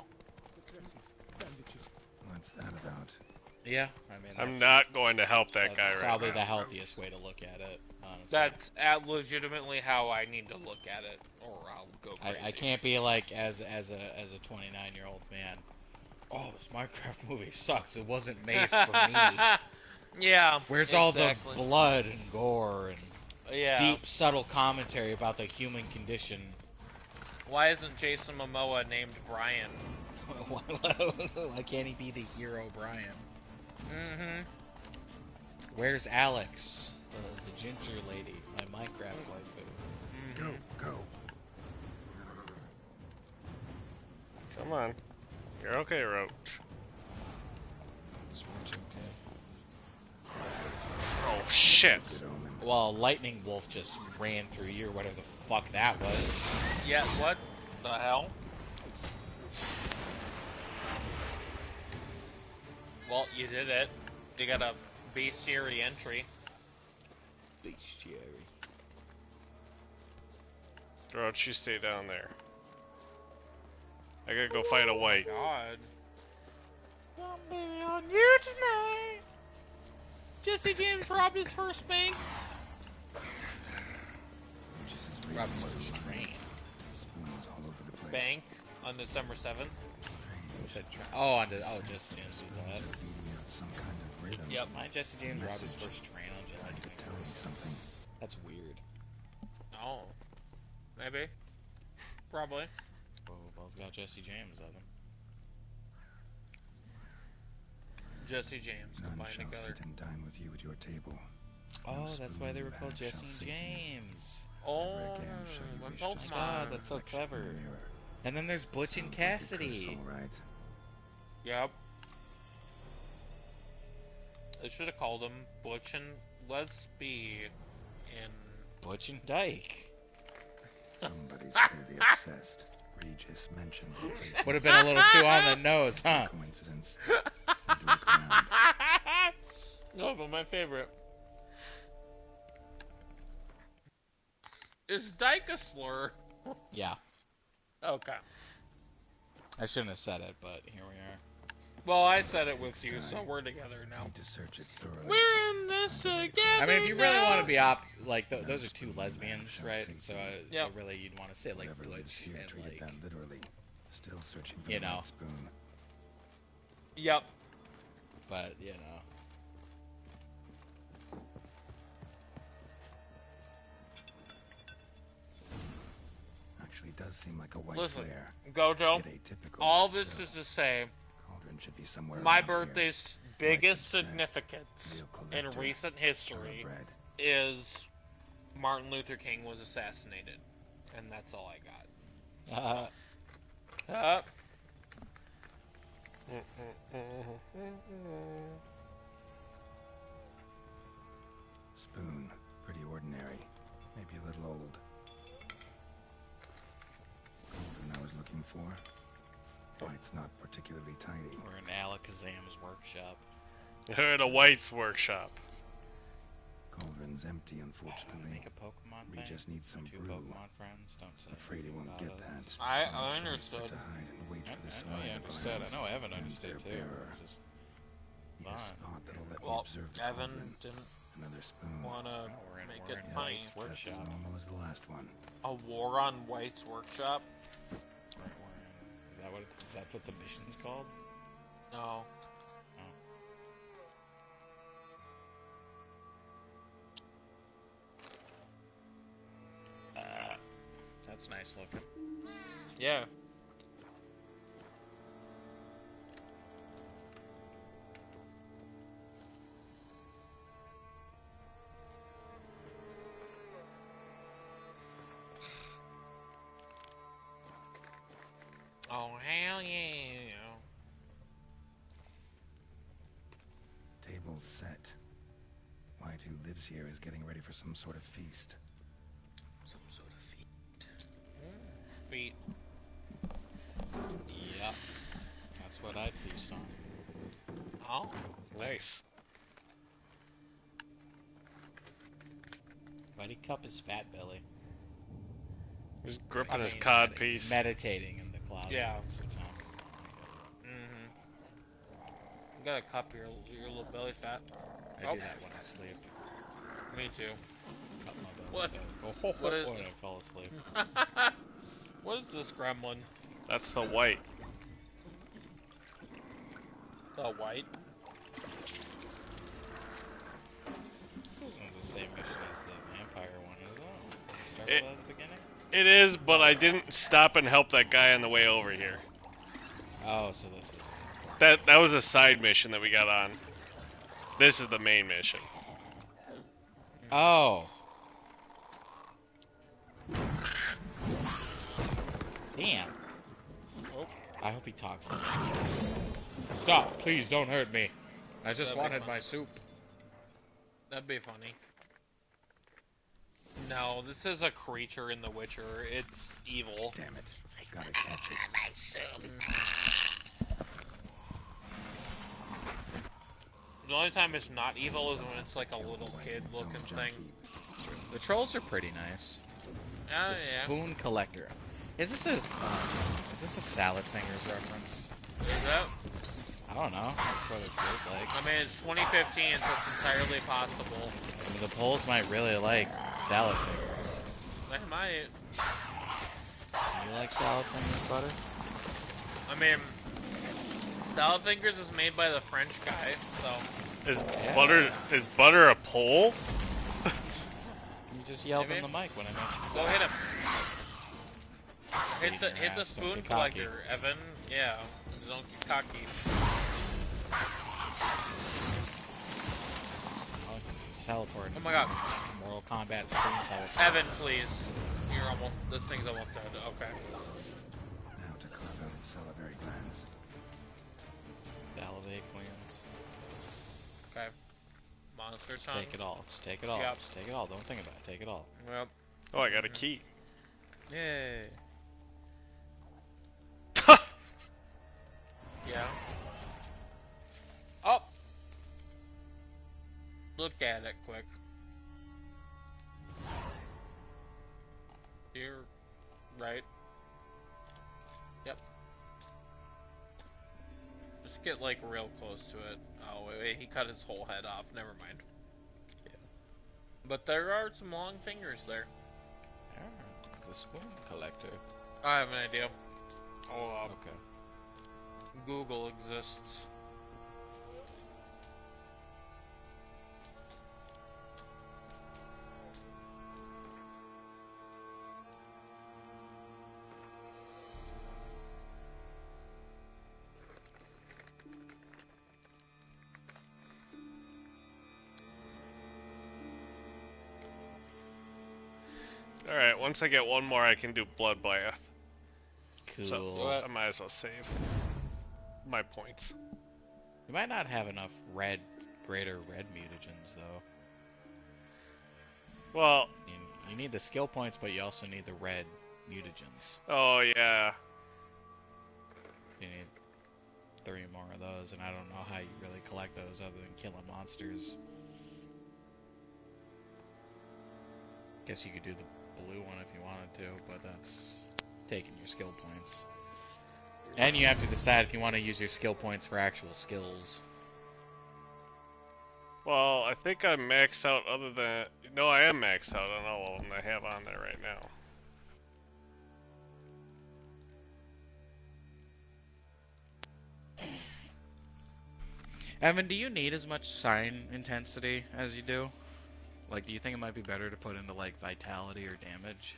What's that about? Yeah, I mean, I'm not going to help that that's guy right probably now. the healthiest way to look at it, honestly. That's legitimately how I need to look at it, or I'll go crazy. I can't be like, as a 29-year-old man, oh, this Minecraft movie sucks, it wasn't made for me. Yeah. Where's exactly. all the blood and gore and Yeah. deep, subtle commentary about the human condition? Why isn't Jason Momoa named Brian? Why can't he be the hero, Brian? Mm-hmm. Where's Alex, the ginger lady, my Minecraft waifu? Go, go. Come on. You're okay, Roach. Oh, shit. Well, Lightning Wolf just ran through you, or whatever the fuck that was. Yeah, what the hell? Well, you did it. You got a bestiary entry. Bestiary. Roach, you stay down there. I gotta go fight a white. God. On you tonight. Jesse James robbed his first bank. Robbed his first train. Bank on December 7th. Jesse James did that. Yep. My Jesse James robbed his first train on July 21st. That's weird. Oh. Maybe. Probably. Well, we both got Jesse James of him. Jesse James None combined shall together. sit and dine with you at your table. Oh, No that's spoon why they you were called have shall Jesse and sate you. James. Oh, Never again shall you when wish to Pokemon. see Ah, your that's so reflection in clever. the mirror. And then there's Butch and Sounds like a curse, Cassidy. all right. Yep. They should have called them Butch and Lesby in Butch and Dyke. Somebody's clearly obsessed. Regis mentioned it. Would have been a little too on the nose, huh? Coincidence. Need to look around. No, but my favorite is Dyke a slur? Yeah. Okay. I shouldn't have said it, but here we are. Well, I said it with you, so we're together now. Need to search it thoroughly. We're in this together. I mean, if you really now. want to be those are two lesbians, right? So really you'd want to say like Whoever lives Butch here and treated like, that literally. Still searching for you the know. right spoon. Yep. But you know. Actually, does seem like a white Listen, flare. Gojo, Bit atypical, all but this still. is to say, Cauldron should be somewhere my around here. birthday's biggest Rights obsessed, significance real in collector, recent history thoroughbred. is Martin Luther King was assassinated, and that's all I got. Spoon. Pretty ordinary. Maybe a little old. Golden I was looking for. White's not particularly tidy. We're in Alakazam's workshop. We're in a White's workshop. Cauldron's empty, unfortunately. Make a Pokemon We thing? just need some Two brew. Pokemon friends. Don't say. I'm afraid he won't about get it. that. I No choice understood. but to hide and wait for the I know Salina you understood. I plans know Evan and understood their too. bearer. Just Need a fine. spot that'll let me Well, observe the Evan cauldron. didn't Another spoon. want to we're in make it White's funny. Just as workshop. normal as the last one. A war on White's workshop? Right, we're in. Is that what the mission's called? No. That's nice looking. Yeah. Oh, hell yeah. Table's set. White, who lives here, is getting ready for some sort of feast. Some sort of feat. Feet. Yep. That's what I'd feast on. Oh. Nice. Buddy Cup is fat belly. He's gripping his He's cod he's piece. meditating in the closet. Yeah. Most of the time. Mm-hmm. You gotta cup your little belly fat. I do that when I sleep. Me too. Cup my belly What? fat. What is- When I fall asleep. What is this gremlin? That's the White. The White? This isn't the same mission as the vampire one, is it? Start It- with that at the beginning? It is, but I didn't stop and help that guy on the way over here. Oh, so this is... That was a side mission that we got on. This is the main mission. Oh. Damn. Oh. I hope he talks like that. Stop, please don't hurt me. I just That'd be wanted fun. my soup. That'd be funny. No, this is a creature in The Witcher. It's evil. Damn it. Gotta catch it. The only time it's not evil is when it's like a little kid looking thing. The trolls are pretty nice. Oh, The yeah. spoon collector. Is this a Salad Fingers reference? Is that? I don't know. That's what it feels like. I mean, it's 2015, so it's entirely possible. I mean, the polls might really like Salad Fingers. They might. Do you like Salad Fingers, Butter? I mean, Salad Fingers is made by the French guy, so. Is butter a pole? You just yelled Maybe. in the mic when I mentioned Go hit him. Hit the Yeah, don't spoon get cocky. collector, Evan. Yeah, don't get cocky. Oh, he's teleporting. Oh my god. Mortal Kombat spoon teleport. Evan, please. You're almost. This thing's almost dead. Okay. Now to carve out its salivary glands. Salivate queens. Okay. Monster Just tongue. take it all. Just take it all. Yep. Just take it all. Don't think about it. Take it all. Yep. Oh, I got a key. Yay. Yeah. Oh. Look at it quick. Here. Right. Yep. Just get like real close to it. Oh wait, he cut his whole head off. Never mind. Yeah. But there are some long fingers there. It's the spoon collector. I have an idea. Oh, Okay. Google exists. once I get one more, I can do Bloodbath. Cool. So I might as well save my points. You might not have enough greater red mutagens, though. Well... You need the skill points, but you also need the red mutagens. Oh, yeah. You need 3 more of those, and I don't know how you really collect those other than killing monsters. Guess you could do the blue one if you wanted to, but that's taking your skill points. And you have to decide if you want to use your skill points for actual skills. Well, I think I'm maxed out other than... No, I am maxed out on all of them I have on there right now. Evan, do you need as much sign intensity as you do? Like, do you think it might be better to put into, like, vitality or damage?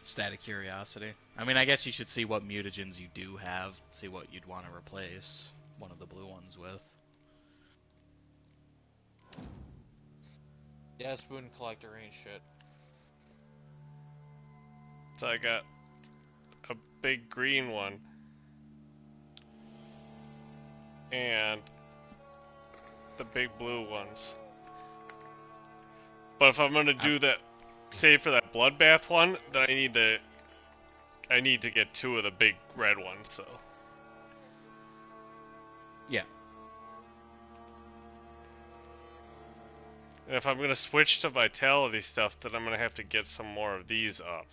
Just out of curiosity. I mean, I guess you should see what mutagens you do have, see what you'd want to replace one of the blue ones with. Yeah, Spoon Collector ain't shit. So I got a big green one. And the big blue ones. But if I'm gonna do that, save for that Bloodbath one, then I need to get 2 of the big red ones, so. Yeah. And if I'm gonna switch to vitality stuff, then I'm gonna have to get some more of these up.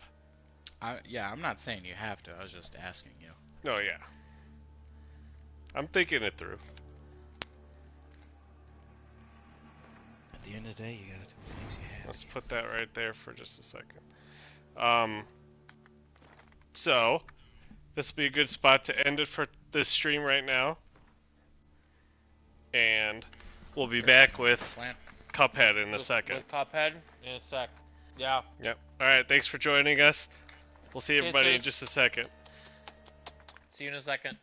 Yeah, I'm not saying you have to, I was just asking you. Oh yeah. I'm thinking it through. At the end of the day, you gotta do what makes you happy. Let's put that right there for just a second. So, this will be a good spot to end it for this stream right now. And we'll be back with Cuphead in a second. With Cuphead in a sec. Yeah. Yep. Alright, thanks for joining us. We'll see everybody in Kisses. just a second. See you in a second.